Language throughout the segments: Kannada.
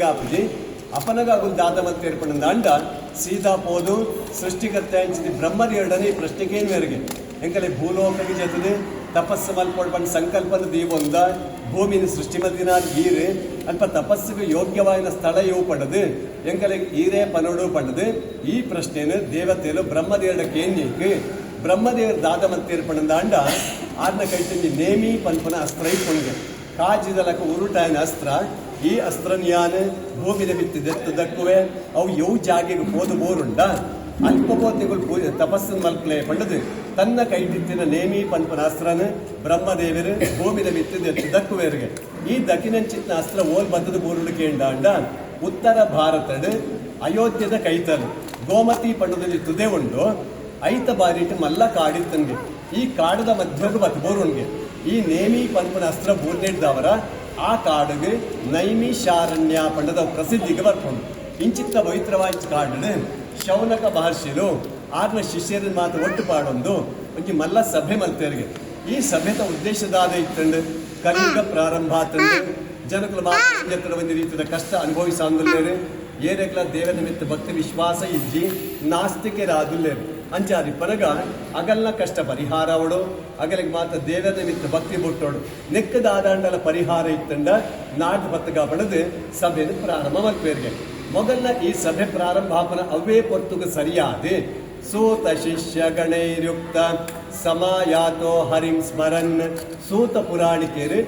కాపుజీ అపనగా దాదమని ఏర్పడింది అంట సీతా పోదు సృష్టికర్త బ్రహ్మదేవుడని ಪ್ರಶ್ನೆಗೇನು ಮೇರೆಗೆ ಎಂಕಲೆ ಭೂಲೋಕಕ್ಕೆ ಜೊತೆಗೆ ತಪಸ್ಸು ಮಲ್ಪೊಳ್ಬಂದು ಸಂಕಲ್ಪದ ದೀವೊಂದ ಭೂಮಿನ ಸೃಷ್ಟಿ ಮಲ್ದಿನ ಈರೆ ಅಲ್ಪ ತಪಸ್ಸಿಗೆ ಯೋಗ್ಯವಾದ ಸ್ಥಳ ಇವು ಪಡೆದು ಎಂಕಲೆ ಈರೇ ಪನೋಡು ಪಡೆದು ಈ ಪ್ರಶ್ನೆಯನ್ನು ದೇವತೆಗಳು ಬ್ರಹ್ಮದೇವಕ್ಕೆ ಏನ್ಯಕ್ಕೆ ಬ್ರಹ್ಮದೇವರ ದಾದಮಂತ ಏರ್ಪಡಿದ ಅಂಡ ಆದ್ನ ಕೈತಂಜಿ ನೇಮಿ ಪನ್ಪನ ಅಸ್ತ್ರ ಇಟ್ಕೊಂಡೆ ಕಾಜಿದಲಕ ಉರುಟಾಯನ ಅಸ್ತ್ರ ಈ ಅಸ್ತ್ರನ್ಯಾನ ಭೂಮಿನ ಬಿತ್ತಿದೆತ್ತು ದಕ್ಕುವೆ ಅವು ಯವು ಜಾಗೆಗೆ ಹೋದ ಬೋರುಂಡ ಅಲ್ಪಬೋತಿಗಳು ತಪಸ್ಸನ್ನು ಮಲ್ಪಲೆ ಪಂಡದು ತನ್ನ ಕೈದಿತ್ತಿನ ನೇಮಿ ಪನ್ಪನ ಅಸ್ತ್ರನ ಬ್ರಹ್ಮದೇವರು ಭೂಮಿನ ಬಿತ್ತಿದೆತ್ತು ದಕ್ಕುವೆರಿಗೆ ಈ ದಕ್ಕಿನಂಚಿತ್ನ ಅಸ್ತ್ರ ಓಲ್ ಬದ್ದದ ಬೋರುಡು ಕೇಂಡ ಅಂಡ ಉತ್ತರ ಭಾರತದ ಅಯೋಧ್ಯದ ಕೈತಲು ಗೋಮತಿ ಪಂಡದಲ್ಲಿ ತುದೆ ಉಂಡು ಐತ ಬಾರಿಟ್ಟು ಮಲ್ಲ ಕಾಡಿತ್ತನ್ಗೆ ಈ ಕಾಡದ ಮಧ್ಯಕ್ಕೆ ಬತ್ತು ಬೋರುಣ್ಗೆ ಈ ನೇಮಿ ಪನ್ಪನ ಅಸ್ತ್ರ ಬೂರ್ನೆಡ್ದವರ ಆ ಕಾಡಿಗೆ ನೈಮಿಷಾರಣ್ಯ ಪಂಡದ ಪ್ರಸಿದ್ಧಿಗೆ ಬರ್ಕೊಂಡು ಇಂಚಿತ್ತ ಪವಿತ್ರವಾದ ಕಾಡಿನ ಶೌನಕ ಮಹರ್ಷಿಲು ಆರ್ನ ಶಿಷ್ಯರ ಮಾತು ಒಟ್ಟು ಪಾಡೊಂದು ಒಂಜಿ ಮಲ್ಲ ಸಭೆ ಮಲ್ತೇರಿಗೆ ಈ ಸಭೆದ ಉದ್ದೇಶದಾದ ಇತ್ತಂಡು ಕಲಿಯುಗ ಪ್ರಾರಂಭ ಆತಂಡು ಜನಗಳು ಮಾತ್ರ ಒಂದು ರೀತಿಯ ಕಷ್ಟ ಅನುಭವಿಸಾಂದುಲ್ಲೇರು ಏರೆಗ್ಲ ದೇವ ನಿಮಿತ್ತ ಭಕ್ತಿ ವಿಶ್ವಾಸ ಇಜ್ಜಿ ನಾಸ್ತಿಕರಾದುಲ್ಲೇರು ಅಂಚಾರಿ ಪರಗ ಅಗಲ್ನ ಕಷ್ಟ ಪರಿಹಾರ ಅವಡು ಅಗಲಿಗೆ ಮಾತ್ರ ದೇವರ ನಿಮಿತ್ತ ಭಕ್ತಿ ಬಿಟ್ಟೋಡು ನೆಕ್ಕದ ಆದಾಂಡಲ ಪರಿಹಾರ ಇತ್ತಂಡ ನಾಡ್ ಬತ್ತಗ ಪಡೆದು ಸಭೆಯನ್ನು ಪ್ರಾರಂಭ ಮಲ್ಪೇರಿಗೆ ಮೊದಲ ಈ ಸಭೆ ಪ್ರಾರಂಭ ಆಪನ ಅವೇ ಪೊರ್ತುಗ ಸರಿಯಾದೆ ಸೂತ ಶಿಷ್ಯ ಗಣೈರ್ಯುಕ್ತ ಸಮಾಯಾತೋ ಹರಿಂ ಸ್ಮರನ್ ಸೂತ ಪುರಾಣಿಕೆರು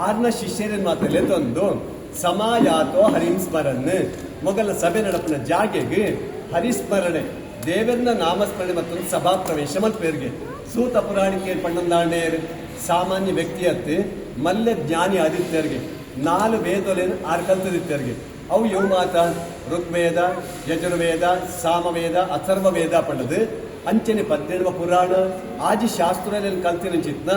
ಆರ್ನ ಶಿಷ್ಯರನ್ನು ಮಾತಲ್ಲೇ ತಂದು ಸಮಾಯಾತೋ ಹರಿಂ ಸ್ಮರನ್ ಮೊದಲ ಸಭೆ ನಡಪಿನ ಜಾಗೆಗೆ ಹರಿಸ್ಮರಣೆ ದೇವರನ್ನ ನಾಮಸ್ಮರಣೆ ಮತ್ತು ಸಭಾ ಪ್ರವೇಶ ಮಲ್ಪೇರಿಗೆ ಸೂತ ಪುರಾಣಿಕೆ ಪಣ್ಣಂದಾಂಡೇರು ಸಾಮಾನ್ಯ ವ್ಯಕ್ತಿಯತ್ತೆ ಮಲ್ಯ ಜ್ಞಾನಿ ಆದಿತ್ಯರಿಗೆ 4 ವೇದೋಲೇನು 6 ಕಲ್ತದಿತ್ಯರಿಗೆ ಅವು ಯವು ಮಾತ ಋಗ್ವೇದ ಯಜುರ್ವೇದ ಸಾಮವೇದ ಅಥರ್ವ ವೇದ ಪಡೆದು ಅಂಚನೆ 17 ಪುರಾಣ ಆಜಿ ಶಾಸ್ತ್ರದಲ್ಲಿ ಕಲ್ತಿನ ಚಿತ್ನ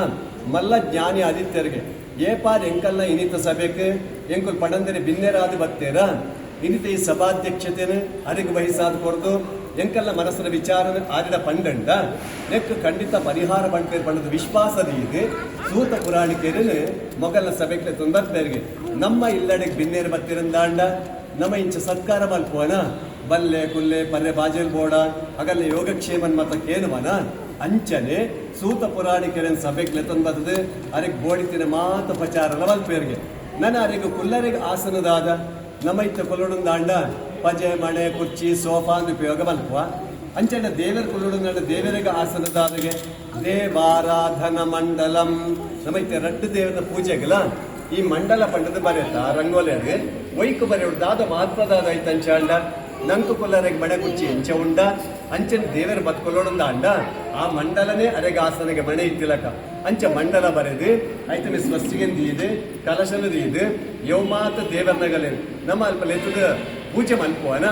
ಮಲ್ಲ ಜ್ಞಾನಿ ಆದಿತ್ಯರಿಗೆ ಏಪಾರ್ ಎಂಕಲ್ನ ಇನಿತ ಸಭೆಗೆ ಎಂಕುಲ್ ಪಡಂದರೆ ಬಿನ್ನೆರಾದು ಬತ್ತೇರ ಇನಿತ ಈ ಸಭಾಧ್ಯಕ್ಷತೆಯನ್ನು ಅರಿಗೆ ವಹಿಸಾದ ಕೊರದು ಎಂಕಲ್ಲ ಮನಸ್ಸಿನ ವಿಚಾರ ಆಡಿದ ಪಂಡಂಡ ನೆಕ್ ಖಂಡಿತ ಪರಿಹಾರ ಬಂಟೇರು ಪಂಡದ ವಿಶ್ವಾಸದ ಇದೆ ಸೂತ ಪುರಾಣಿಕೆರನ್ನು ಮೊಗಲ ಸಭೆಗೆ ತೊಂದರ್ಪೇರಿಗೆ ನಮ್ಮ ಇಲ್ಲಡೆಗೆ ಬಿನ್ನೇರು ಬತ್ತಿರಂದಾಂಡ ನಮ್ಮ ಇಂಚ ಸತ್ಕಾರ ಮಲ್ಪುವನ ಬಲ್ಲೆ ಕುಲ್ಲೆ ಪರ್ರೆ ಬಾಜೆಲ್ ಬೋಡ ಅಗಲ್ಲ ಯೋಗಕ್ಷೇಮನ್ ಮತ ಕೇನುವನ ಅಂಚನೆ ಸೂತ ಪುರಾಣಿಕೆರನ್ ಸಭೆಗೆ ತಂದದ್ದು ಅರೆಗೆ ಬೋಡಿತಿನ ಮಾತು ಪ್ರಚಾರ ಮಲ್ಪೇರಿಗೆ ನನ್ನ ಅರೆಗೆ ಕುಲ್ಲರೆಗೆ ಆಸನದಾದ ನಮ್ಮ ಇತ್ತ ಕೊಲ್ಲುಡಂದಾಂಡ ಪಜೆ ಮಣೆ ಕುರ್ಚಿ ಸೋಫಾ ಅಂತ ಉಪಯೋಗ ಮಲ್ಪುವ ಅಂಚೆಂಡ ದೇವರ ಕುಲ್ಲುಡಂದಾಂಡ ದೇವರಿಗೆ ಆಸನದಾದಗೆ ದೇವಾರಾಧನ ಮಂಡಲಂ ನಮ್ಮ ಇತ್ತ 2 ದೇವರ ಪೂಜೆಗಲ ಈ ಮಂಡಲ ಪಂಡದ ಬರೆತ ರಂಗೋಲಿಗೆ ವೈಕು ಬರೆಯುವುದಾದ ಮಹತ್ವದಾದ ಐತಂಚಾಂಡ ನಂಕು ಕೊಲ್ಲರೆಗೆ ಮಣೆ ಕುರ್ಚಿ ಎಂಚ ಉಂಡ ಅಂಚನ ದೇವರ ಬತ್ಕೊಲ್ಲೋಡಂದಾಂಡ ಆ ಮಂಡಲನೇ ಅರೆಗೆ ಆಸನಗೆ ಮಣೆ ಇತ್ತಿಲಕ ಅಂಚ ಮಂಡಲ ಬರೆದು ಐತಮೆ ಸ್ವಸ್ತಿಗೆಂದು ಇದೆ ಕಲಶನದು ಇದೆ ಯೋ ಮಾತ ದೇವರನಗಲೆ ನಮ್ಮ ಅಲ್ಪ ಲೆತ್ತದ ಪೂಜೆ ಮಲ್ಪುವನ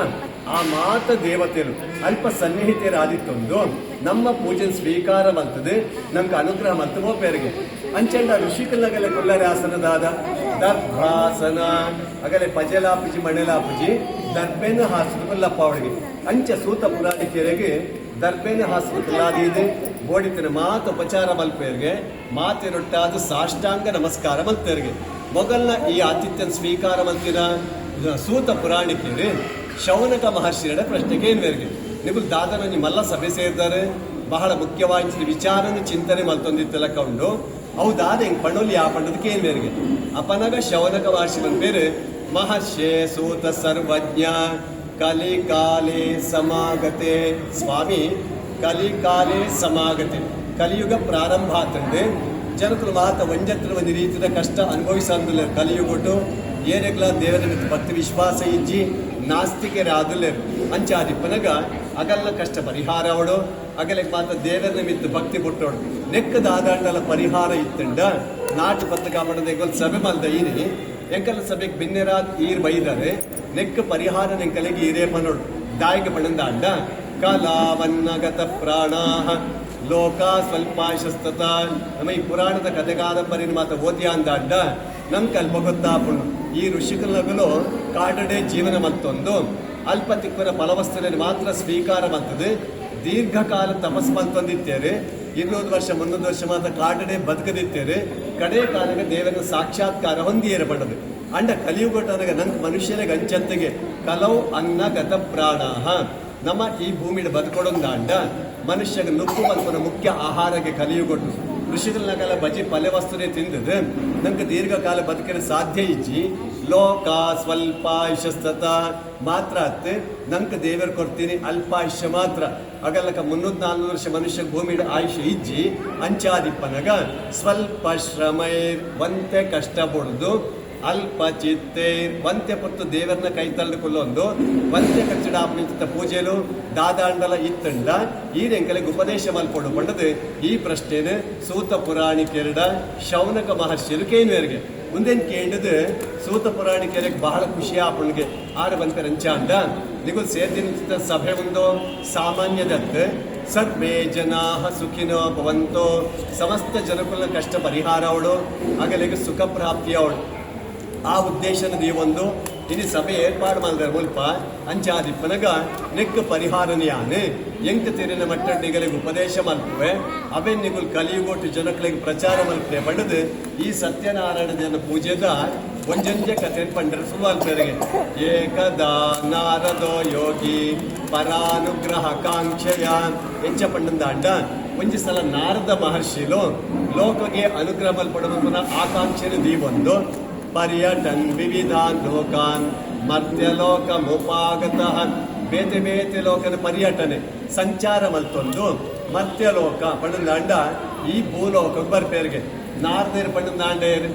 ಆ ಮಾತ ದೇವತೆರು ಅಲ್ಪ ಸನ್ನಿಹಿತರಾದಿತ್ತೊಂದು ನಮ್ಮ ಪೂಜೆ ಸ್ವೀಕಾರ ಮಲ್ತದೆ ನಮ್ಗೆ ಅನುಗ್ರಹ ಮಲ್ತವೋ ಪೇರಿಗೆ ಅಂಚಂಡ ಋಷಿಕಲ್ನಗಲೆ ಕೊಲ್ಲರೆ ಆಸನದಾದ ದರ್ಭಾಸನ ಅಗಲೆ ಪಜಲಾಪುಜಿ ಮಣೆಲಾಪುಜಿ ದರ್ಬೆನ ಹಾಸನಲ್ಲಪ್ಪ ಅವಳಿಗೆ ಅಂಚ ಸೂತ ಪುರಾಣಿಕೆರೆಗೆ ದರ್ಬೆನ ಹಾಸನಲ್ಲಾದಿದೆ ಬೋಡಿತಿನ ಮಾತು ಉಪಚಾರ ಮಲ್ಪೇರಿಗೆ ಮಾತಿರೊಟ್ಟಾದ ಸಾಷ್ಟಾಂಗ ನಮಸ್ಕಾರ ಮಲ್ಪೇರಿಗೆ ಮೊಗಲ್ನ ಈ ಆತಿಥ್ಯನ ಸ್ವೀಕಾರ ಮಲ್ತಿನ ಸೂತ ಪುರಾಣಿಕೆರು ಶೌನಕ ಮಹರ್ಷಿಯರ ಪ್ರಶ್ನೆಗೆ ಏನ್ವೇರಿಗೆ ನೀವು ದಾದನ ಮಲ್ಲ ಸಭೆ ಸೇರಿದ್ದಾರೆ ಬಹಳ ಮುಖ್ಯವಾಗಿ ವಿಚಾರನ ಚಿಂತನೆ ಮಲ್ತೊಂದಿತ್ತೆಲ್ಲ ಉಂಡು ಅವು ದಾದ ಹೆಂಗ್ ಪಣ್ಣೋಲಿ ಆ ಪಂಡದಕ್ಕೆ ಏನ್ವೇರಿಗೆ ಅಪನಗ ಶೌನಕ ಮಹರ್ಷಿ ಬೇರೆ ಮಹರ್ಷೆ ಸೂತ ಸರ್ವಜ್ಞ ಕಲಿಕಾಲೆ ಸಮಾಗತೆ ಸ್ವಾಮಿ ಕಲಿಕಾಲೆ ಸಮಾಗತೆ ಕಲಿಯುಗ ಪ್ರಾರಂಭ ಆತಂಡೆ ಜನಕರು ಮಾತ ಒಂಜತ್ರ ಒಂದು ರೀತಿಯ ಕಷ್ಟ ಅನುಭವಿಸಂದಿಲ್ಲ ಕಲಿಯುಗೊಟ್ಟು ಏನೆಗ್ಲ ದೇವರ ಭಕ್ತಿ ವಿಶ್ವಾಸ ಇಜ್ಜಿ ನಾಸ್ತಿಕರಾದುಲ್ಲೆ ಅಂಚಾದಿ ಪನಗ ಅಗಲ್ನ ಕಷ್ಟ ಪರಿಹಾರ ಅವಡು ಅಗಲಿಗೆ ಮಾತ್ರ ದೇವರ ನಿಮಿತ್ತ ಭಕ್ತಿ ಬಿಟ್ಟೋಡು ನೆಕ್ಕದ ಆದಾಂಡಲ ಪರಿಹಾರ ಇತ್ತಂಡ ನಾಟು ಪತ್ತಕ ಪಡೆದ ಸಭೆ ಮಲ್ದ ಈರಿ ಎಂಕಲ ಸಭೆಗೆ ಬಿನ್ನೆರಾದ್ ಈರ್ ಬೈದರೆ ನೆಕ್ಕ ಪರಿಹಾರ ನೆಂಕಲಿಗೆ ಈರೇ ಪನೋಡು ದಾಯಿಗೆ ಪಡೆದಾಂಡ ಕಲಾವನ್ನಗತ ಪ್ರಾಣಾಹ ಲೋಕ ಸ್ವಲ್ಪಾಶಸ್ತತ ನಮ್ಮ ಈ ಪುರಾಣದ ಕಥೆಗಾದಂಬರಿನ ಮಾತ ಓದ್ಯ ಅಂದಾಂಡ ನಮ್ಗೆ ಅಲ್ಪ ಗೊತ್ತಾಪುಂಡು ಈ ಋಷಿಕಲಗಳು ಕಾಡಡೆ ಜೀವನ ಮತ್ತೊಂದು ಅಲ್ಪ ತಿಕ್ಕನ ಫಲವಸ್ತುವಿನ ಮಾತ್ರ ಸ್ವೀಕಾರ ಮತ್ತದು ದೀರ್ಘಕಾಲ ತಪಸ್ಸು ಮಲ್ತೊಂದಿತ್ತೇರೆ 200 ವರ್ಷ 300 ವರ್ಷ ಮಾತ್ರ ಕಾಡಡೆ ಬದುಕದಿತ್ತೇರೆ ಕಡೆ ಕಾಲಕ್ಕೆ ದೇವರ ಸಾಕ್ಷಾತ್ಕಾರ ಹೊಂದಿ ಏರ್ಪಡದು ಅಂಡ ಕಲಿಯುಗೊಟ್ಟನಗ ನಂಗೆ ಮನುಷ್ಯನಿಗೆ ಅಂಚಂತೆಗೆ ಕಲವು ಅನ್ನ ಗತ ಪ್ರಾಣ ನಮ್ಮ ಈ ಭೂಮಿയുടെ ಬದುಕೊಡೊಂದಾಂಡ ಮನುಷ್ಯಗೆ ನುಪ್ಪು ಮಲ್ಪನ ಮುಖ್ಯ ಆಹಾರಕ್ಕೆ ಕಲಿಯುಗೊಟ್ಟು ಋಷಿಗಳನ್ನೆಲ್ಲ ಬಜಿ ಪಲ್ಯ ವಸ್ತುನೇ ತಿಂದದು ನಂಗೆ ದೀರ್ಘಕಾಲ ಬದುಕಲು ಸಾಧ್ಯ ಇಜ್ಜಿ ಲೋಕ ಸ್ವಲ್ಪಾಯುಷಸ್ತತ ಮಾತ್ರ ಅತ್ತೆ ನಂಗೆ ದೇವರ ಕೊಡ್ತೀನಿ ಅಲ್ಪಾಯುಷ್ಯ ಮಾತ್ರ ಅಗಲಕ 300-400 ವರ್ಷ ಮನುಷ್ಯ ಭೂಮಿയുടെ ಆಯುಷ್ಯ ಇಜ್ಜಿ ಅಂಚಾದಿಪ್ಪನಗ ಸ್ವಲ್ಪ ಶ್ರಮೈರ್ ಒಂತೆ ಕಷ್ಟ ಪಡುದು ಅಲ್ಪ ಚಿತ್ತೆ ಒಂತೆ ಪೊತ್ತು ದೇವರನ್ನ ಕೈ ತಳ್ಳಿಕೊಳ್ಳೊಂದು ಒಂತೆ ಕಚ್ಚಡ ಪೂಜೆಲು ದಾದಾಂಡಲ ಇತ್ತಂಡ ಈ ರೆಂಕಲೆಗೆ ಉಪದೇಶ ಮಲ್ಪೊಡು ಪಂಡದು ಈ ಪ್ರಶ್ನೆನ ಸೂತ ಪುರಾಣಿಕೆರಡ ಶೌನಕ ಮಹರ್ಷಿಲು ಕೇನ್ವೇರ್ಗೆ ಮುಂದೇನು ಕೇಳಿದು ಸೂತ ಪುರಾಣಿಕೆರಿಗೆ ಬಹಳ ಖುಷಿ ಆಪಣ್ಗೆ ಆರು ಬಂತ ರಂಚಾಂಡ ನಿಗುಲ್ ಸೇರ್ದಿನ ಸಭೆ ಮುಂದೋ ಸಾಮಾನ್ಯದತ್ತು ಸರ್ವೇ ಜನಾ ಸುಖಿನೋ ಭವಂತೋ ಸಮಸ್ತ ಜನಕುಲ ಕಷ್ಟ ಪರಿಹಾರ ಅವಳು ಆಗಲಿಗೆ ಸುಖ ಪ್ರಾಪ್ತಿ ಅವಳು ಆ ಉದ್ದೇಶನ ನೀವೊಂದು ಇನಿ ಸಭೆ ಏರ್ಪಾಡು ಮಾಡಿದ್ರೆ ಮುಲ್ಪ ಅಂಚಾದಿಪ್ಪನಗ ನೆಕ್ ಪರಿಹಾರನೆಯಾನೆ ಎಂಕ ತಿರಿನ ಮಟ್ಟಡಿಗಳಿಗೆ ಉಪದೇಶ ಮಲ್ಪುವೆ ಅವೇ ನಿಗುಲ್ ಕಲಿಯುಗೊಟ್ಟು ಜನಗಳಿಗೆ ಪ್ರಚಾರ ಮಲ್ಪೆ ಪಡೆದು ಈ ಸತ್ಯನಾರಾಯಣ ಜನ ಪೂಜೆದ ಒಂಜಂಜೆ ಕಥೆ ಪಂಡ್ರೆ ಸುಲ್ವಾಲ್ಪೇರಿಗೆ ಏಕದಾ ನಾರದೋ ಯೋಗಿ ಪರಾನುಗ್ರಹ ಕಾಂಕ್ಷೆಯ ಎಂಚ ಪಂಡಂದಾಂಡ ಒಂಜಿ ಸಲ ನಾರದ ಮಹರ್ಷಿಲು ಲೋಕಗೆ ಅನುಗ್ರಹ ಮಲ್ಪಡುವ ಆಕಾಂಕ್ಷೆನು ದೀವೊಂದು ಪರ್ಯಟನ್ ವಿವಿಧಾನ್ ಲೋಕಾನ್ ಮರ್ತ್ಯಲೋಕ ಮುಪಾಗತಃ ಬೇತೆ ಬೇತೆ ಲೋಕದ ಪರ್ಯಟನೆ ಸಂಚಾರ ಮಲ್ತೊಂದು ಮರ್ತ್ಯಲೋಕ ಪಂಡಂದಾಂಡ ಈ ಭೂಲೋಕ ಬರ್ಪೇರಿಗೆ ನಾರದೇರು ಪಂಡಂದಾಂಡೇರು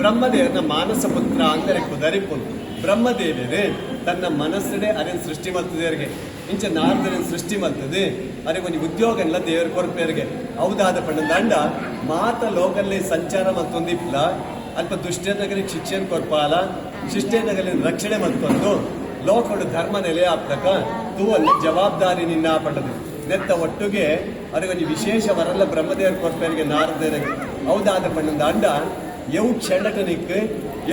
ಬ್ರಹ್ಮದೇವನ ಮಾನಸ ಪುತ್ರ ಅಂದರೆ ಕುದರಿಪು ಬ್ರಹ್ಮದೇವರೇ ತನ್ನ ಮನಸ್ಸಡೆ ಅರೇನು ಸೃಷ್ಟಿ ಮಲ್ತದೇವರಿಗೆ ಇಂಚ ನಾರದರೇನು ಸೃಷ್ಟಿ ಮಲ್ತದೆ ಅರೆ ಒಂದು ಉದ್ಯೋಗ ಎಲ್ಲ ದೇವರ ಕೊರಪೇರಿಗೆ ಹೌದಾದ ಪಂಡಂದಾಂಡ ಮಾತ ಲೋಕಲ್ಲಿ ಸಂಚಾರ ಮತ್ತೊಂದಿಪ್ಲ ಅಲ್ಪ ದುಷ್ಟೇನಗಲಿಗೆ ಶಿಕ್ಷಣ ಕೊಡ್ಪಾಲ ಶಿಷ್ಟೇನಗಲಿನ ರಕ್ಷಣೆ ಮತ್ತೊಂದು ಲೋಕಡು ಧರ್ಮ ನೆಲೆ ಆಪ್ತಕ ತೂವಲ್ಲಿ ಜವಾಬ್ದಾರಿ ನಿನ್ನ ಪಟ್ಟದು ನೆತ್ತ ಒಟ್ಟಿಗೆ ಅವರಿಗೆ ವಿಶೇಷ ವರಲ್ಲ ಬ್ರಹ್ಮದೇವರ ಕೊಡ್ಪೇರಿಗೆ ನಾರದೇವರಿಗೆ ಹೌದಾದ ಪಣ್ಣದ ಅಂಡ ಎವು ಕ್ಷಣಟನಿಕ್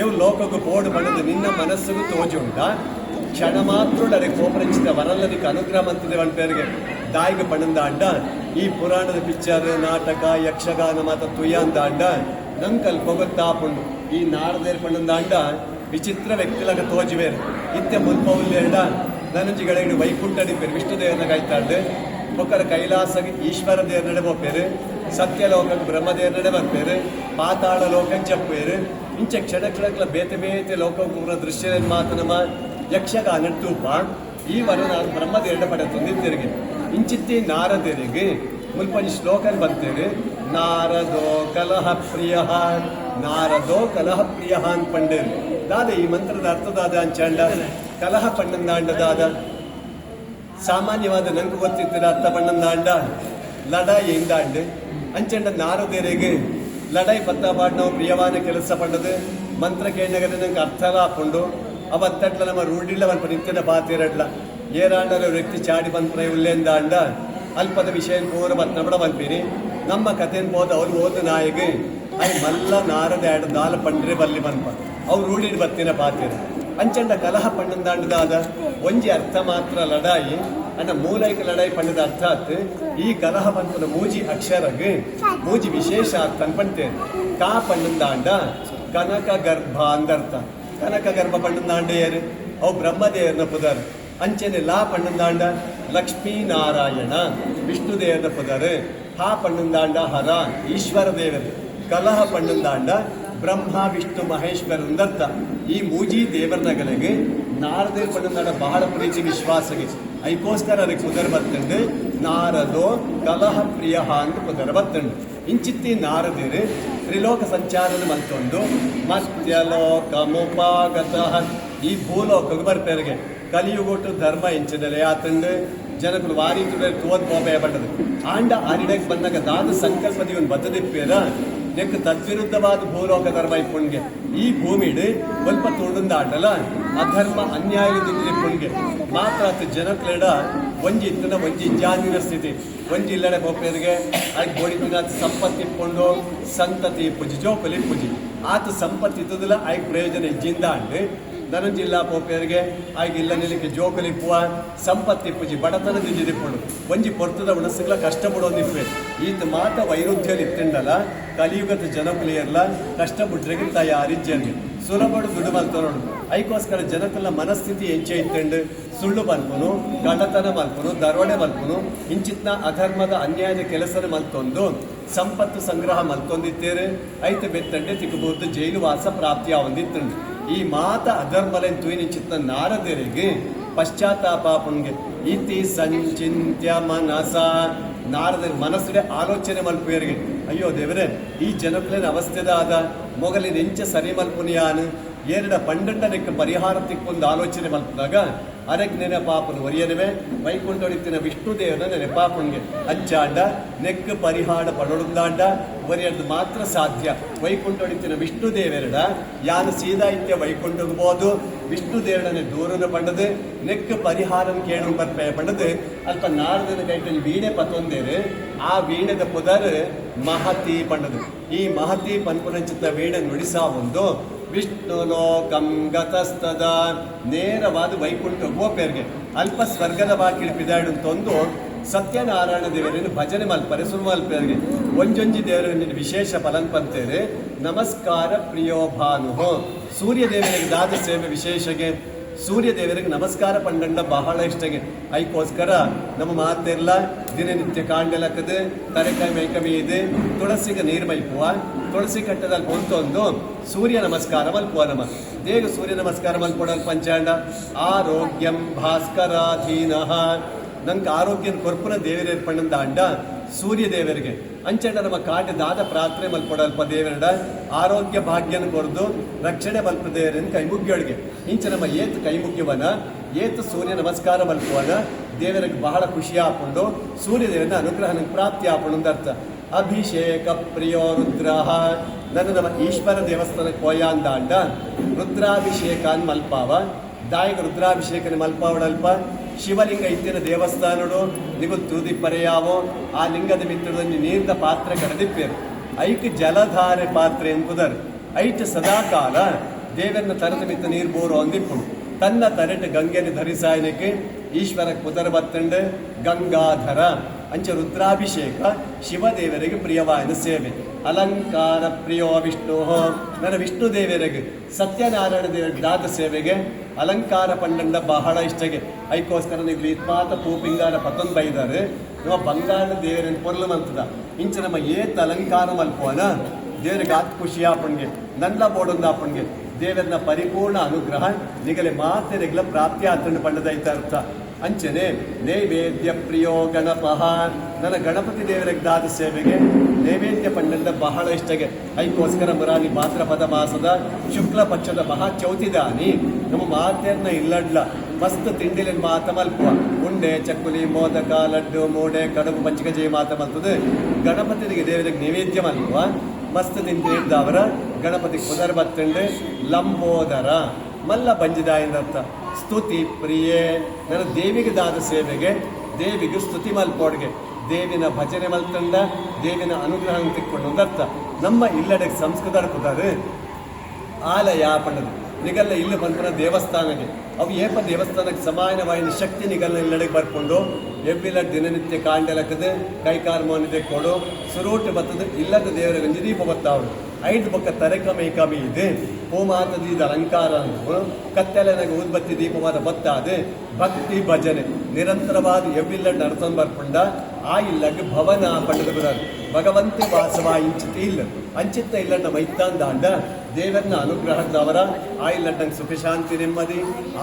ಎವು ಲೋಕಗೂ ಪೋಡು ಪಣ್ಣದು ನಿನ್ನ ಮನಸ್ಸಿಗೂ ತೋಜುಂಡ ಕ್ಷಣ ಮಾತ್ರ ಅರೆ ಕೋಪರಂಚಿತ ವರಲ್ಲದಿಕ್ಕೆ ಅನುಗ್ರಹ ಮಂತದೆ ಪೇರಿಗೆ ದಾಯಿಗೆ ಪಣ್ಣದ ಅಂಡ ಈ ಪುರಾಣದ ಪಿಕ್ಚರ್ ನಾಟಕ ಯಕ್ಷಗಾನ ಮಾತ ತುಯ್ಯಂದ ಅಂಡ ನಂಕಲ್ ಕೊಗೊತ್ತಾಪುಂಡು ಈ ನಾರದೇರ್ ಪಣ್ಣಂದಾಂಡ ವಿಚಿತ್ರ ವ್ಯಕ್ತಿಲಕ ತೋಜುವೇರು ಇತ್ತೆ ಮುಲ್ಪವುಲ್ಲೇಂಡ ನನಂಜಿಗಳಿಗೆ ವೈಕುಂಠ ನಿಪ್ಪೇರು ವಿಷ್ಣು ದೇವರನ್ನ ಕಾಯ್ತಾಂಡು ಒಕ್ಕರ ಕೈಲಾಸಗೆ ಈಶ್ವರ ದೇವ್ರ ನಡೆ ಬಪ್ಪೇರು ಸತ್ಯಲೋಕಕ್ಕೆ ಬ್ರಹ್ಮದೇವ್ರ ನಡೆ ಬರ್ಪೇರು ಪಾತಾಳ ಲೋಕಕ್ಕೆ ಜಪ್ಪೇರು ಇಂಚ ಕ್ಷಣ ಕ್ಷಣಕ್ಲ ಬೇತೆ ಬೇತೆ ಲೋಕಪೂರ್ಣ ದೃಶ್ಯ ಮಾತನಮ ಯಕ್ಷಗಾನ ಟೂಪ ಈ ವರ ನಾನು ಬ್ರಹ್ಮದೇವ್ರ ಪಡೆ ತಂದಿದ್ದೇರಿಗೆ ಇಂಚಿತ್ತಿ ನಾರದೇರಿಗೆ ಮುಲ್ಪಂಜಿ ಶ್ಲೋಕನ್ ಬರ್ತೇವೆ ನಾರದೋ ಕಲಹ ಪ್ರಿಯ ನಾರದೋ ಕಲಹ ಪ್ರಿಯ ಅಂತ ಪಂಡೇರು ದಾದ ಈ ಮಂತ್ರದ ಅರ್ಥದಾದ ಅಂಚಾಂಡ ಕಲಹ ಪಣ್ಣಂದಾಂಡದಾದ ಸಾಮಾನ್ಯವಾದ ನಂಗೆ ಗೊತ್ತಿರ್ತೀರ ಅರ್ಥ ಪಣ್ಣಂದಾಂಡ ಲಡಾಯಿ ಎಂದಾಂಡು ಅಂಚಂಡ ನಾರದೇರಿಗೆ ಲಡಾಯಿ ಪತ್ತಾಪಾಡ್ ನಾವು ಪ್ರಿಯವಾದ ಕೆಲಸ ಪಂಡದು ಮಂತ್ರ ಕೇಳಿನಗರ ನಂಗೆ ಅರ್ಥ ಹಾಕೊಂಡು ಅವತ್ತಟ್ಲ ನಮ್ಮ ರೂಢಿಲ್ಲ ಒಂದು ನಿತ್ಯದ ಪಾತಿರಡ್ಲ ಏರಾಂಡರ ವ್ಯಕ್ತಿ ಚಾಡಿ ಬಂದ್ರೆ ಉಲ್ಲೆಂದಾಂಡ ಅಲ್ಪದ ವಿಷಯ ಪೂರ ಬತ್ನಬಡ ಬಂತೀರಿ ನಮ್ಮ ಕಥೆನ್ ಹೋದ ಅವ್ರು ಓದ ನಾಯಿಗೆ ಅಲ್ಲಿ ಮಲ್ಲ ನಾರದ ಎರಡು ದಾಲ ಪಂಡ್ರೆ ಬಲ್ಲಿ ಬಂಪ ಅವ್ರು ರೂಢಿಡ್ ಬತ್ತಿನ ಪಾತಿರ ಅಂಚಂಡ ಕಲಹ ಪಣ್ಣಂದಾಂಡದಾದ ಒಂಜಿ ಅರ್ಥ ಮಾತ್ರ ಲಡಾಯಿ ಅನ್ನ ಮೂಲೈಕ ಲಡಾಯಿ ಪಂಡದ ಅರ್ಥ ಆತ್ ಈ ಕಲಹ ಬಂಪದ ಮೂಜಿ ಅಕ್ಷರಗೆ ಮೂಜಿ ವಿಶೇಷ ಅರ್ಥ ಅನ್ಪಂತೇನೆ ಕಾ ಪಣ್ಣಂದಾಂಡ ಕನಕ ಗರ್ಭ ಅಂದರ್ಥ ಕನಕ ಗರ್ಭ ಪಣ್ಣಂದಾಂಡೆಯರು ಅವು ಬ್ರಹ್ಮದೇವರನ್ನ ಪುದರ್ ಅಂಚನೆ ಲಾ ಪಣ್ಣಂದಾಂಡ ಲಕ್ಷ್ಮೀನಾರಾಯಣ ವಿಷ್ಣು ದೇವರ ಪುದರ್ ಹಾ ಪಣ್ಣಂದಾಂಡ ಹರ ಈಶ್ವರ ದೇವರು ಕಲಹ ಪಣ್ಣಂದಾಂಡ ಬ್ರಹ್ಮ ವಿಷ್ಣು ಮಹೇಶ್ವರಂದರ್ಥ ಈ ಮೂಜಿ ದೇವರನಗಳಿಗೆ ನಾರದೇವ ಪಣ್ಣಂದಾಂಡ ಬಹಳ ಪ್ರೀತಿ ವಿಶ್ವಾಸಗೆ ಐಕೋಸ್ಕರ ಅದಕ್ಕೆ ಪುದರ್ ಬತ್ತಂಡು ನಾರದೋ ಕಲಹ ಪ್ರಿಯ ಅಂತ ಪುದರ್ ಬತ್ತಂಡು ಇಂಚಿತ್ತಿ ನಾರದೇರು ತ್ರಿಲೋಕ ಸಂಚಾರದ ಮತ್ತೊಂದು ಮತ್ಯಲೋಕ ಮುಪಾಗತಃ ಈ ಭೂಲೋಕಕ್ಕೆ ಬರ್ಪೇರಿಗೆ ಕಲಿಯುಗೊಟ್ಟು ಧರ್ಮ ಇಂಚಿನಲೆ ಆತಂಡು ಜನಗಳು ವಾರಿ ತೋದ್ ಕೋಪೆ ಪಟ್ಟದು ಆಂಡ ಅರಿಡಕ್ಕೆ ಬಂದಾಗ ದಾದ ಸಂಕಲ್ಪದ ಇವನು ಬದ್ದದಿಪ್ಪೇರ ನೆಕ್ ತದ್ವಿರುದ್ಧವಾದ ಭೂಲೋಕ ಧರ್ಮ ಇಪ್ಪುಣ್ಗೆ ಈ ಭೂಮಿಡ್ ಸ್ವಲ್ಪ ತುಳುಂದಾಡಲ್ಲ ಅಧರ್ಮ ಅನ್ಯಾಯದಿಂದ ಪುಣ್ಗೆ ಮಾತ್ರ ಜನಕ್ಲೆಡ ಒಂಜಿ ಇತ್ತನ ಒಂಜಿ ಜಾನಿನ ಸ್ಥಿತಿ ಒಂಜಿ ಇಲ್ಲಡೆ ಕೋಪೇರಿಗೆ ಆಯ್ಕೆ ಗೋಡಿತಿನ ಸಂಪತ್ತಿಪ್ಕೊಂಡು ಸಂತತಿ ಪೂಜಿ ಜೋಕಲಿ ಪೂಜಿ ಆತ ಸಂಪತ್ತಿ ಇತ್ತದಲ್ಲ ಆಯ್ಕೆ ಪ್ರಯೋಜನ ಇಜ್ಜಿಂದ ಅಂಡು ನನ್ನ ಜಿಲ್ಲಾ ಪೋಪೇರಿಗೆ ಆಯ್ಕೆ ಇಲ್ಲ ನಿಲಿಕ್ಕೆ ಜೋಕಲಿ ಪುವ ಸಂಪತ್ತಿ ಪೂಜಿ ಬಡತನದ ಜಿದಿಪ್ಪಡು ಒಂಜಿ ಪೊರ್ತದ ಉಣಸಗಳ ಕಷ್ಟ ಬಿಡೋದಿಪ್ಪೆ ಈತ ಮಾತ ವೈರುಧ್ಯಲಿ ಇತ್ತಿಂಡಲ್ಲ ಕಲಿಯುಗದ ಜನಪ್ರಿಯರ್ಲ ಕಷ್ಟ ಬಿಟ್ರಿಗೆ ತಯಾರಿಜ್ಜನ್ಗೆ ಸುಲಭಡು ದುಡ್ಡು ಮಲ್ತೋನು ಐಕೋಸ್ಕರ ಜನಕುಲ ಮನಸ್ಥಿತಿ ಎಂಚೆ ಇತ್ತಂಡು ಸುಳ್ಳು ಮಲ್ಪುನು, ಕಳ್ಳತನ ಮಲ್ಪುನು, ದರೋಡೆ ಮಲ್ಪುನು, ಇಂಚಿತ್ನ ಅಧರ್ಮದ ಅನ್ಯಾಯದ ಕೆಲಸನ ಮಲ್ತೊಂದು ಸಂಪತ್ತು ಸಂಗ್ರಹ ಮಲ್ತೊಂದಿತ್ತೇರು ಐತೆ ಬೆತ್ತಂಡೆ ತಿಕ್ಕಬಹುದು ಜೈಲು ವಾಸ ಪ್ರಾಪ್ತಿಯ ಹೊಂದಿತ್ತಂಡು. ಈ ಮಾತ ಅಧರ್ಮಲೆನ್ ತೂಯಿನಿಂಚಿತ್ನ ನಾರದರಿಗೆ ಪಶ್ಚಾತ್ತಾಪುನ್ಗೆ ಇತಿ ಸಂಚಿಂತ್ಯ ಮನಸ ನಾರದ ಮನಸ್ಸಿಗೆ ಆಲೋಚನೆ ಮಲ್ಪುಯರಿಗೆ ಅಯ್ಯೋ ದೇವರೇ ಈ ಜನಕ್ಕೇನು ಅವಸ್ಥೆದ ಆದ ಮೊಗಲಿನ ಎಂಚ ಸರಿ ಮಲ್ಪುನಿಯಾನು ಏರಡ ಪಂಡಂಡನಕ್ಕೆ ಪರಿಹಾರ ತಿಕ್ಕೊಂದು ಆಲೋಚನೆ ಮಲ್ಪಿದಾಗ ಅರೆಕ್ ನೆನಪಾಪನು ಒರಿಯನವೇ ವೈಕುಂಠೊಡಿತ್ತಿನ ವಿಷ್ಣು ದೇವನ ನೆನಪಾಪನ್ಗೆ ಅಂಚಾಂಡ ನೆಕ್ ಪರಿಹಾರ ಪಡೊಡುಂದಾಂಡ ಒರಿಯದು ಮಾತ್ರ ಸಾಧ್ಯ. ವೈಕುಂಠೊಡಿತ್ತಿನ ವಿಷ್ಣು ದೇವೆರಡ ಯಾನು ಸೀದಾ ಇತ್ಯ ವೈಕುಂಠಬಹುದು ವಿಷ್ಣು ದೇವರನ್ನೇ ದೂರನ ಪಂಡದು ನೆಕ್ ಪರಿಹಾರನ ಕೇಳು ಬರ್ಪೆ ಪಂಡದು ಅಲ್ಪ ನಾರದನ ಕೈಟಲ್ಲಿ ವೀಣೆ ಪತ್ತೊಂದೇರು ಆ ವೀಣೆದ ಪುದರ್ ಮಹತಿ ಪಂಡದು. ಈ ಮಹತಿ ಪನ್ಪುನಂಚಿತ್ತ ವೀಣೆ ನುಡಿಸಾ ಒಂದು ವಿಷ್ಣು ಲೋಕಂ ಗತಸ್ತದ ನೇರವಾದ ವೈಕುಂಠ ಗೋಪೇರ್ಗೆ ಅಲ್ಪ ಸ್ವರ್ಗದ ಬಾಕಿಳಿ ಪಿದಾಡುತ್ತೊಂದು ಸತ್ಯನಾರಾಯಣ ದೇವರನ್ನು ಭಜನೆ ಮಲ್ಪರೆ ಸುರು ಮಲ್ಪೇರ್ಗೆ ಒಂಜೊಂಜಿ ದೇವರನ್ನು ವಿಶೇಷ ಫಲನ್ ಪಂತೇರೆ ನಮಸ್ಕಾರ ಪ್ರಿಯೋ ಭಾನು ಸೂರ್ಯ ದೇವರಿಗೆ ದಾದ ಸೇವೆ ವಿಶೇಷಗೆ ಸೂರ್ಯ ದೇವರಿಗೆ ನಮಸ್ಕಾರ ಪಂಡಂಡ ಬಹಳ ಇಷ್ಟಗೆ ಐಕೋಸ್ಕರ ನಮ್ಮ ಮಾತೆಲ್ಲ ದಿನನಿತ್ಯ ಕಾಂಡಲಕ್ಕದು ತರೆಕಾಯಿ ಮೈಕಮಿ ಇದೆ ತುಳಸಿಗೆ ನೀರು ಮೈಪುವ ತುಳಸಿ ಕಟ್ಟದಲ್ಲಿ ಹೊಂತೊಂದು ಸೂರ್ಯ ನಮಸ್ಕಾರ ಮಲ್ಪುವ ನಮ್ಮ ದೇಗ ಸೂರ್ಯ ನಮಸ್ಕಾರ ಮಲ್ಪೊಡಲ್ ಪಂಚಾಂಡ ಆರೋಗ್ಯಂ ಭಾಸ್ಕರಾಧೀನ ನಂಗೆ ಆರೋಗ್ಯನ ಕೊರ್ಪುನ ದೇವರ ಏರ್ಪಂಡ ಅಂಡ ಸೂರ್ಯ ದೇವರಿಗೆ ಅಂಚಂಡ ನಮ್ಮ ಕಾಟೆ ದಾದ ಪ್ರಾರ್ಥನೆ ಮಲ್ಪೊಡಲ್ಪ ದೇವರಡ ಆರೋಗ್ಯ ಭಾಗ್ಯನ ಕೊರ್ದು ರಕ್ಷಣೆ ಮಲ್ಪ ದೇವರನ್ನು ಕೈಮುಗ್ಗಿಯೊಳಗೆ ಇಂಚ ನಮ್ಮ ಏತು ಕೈಮುಗ್ಯವನ ಏತು ಸೂರ್ಯ ನಮಸ್ಕಾರ ಮಲ್ಪುವನ ದೇವರಿಗೆ ಬಹಳ ಖುಷಿ ಹಾಕೊಂಡು ಸೂರ್ಯ ದೇವರನ್ನ ಅನುಗ್ರಹ ಪ್ರಾಪ್ತಿ ಹಾಕೊಂಡು ಅರ್ಥ. ಅಭಿಷೇಕ ಪ್ರಿಯೋ ರುದ್ರ ನನ್ನ ನಮ್ಮ ಈಶ್ವರ ದೇವಸ್ಥಾನಕ್ಕೆ ಹೋಯ ಅಂದ ರುದ್ರಾಭಿಷೇಕ ಅನ್ ಮಲ್ಪಾವ ದಾಯಿಗ ರುದ್ರಾಭಿಷೇಕನ ಮಲ್ಪಾವಡಲ್ಪ ಶಿವಲಿಂಗ ಇತ್ತಿನ ದೇವಸ್ಥಾನಡು ನಿಗುಲ್ ತೂದಿ ಪರೆಯಾವೋ ಆ ಲಿಂಗದ ಮಿತ್ರದಲ್ಲಿ ನೀರ್ದ ಪಾತ್ರ ಕಡದಿಪ್ಪೇರು ಐಕ್ ಜಲಧಾರೆ ಪಾತ್ರೆ ಎಂಬುದರು ಐಟ್ ಸದಾಕಾಲ ದೇವರನ್ನ ತರದ ಮಿತ್ತ ನೀರು ಬೋರು ಅಂದಿಪ್ಪು ತನ್ನ ತರೆಟ್ ಗಂಗೆನ ಧರಿಸಾಯನಕ್ಕೆ ಈಶ್ವರ ಕುದರ ಬತ್ತಂಡು ಗಂಗಾಧರ ಅಂಚ ರುದ್ರಾಭಿಷೇಕ ಶಿವದೇವರಿಗೆ ಪ್ರಿಯವಾದ ಸೇವೆ. ಅಲಂಕಾರ ಪ್ರಿಯೋ ವಿಷ್ಣು ನನ್ನ ವಿಷ್ಣು ದೇವರಿಗೆ ಸತ್ಯನಾರಾಯಣ ದೇವರಿಗೆ ದಾದ ಸೇವೆಗೆ ಅಲಂಕಾರ ಪಂಡಂಡ ಬಹಳ ಇಷ್ಟಗೆ ಐಕೋಸ್ಕರ ನೀವು ಇತ್ಮಾತ ಪೂಪಿಂಗಾರ ಪತೊಂದು ಬೈದಾರೆ ನಮ್ಮ ಬಂಗಾರ ದೇವರನ್ನು ಪೊರ್ಲು ಮಂತದ ಇಂಚ ನಮ್ಮ ಏತ್ ಅಲಂಕಾರ ಮಲ್ಪೋನ ದೇವರಿಗೆ ಆತ್ ಖುಷಿ ಆಪಣ್ಗೆ ನನ್ನ ಬೋಡೊಂದು ಆಪಣ್ಗೆ ದೇವರನ್ನ ಪರಿಪೂರ್ಣ ಅನುಗ್ರಹ ನಿಗಲೆ ಮಾತೆರೆಗಳ ಪ್ರಾಪ್ತಿ ಆತಂಡು ಪಂಡದೈತ ಅರ್ಥ. ಅಂಚನೆ ನೈವೇದ್ಯ ಪ್ರಿಯೋ ಗಣಪಃ ನನ್ನ ಗಣಪತಿ ದೇವರಿಗೆ ದಾದ ಸೇವೆಗೆ ನೈವೇದ್ಯ ಪಂಡಂಡ ಬಹಳ ಇಷ್ಟಗೆ ಐಕೋಸ್ಕರ ಮುರಾನಿ ಭಾದ್ರಪದ ಮಾಸದ ಶುಕ್ಲ ಪಕ್ಷದ ಮಹಾ ಚೌತಿದಾನಿ ನಮ್ಮ ಮಾತೆಯನ್ನ ಇಲ್ಲಡ್ಲ ಮಸ್ತ್ ತಿಂಡಿಲಿನ ಮಾತ ಮಲ್ಪುವ ಉಂಡೆ ಚಕ್ಕುಲಿ ಮೋದಕ ಲಡ್ಡು ಮೂಡೆ ಕಡುಬು ಮಜ್ಜಿಗೆ ಮಾತ ಮಲ್ತದೆ ಗಣಪತಿಗೆ ದೇವರಿಗೆ ನೈವೇದ್ಯ ಮಲ್ಪುವ ಮಸ್ತ್ ತಿಂಡಿದ್ದವರ ಗಣಪತಿ ಕುದರ ಬತ್ತಂಡೆ ಲಂಬೋದರ ಮಲ್ಲ ಬಂಜಿದಾಯಂದರ್ಥ. ಸ್ತುತಿ ಪ್ರಿಯೇ ನನ್ನ ದೇವಿಗೆ ದಾದ ಸೇವೆಗೆ ದೇವಿಗೆ ಸ್ತುತಿ ಮಲ್ಪೋಡ್ಗೆ ದೇವಿನ ಭಜನೆ ಮಲ್ತಂಡ ದೇವಿನ ಅನುಗ್ರಹ ತಿಕ್ಕೊಂಡು ಅರ್ಥ. ನಮ್ಮ ಇಲ್ಲಡೆಗೆ ಸಂಸ್ಕೃತ ಕುದಾರು ಆಲಯ ಪಂಡದು ನಿಗಲ್ಲ ಇಲ್ಲಿ ಬಂದ ದೇವಸ್ಥಾನಕ್ಕೆ ಅವು ಏಪ ದೇವಸ್ಥಾನಕ್ಕೆ ಸಮಾನವಾದ ಶಕ್ತಿ ನಿಗಲ್ಲ ಇಲ್ಲಡೆಗೆ ಬರ್ಕೊಂಡು ಎವ್ವಿಲ್ಲ ದಿನನಿತ್ಯ ಕಾಂಡಲಕ್ಕದು ಕೈಕಾರ್ಮೋನಿದೆ ಕೊಡು ಸುರೂಟು ಬತ್ತದು ಇಲ್ಲದ ದೇವರ ಗಂಜಿದೀಪ ಬತ್ತಾವಳು ಐದು ಪಕ್ಕ ತರೆಕ ಮೇಕಮಿ ಇದೆ ಹೋಮಾತದೀದ ಅಲಂಕಾರ ಕತ್ತೆಲೆನಾಗ ಊದ್ಬತ್ತಿ ದೀಪವಾದ ಬತ್ತಾದೆ ಭಕ್ತಿ ಭಜನೆ ನಿರಂತರವಾದ ಎವ್ವಿಲ್ಲ ನಡ್ಕೊಂಡು ಬರ್ಕೊಂಡ ಆ ಇಲ್ಲಗೆ ಭವನ ಪಂಡದ ಭಗವಂತೆ ವಾಸವ ಇಂಚಿತ ಇಲ್ಲ ಅಂಚಿತ್ತ ಇಲ್ಲಣ್ಣ ಮೈತಾಂದಾಂಡ ದೇವರನ್ನ ಅನುಗ್ರಹದವರ ಆ ಇಲ್ಲಂಗೆ ಸುಖ ಶಾಂತಿ ನೆಮ್ಮದಿ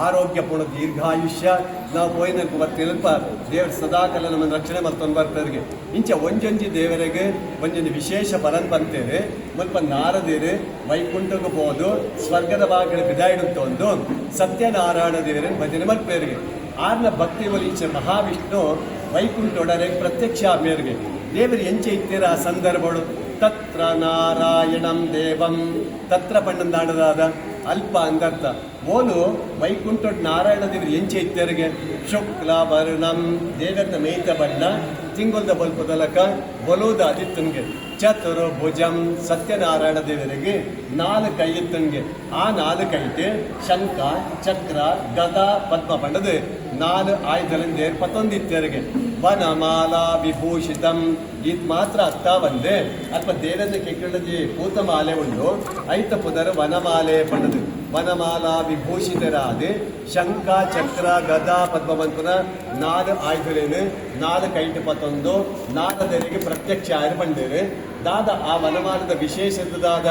ಆರೋಗ್ಯ ಪೂರ್ಣ ದೀರ್ಘಾಯುಷ್ಯ ನಾವು ಪೋಯಿನ ತಿಳ್ಪ ದೇವರ ಸದಾಕಾಲ ನಮ್ಮನ್ನು ರಕ್ಷಣೆ ಮತ್ತೊಂದು ಬರ್ತರಿಗೆ ಇಂಚ ಒಂಜೊಂಜಿ ದೇವರಿಗೆ ಒಂಜೊಂದು ವಿಶೇಷ ಬಲನ್ ಬಂತೇವೆ ಮುಲ್ಪ ನಾರದೇರು ವೈಕುಂಠಗೂ ಹೋದು ಸ್ವರ್ಗದ ಭಾಗಗಳು ಬಿದಾಯಿಡುತ್ತೊಂದು ಸತ್ಯನಾರಾಯಣ ದೇವರನ್ನು ಭಜನೆ ಮಲ್ಪೇರಿಗೆ ಆರ್ನ ಭಕ್ತಿ ಒಲಿಚ ಮಹಾವಿಷ್ಣು ವೈಕುಂಠೊಡರೆ ಪ್ರತ್ಯಕ್ಷ ಮೇರೆಗೆ ದೇವರು ಎಂಚೆ ಇತ್ತೀರ ಆ ಸಂದರ್ಭಗಳು ತತ್ರ ನಾರಾಯಣಂ ದೇವಂ ತತ್ರ ಪಣ್ಣಂದಾಡದಾದ ಅಲ್ಪ ಅಂದರ್ಥ ಓಲು ವೈಕುಂಠ ನಾರಾಯಣ ದೇವರು ಎಂಚೆ ಇತ್ತೇರಿಗೆ ಶುಕ್ಲ ವರ್ಣಂ ದೇವರನ್ನ ಮೇಯ್ತ ಬಣ್ಣ ತಿಂಗೊಲ್ದ ಬಲ್ಪದಲಕ ಬಲೋದ ಆದಿತ್ತನ್ಗೆ ಚತುರ್ಭುಜಂ ಸತ್ಯನಾರಾಯಣ ದೇವರಿಗೆ 4 ಕೈ ಇತ್ತಂಗೆ. ಆ 4 ಕೈಟ್ ಶಂಖ ಚಕ್ರ ಗದ ಪದ್ಮ ಪಂಡದು 4 ಆಯುಧಲಿಂದ ಏರ್ಪತ್ತೊಂದಿತ್ತರಿಗೆ. ವನಮಾಲಾ ವಿಭೂಷಿತಂ ಇದು ಮಾತ್ರ ಅರ್ಥ ಬಂದೆ ಅಥವಾ ದೇವರ ಕೆಕ್ಕಳಜಿ ಕೂತಮಾಲೆ ಉಂಡು ಐತ ಪುದರ್ ವನಮಾಲೆ ಪಂಡದು. ವನಮಾಲಾ ವಿಭೂಷಿತರಾದ ಶಂಖ ಚಕ್ರ ಗದಾ ಪದ್ಮವಂತನ 4 ಆಯುಧಲೇನು 4 ಕೈಟ್ ಪತ್ತೊಂದು 4 ದೇವರಿಗೆ ಪ್ರತ್ಯಕ್ಷ ಆಯ್ರು ಬಂಡೇರು. ದಾದ ಆ ವನಮಾಲದ ವಿಶೇಷದಾದ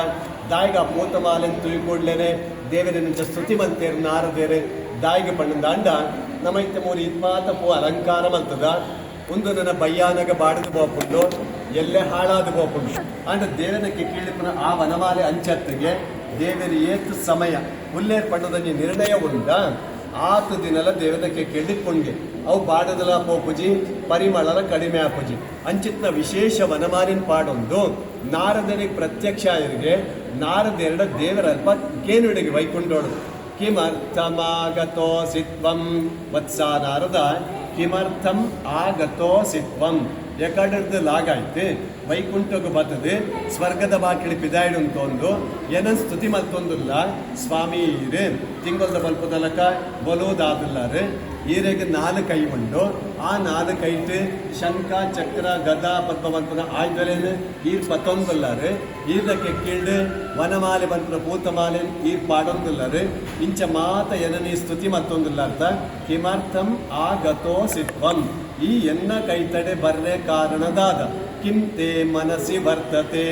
ದಾಯಿಗ ಪೂತಮಾಲೆನ್ ತುಳಿಕೊಡ್ಲೇನೆ ದೇವರನ್ನ ಸ್ತುತಿ ಮಂತೇರು ನಾರದೇರೆ ದಾಯಿಗೆ ಪಂಡ ನಮೈತ ಮೂರು ಇತ್ಮಾತ ಪೂ ಅಲಂಕಾರ ಮಂತದ ಒಂದು ನನ್ನ ಬಯ್ಯಾನಗ ಬಾಡದು ಬೋಪುಂಡು ಎಲ್ಲೇ ಹಾಳಾದ ಬೋಪುಂಡು ಅಂಡ್ ದೇವನಕ್ಕೆ ಕೀಳಿಪುನ ಆ ವನಮಾಲೆ ಅಂಚತ್ತಿಗೆ ದೇವರಿ ಏತು ಸಮಯ ಉಲ್ಲೇರ್ ಪಂಡದಲ್ಲಿ ನಿರ್ಣಯ ಉಂಡ ಆತು ದಿನಲ ದೇವನಕ್ಕೆ ಕೆಳ್ಳಿಕೊಂಡೆ ಅವು ಬಾಡದಲ ಪೋಪುಜಿ ಪರಿಮಳಲ ಕಡಿಮೆ ಆಪುಜಿ ಅಂಚಿತ್ನ ವಿಶೇಷ ವನಮಾಲಿನ ಪಾಡೊಂದು ನಾರದನಿಗೆ ಪ್ರತ್ಯಕ್ಷ ಆಯರಿಗೆ ನಾರದೆರಡ ದೇವರಲ್ಪ ಕೇನುಡಿಗೆ ವೈಕುಂಡೋಡು. ಕಿಮರ್ಥಮಾಗತೋಸಿತ್ವಂ ವತ್ಸ ನಾರದ ಕಿಮರ್ಥಂ ಆಗತೋಸಿತ್ವಂ ಎಕಡರ್ದು ಲಾಗಾಯ್ತು ವೈಕುಂಠಗೆ ಬರ್ತದೆ ಸ್ವರ್ಗದ ಬಾಕಿಳಿ ಪಿದಾಯ್ಡು ಅಂತೊಂದು ಏನನ್ ಸ್ತುತಿ ಮತ್ತೊಂದಿಲ್ಲ ಸ್ವಾಮಿ ಇರೆ ತಿಂಗಳದ ಬಲ್ಪದಲಕ ಬಲೋದಾದಿಲ್ಲಾರೆ ಈರೆಗೆ 4 ಕೈ ಉಂಡು. ಆ 4 ಕೈಟ್ ಶಂಖ ಚಕ್ರ ಗದಾ ಪದ್ಮವಂತನ ಆಯ್ದಲೇನು ಈರ್ ಪತ್ತೊಂದಿಲ್ಲಾರೆ ಈರ್ದಕ್ಕೆ ಕೀಳ್ದು ವನಮಾಲೆ ಬಂತನ ಪೂತಮಾಲೆ ಈರ್ ಪಾಡೊಂದಿಲ್ಲಾರೆ ಇಂಚ ಮಾತ ಏನನಿ ಸ್ತುತಿ ಮತ್ತೊಂದಿಲ್ಲ ಅರ್ಥ. ಕಿಮರ್ಥಂ ಆಗತೋ ಸಿತ್ವಂ ಈ ಎನ್ನ ಕೈತಡೆ ಬರ್ರೆ ಕಾರಣದಾದ ಕಿಂತೆ ಮನಸ್ಸಿ ವರ್ತತೆ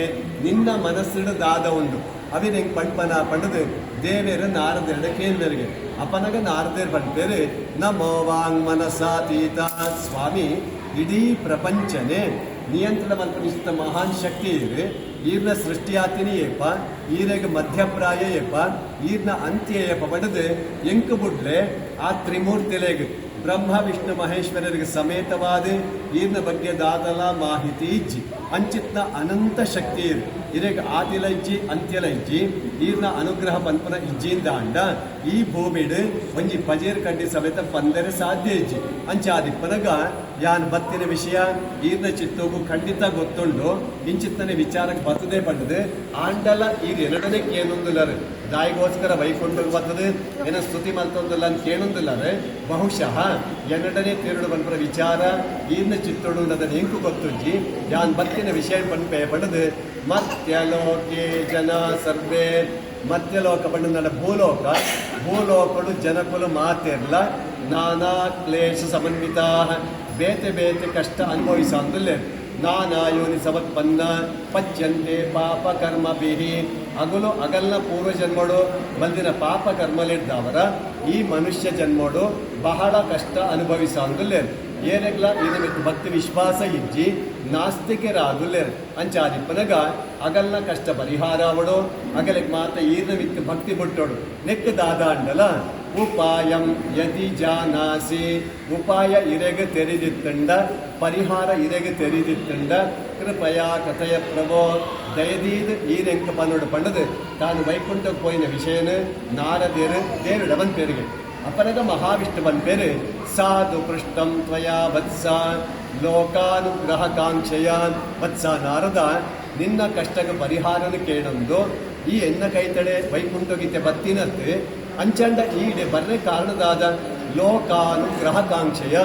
ನಿನ್ನ ಮನಸ್ಸಿಡದಾದ ಉಂಡು ಅವಿ ಹೆಂಗೆ ಪಂಪನ ಪಂಡದು ದೇವೇರ ನಾರದೆರಡ ಕೇಂದ್ರರಿಗೆ ಅಪನಗ ನಾರದೇರ್ ಪಂಡೇರು ನಮೋ ವಾಂಗ್ ಮನಸಾತೀತ ಸ್ವಾಮಿ ಇಡೀ ಪ್ರಪಂಚನೇ ನಿಯಂತ್ರಣ ಮಂತ್ರಿಸಿದ ಮಹಾನ್ ಶಕ್ತಿ ಇದೆ. ಈರ್ನ ಸೃಷ್ಟಿಯಾತಿನಿ ಏಪ ಈರೆಗೆ ಮಧ್ಯಪ್ರಾಯ ಏಪ ಈರ್ನ ಅಂತ್ಯ ಏಪ ಪಡೆದು ಎಂಕು ಬುಡ್ಲೆ ಆ ತ್ರಿಮೂರ್ತಿಲೆಗೆ ಬ್ರಹ್ಮ ವಿಷ್ಣು ಮಹೇಶ್ವರರಿಗೆ ಸಮೇತವಾದ ಈರ್ನ ಬಗ್ಗೆ ದಾದಲ ಮಾಹಿತಿ ಇಜ್ಜಿ ಅಂಚಿತ್ನ ಅನಂತ ಶಕ್ತಿ ಇದೆ. ಇರೆಗೆ ಆದಿಲ ಇಜ್ಜಿ ಅಂತ್ಯಲ ಇಜ್ಜಿ ಈರ್ನ ಅನುಗ್ರಹ ಪಂಪನ ಇಜ್ಜಿಯಿಂದ ಅಂಡ ಈ ಭೂಮಿಡು ಒಂಜಿ ಪಜೇರ್ ಕಡ್ಡಿ ಸಮೇತ ಪಂದರೆ ಸಾಧ್ಯ ಇಜ್ಜಿ ಅಂಚಾದಿಪ್ಪನಗ ಯಾನ್ ಬತ್ತಿನ ವಿಷಯ ಈರ್ನ ಚಿತ್ತೋಗು ಖಂಡಿತ ಗೊತ್ತುಂಡು ಇಂಚಿತ್ತನೆ ವಿಚಾರಕ್ಕೆ ಬರ್ತದೆ ಪಂಡದು ಆಂಡಲ ಈಗ ಎರಡನೇ ಕೇಳೊಂದಿಲ್ಲರು ದಾಯಿಗೋಸ್ಕರ ವೈಕೊಂಡೋಗಿ ಬರ್ತದೆ ಏನೋ ಸ್ತುತಿ ಮಲ್ತೊಂದಿಲ್ಲ ಅಂತ ಕೇಳೊಂದಿಲ್ಲರೆ ಬಹುಶಃ ಎರಡನೇ ತಿರುಳು ಬಂಪರ ವಿಚಾರ ಈರ್ನ ಚಿತ್ತೋಡು ಅದನ್ನು ಹೆಂಕು ಗೊತ್ತುಜ್ಜಿ ಯಾನ್ ಬತ್ತಿನ ವಿಷಯ ಪಂಪೆ ಪಡೆದು ಮತ್ಯಲೋಕೆ ಜನ ಸರ್ವೇ ಮತ್ಯಲೋಕ ಪಂಡ ನನ್ನ ಭೂಲೋಕಡು ಜನಕುಲು ಮಾತಿರ್ಲ ನಾನಾ ಕ್ಲೇಶ ಸಮನ್ವಿತ ಬೇತೆ ಬೇತೆ ಕಷ್ಟ ಅನುಭವಿಸಂದಿಲ್ಲ. ನಾನಾ ಯೋನಿ ಸಮತ್ಪನ್ನ ಪಚ್ಯಂತೆ ಪಾಪ ಕರ್ಮ ಬಿಹಿ ಅಗಲು ಅಗಲ್ನ ಪೂರ್ವ ಜನ್ಮಡು ಬಂದಿನ ಪಾಪ ಕರ್ಮಲಿಡ್ದವರ ಈ ಮನುಷ್ಯ ಜನ್ಮಡು ಬಹಳ ಕಷ್ಟ ಅನುಭವಿಸಂದಿಲ್ಲ. ಏನೆಗ್ಲ ಇದಕ್ಕೆ ಭಕ್ತಿ ವಿಶ್ವಾಸ ಇಜ್ಜಿ ನಾಸ್ತಿಕರಾಗುಲ್ಲೇರು ಅಂಚಾದಿಪ್ಪನಗ ಅಗಲ್ನ ಕಷ್ಟ ಪರಿಹಾರ ಅವಡು ಅಗಲಿಗೆ ಮಾತ ಈರ್ನ ವಿತ್ ಭಕ್ತಿ ಬಿಟ್ಟೋಡು ನೆಕ್ ದಾದ ಅಂಡಲ ಉಪಾಯಂ ಯದಿ ಜಾನಾಸಿ ಉಪಾಯ ಇರೆಗೆ ತೆರೆದಿತ್ತಂಡ ಪರಿಹಾರ ಇರೆಗೆ ತೆರೆದಿತ್ತಂಡ ಕೃಪಯ ಕಥೆಯ ಪ್ರಭೋ ದಯದೀದು ಈರೆಂಕ ಪನ್ನೋಡು ಪಂಡದು ತಾನು ವೈಕುಂಠಕ್ಕೆ ಪೋಯಿನ ವಿಷಯನ ನಾರದೇರು ದೇವಿಡವನ್ ಪೇರಿಗೆ ಅಪರಗ ಮಹಾವಿಷ್ಣು ಬಂದ್ಪೇರು ಸಾಧು ಪೃಷ್ಟಂ ತ್ವಯಾ ವತ್ಸ ಲೋಕಾನುಗ್ರಹಕಾಂಕ್ಷೆಯ ವತ್ಸ ನಾರದ ನಿನ್ನ ಕಷ್ಟಕ್ಕೆ ಪರಿಹಾರನ ಕೇಳೊಂದು ಈ ಎನ್ನ ಕೈತಡೆ ವೈಕುಂಠಗಿತ್ತೆ ಬತ್ತಿನತ್ತೆ ಅಂಚಂಡ ಈಡೆ ಬರ್ರೆ ಕಾರಣದಾದ ಲೋಕಾನುಗ್ರಹಕಾಂಕ್ಷೆಯ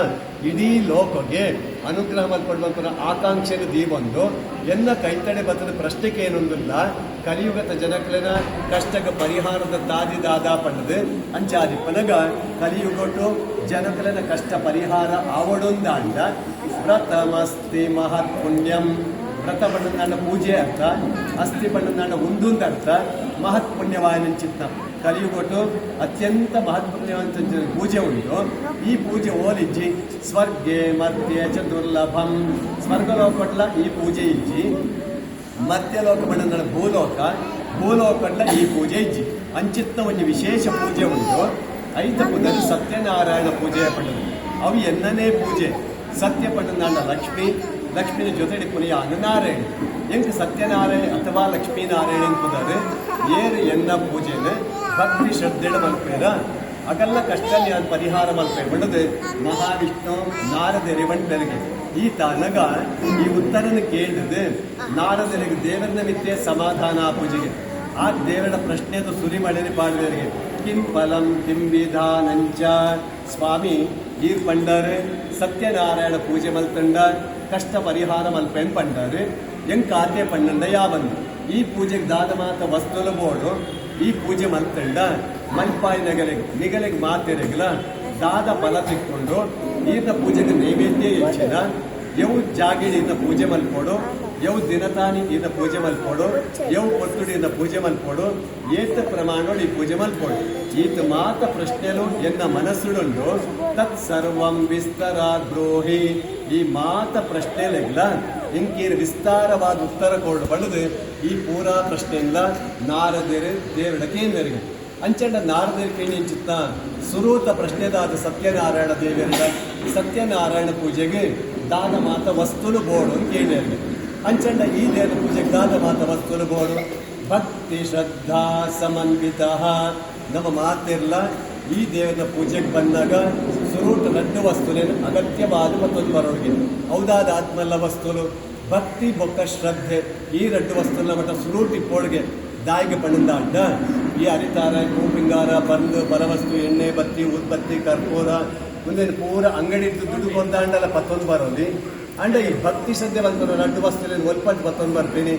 ಇಡೀ ಲೋಕಗೆ ಅನುಗ್ರಹ ಮಲ್ಪಡುವಂಥ ಆಕಾಂಕ್ಷೆನ ದೀವೊಂದು ಎನ್ನ ಕೈತಡೆ ಬತ್ತದ ಪ್ರಶ್ನೆಗೆ ಏನೊಂದಿಲ್ಲ ಕಲಿಯುಗದ ಜನಕಲಿನ ಕಷ್ಟಕ್ಕೆ ಪರಿಹಾರದ ತಾದಿದಾದ ಪಂಡದು ಅಂಚಾದಿಪ್ಪನಗ ಕಲಿಯುಗೊಟ್ಟು ಜನಕಲಿನ ಕಷ್ಟ ಪರಿಹಾರ ಆವಡೊಂದಾಂಡ ವ್ರತಮಸ್ತಿ ಮಹತ್ ಪುಣ್ಯಂ ವ್ರತ ಪಂಡದ ನನ್ನ ಪೂಜೆ ಅರ್ಥ ಅಸ್ಥಿ ಪಂಡದ ನನ್ನ ಒಂದೊಂದು ಅರ್ಥ ಮಹತ್ ಪುಣ್ಯವಾಯನ ಚಿತ್ತ ಕಲಿಯುಗೊಟ್ಟು ಅತ್ಯಂತ ಮಹತ್ವವಂತ ಪೂಜೆ ಉಂಟು. ಈ ಪೂಜೆ ಓಲಿಜ್ಜಿ ಸ್ವರ್ಗೆ ಮಧ್ಯ ಚ ದುರ್ಲಭಂ ಸ್ವರ್ಗಲೋಕಟ್ಲ ಈ ಪೂಜೆ ಇಜ್ಜಿ ಮಧ್ಯಲೋಕ ಬಂಡ ಭೂಲೋಕಟ್ಲ ಈ ಪೂಜೆ ಇಜ್ಜಿ ಅಂಚಿತ್ತ ಒಂದು ವಿಶೇಷ ಪೂಜೆ ಉಂಟು. ಐತ ಪುನರ್ ಸತ್ಯನಾರಾಯಣ ಪೂಜೆಯ ಪಂಡದು ಅವು ಎನ್ನನೇ ಪೂಜೆ ಸತ್ಯ ಪಂಡದ ಲಕ್ಷ್ಮಿನ ಜೊತೆಡಿ ಪುನಿಯ ಅನುನಾರಾಯಣ ಎಂಕ್ ಸತ್ಯನಾರಾಯಣ ಅಥವಾ ಲಕ್ಷ್ಮೀನಾರಾಯಣ ಪುದರ್ ಏರು ಎನ್ನ ಪೂಜೆನ ಭಕ್ತಿ ಶ್ರದ್ಧೆಡ ಮಲ್ಪೇರ ಅಗಲ್ಲ ಕಷ್ಟ ಯಾನ್ ಪರಿಹಾರ ಮಲ್ಪೆ ಬಣ್ಣದು ಮಹಾವಿಷ್ಣು ನಾರದೆರಿವನ್ ಬೆಳಗ್ಗೆ ಈ ತನಗ ಈ ಉತ್ತರನ ಕೇಳಿದೆ ನಾರದರಿಗೆ ದೇವರನ ಮಿಥ್ಯೆ ಸಮಾಧಾನ ಪೂಜೆಗೆ ಆ ದೇವರ ಪ್ರಶ್ನೆದು ಸುರಿಮಳೆನೆ ಪಾಡಿದವರಿಗೆ ಕಿಂ ಫಲಂ ಕಿಂ ವಿಧಾನಂಚ ಸ್ವಾಮಿ ಈ ಪಂಡರು ಸತ್ಯನಾರಾಯಣ ಪೂಜೆ ಮಲ್ತಂಡ ಕಷ್ಟ ಪರಿಹಾರ ಮಲ್ಪೆನ್ ಪಂಡರು ಹೆಂಗ್ ಕಾರ್ಯ ಪಂಡಂಡ ಯಾವಂದು ಈ ಪೂಜೆಗೆ ದಾದ ಮಾತ ವಸ್ತುಲ ಬೋಡು ಈ ಪೂಜೆ ಮಲ್ತಂಡ ಮಲ್ಪಾಯಿ ನಿಗಲೆಗೆ ಮಾತೆರೆಗಲ ದಾದ ಫಲ ತಿಕ್ಕೊಂಡು ಈತ ಪೂಜೆಗೆ ನೈವೇದ್ಯ ಹೆಚ್ಚಿನ ಯವು ಜಾಗಿಡಿ ಈತ ಪೂಜೆ ಮಲ್ಕೊಡು ಯವು ದಿನತಾನಿ ಈತ ಪೂಜೆ ಮಲ್ಕೊಡು ಯವು ಕೊಟ್ಟುಡಿ ಈತ ಪೂಜೆ ಮಲ್ಕೊಡು ಏತ ಪ್ರಮಾಣ ಈ ಪೂಜೆ ಮಲ್ಕೊಡು ಈತ ಮಾತ ಪ್ರಶ್ನೆಲು ಎನ್ನ ಮನಸ್ಸುಡುಂಡು ತತ್ ಸರ್ವಂ ವಿಸ್ತರಾತ್ ಬ್ರೋಹಿ ಈ ಮಾತ ಪ್ರಶ್ನೆಲೆಗ್ಲ ಇಂಕೀರ್ ವಿಸ್ತಾರವಾದ ಉತ್ತರ ಕೊಡು ಬಳ್ಳದು ಈ ಪೂರಾ ಪ್ರಶ್ನೆಯಿಂದ ನಾರದೇರೆ ದೇವಡಕ್ಕೆ ಮೇರೆಗೆ ಅಂಚಂಡ ನಾರದೇರಿಕೆ ಚಿತ್ತ ಸುರೂತ ಪ್ರಶ್ನೆದಾದ ಸತ್ಯನಾರಾಯಣ ದೇವರ ಸತ್ಯನಾರಾಯಣ ಪೂಜೆಗೆ ದಾನ ಮಾತ ವಸ್ತುಲು ಬೋಡು ಅಂತ ಕೇಳಿರ್ಲಿ ಅಂಚಂಡ ಈ ದೇವರ ಪೂಜೆಗೆ ದಾನ ಮಾತ ವಸ್ತುಲು ಬೋಡು ಭಕ್ತಿ ಶ್ರದ್ಧಾ ಸಮನ್ವಿತ ನಮ್ಮ ಮಾತಿರ್ಲ ಈ ದೇವರ ಪೂಜೆಗೆ ಬಂದಾಗ ಸುರೂಟ ಲಡ್ಡು ವಸ್ತುಲೇನು ಅಗತ್ಯವಾದ ಮತ್ತೊಂದು ಬರೋರಿಗೆ ಹೌದಾದ ಆತ್ಮಲ್ಲ ವಸ್ತುಲು ಭಕ್ತಿ ಬೊಕ್ಕ ಶ್ರದ್ಧೆ ಈ ರಡ್ಡು ವಸ್ತುಲ ಮಟ್ಟ ಸುರೂಟಿ ಪೋಡ್ಗೆ ದಾಯಿಗೆ ಪಣಂದ ಅಡ್ಡ ಈ ಹರಿತಾರ ಹೂಪಿಂಗಾರ ಬಂದು ಬಲವಸ್ತು ಎಣ್ಣೆ ಬತ್ತಿ ಉತ್ಪತ್ತಿ ಕರ್ಪೂರ ಮುಂದೆ ಪೂರ ಅಂಗಡಿ ದುಡ್ಡು ಕೊಂದಾಂಡಲ್ಲ ಪತ್ತೊಂದು ಬರೋಲಿ ಅಂಡ ಈ ಭಕ್ತಿ ಶ್ರದ್ಧೆ ಬಂತು ರಡ್ಡು ವಸ್ತುಲೇನು ಒಲ್ಪಟ್ಟು ಪತ್ತೊಂದು ಬರ್ತೀನಿ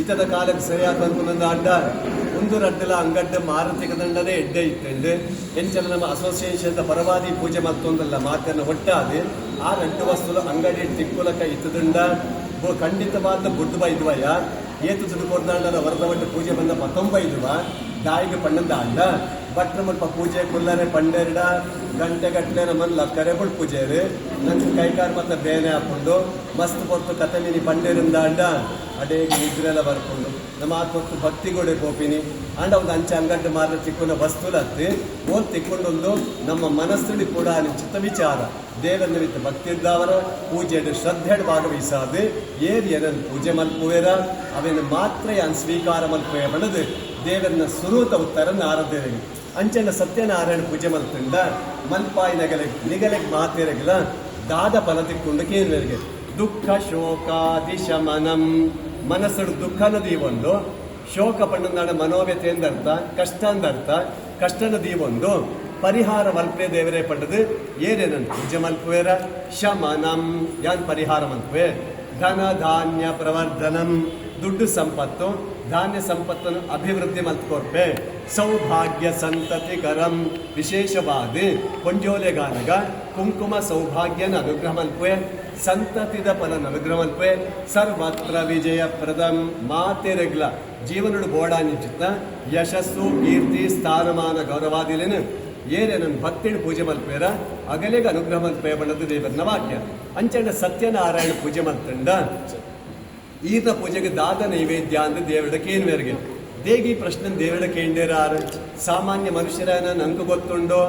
ಇತದ ಕಾಲಕ್ಕೆ ಸರಿಯಾಗಿ ಬಂತು ಅಡ್ಡ ಒಂದು ರಡ್ಡಲ ಅಂಗಡ್ಡ ಮಾರುತಿಕ ದಂಡನೇ ಎಡ್ಡೆ ಇಟ್ಟಂಡು ಎಂಚಲ ನಮ್ಮ ಅಸೋಸಿಯೇಷನ್ ಪರವಾದಿ ಪೂಜೆ ಮತ್ತೊಂದಲ್ಲ ಮಾತನ್ನು ಒಟ್ಟಾದೆ ಆ ರಡ್ಡು ವಸ್ತುಲು ಅಂಗಡಿ ತಿಕ್ಕುಲಕ ಇತ್ತದಂಡ ಖಂಡಿತವಾದ ಬುಡ್ಡು ಬೈದ್ವಯ ಏತು ದುಡ್ಡು ಕೊಡ್ದಾಂಡಲ ವರದ ಒಟ್ಟು ಪೂಜೆ ಬಂದ 19 ದಾಯಿಗೆ ಪಣ್ಣಂದ ಅಂಡ ಭಟ್ರ ಮುಲ್ಪ ಪೂಜೆ ಕುಲ್ಲರೆ ಪಂಡೆರಡ ಗಂಟೆಗಟ್ಟಲೆ ನಮ್ಮನ್ನ ಕರೆಬುಡ್ ಪೂಜೆರು ನಂಗೆ ಕೈಕಾರ್ ಮತ್ತೆ ಬೇನೆ ಹಾಕೊಂಡು ಮಸ್ತ್ ಕೊಟ್ಟು ಕತೆ ನೀನು ಪಂಡೇರಿಂದ ಅಂಡ ಅಡೇಗೆ ನಿದ್ರೆಲ್ಲ ಬರ್ಕೊಂಡು ನಮ್ಮ ಆತ್ಮತ್ತು ಭಕ್ತಿಗೋಡೆ ಕೋಪಿನಿ ಅಂಡ ಒಂದು ಅಂಚೆ ಅಂಗಡ್ಡೆ ಮಾತ್ರ ತಿಕ್ಕೊಂಡ ವಸ್ತುಲತ್ತಿ ಓದ್ ತಿಕ್ಕೊಂಡೊಂದು ನಮ್ಮ ಮನಸ್ಸಲ್ಲಿ ಕೂಡ ಚಿತ್ತ ವಿಚಾರ ದೇವರ ನಿಮಿತ್ತ ಭಕ್ತಿ ಇದ್ದವರ ಪೂಜೆಯನ್ನು ಶ್ರದ್ಧೆಡ್ ಭಾಗವಹಿಸಾದು ಏನನ್ನು ಪೂಜೆ ಮಲ್ಪುವೇರ ಅವೇನು ಮಾತ್ರ ಯಾನ್ ಸ್ವೀಕಾರ ಮಲ್ಪುವೆ ಬಣ್ಣದು ದೇವರನ್ನ ಸುರೂತ ಉತ್ತರ ನಾರದೇರಿಗೆ ಅಂಚೆಂಡ ಸತ್ಯನಾರಾಯಣ ಪೂಜೆ ಮಲ್ತಂಡ ಮಲ್ಪಾಯಿ ನಿಗಲೆಗೆ ಮಾತೆರೆಗಲ ದಾದ ಫಲ ತಿಕ್ಕೊಂಡು ಕೇಂದ್ರರಿಗೆ ದುಃಖ ಶೋಕಾದಿಶಮನಂ ಮನಸ್ಸಡು ದುಃಖನ ದೀವೊಂದು ಶೋಕ ಪಣ್ಣಂದಾಡ ಮನೋವ್ಯತೆ ಎಂದರ್ಥ ಕಷ್ಟ ಅಂದರ್ಥ ಕಷ್ಟನ ದೀವೊಂದು ಪರಿಹಾರ ಮಲ್ಪೆ ದೇವರೇ ಪಂಡದು ಏನೇನಂತ ಪೂಜೆ ಮಲ್ಪುವೇರ ಶಮನಂ ಯಾನ್ ಪರಿಹಾರ ಮಲ್ಪುವೆ ಧನ ಧಾನ್ಯ ಪ್ರವರ್ಧನಂ ದುಡ್ಡು ಸಂಪತ್ತು ಧಾನ್ಯ ಸಂಪತ್ತನ್ನು ಅಭಿವೃದ್ಧಿ ಮಲ್ತ್ಕೊಡ್ಪೆ ಸೌಭಾಗ್ಯ ಸಂತತಿಕರಂ ವಿಶೇಷವಾದ ಕೊಂಜೋಲೆಗಾನಗ ಕುಂಕುಮ ಸೌಭಾಗ್ಯನ ಅನುಗ್ರಹ ಮಲ್ಪುವೆ ಸಂತತಿದ ಫಲನ ಅನುಗ್ರಹ ಮಲ್ಪುವೆ ಸರ್ವತ್ರ ವಿಜಯ ಪ್ರದಂ ಮಾತೆರೆಗ್ಲ ಜೀವನಡು ಬೋಡಾನಿಚಿತ್ತ ಯಶಸ್ಸು ಕೀರ್ತಿ ಸ್ಥಾನಮಾನ ಗೌರವಾದಿಲೇನು ಏನೇನನ್ನು ಭಕ್ತಿನ ಪೂಜೆ ಮಲ್ಪೇರ ಅಗಲೆಗೆ ಅನುಗ್ರಹ ಮಲ್ಪೇ ಬಣ್ಣದ ದೇವರನ ವಾಕ್ಯ ಅಂಚಂಡ ಸತ್ಯನಾರಾಯಣ ಪೂಜೆ ಮಲ್ತಂಡ ಈತ ಪೂಜೆಗೆ ದಾದ ನೈವೇದ್ಯ ಅಂದ್ರೆ ದೇವರಕ್ಕೆ ಏನು ಮೇರೆಗೆ ದೇಗಿ ಪ್ರಶ್ನೆ ದೇವರಕ್ಕೆ ಕೇಂಡೇರಾರು ಸಾಮಾನ್ಯ ಮನುಷ್ಯರನ್ನ ನಂಗೆ ಗೊತ್ತುಂಡು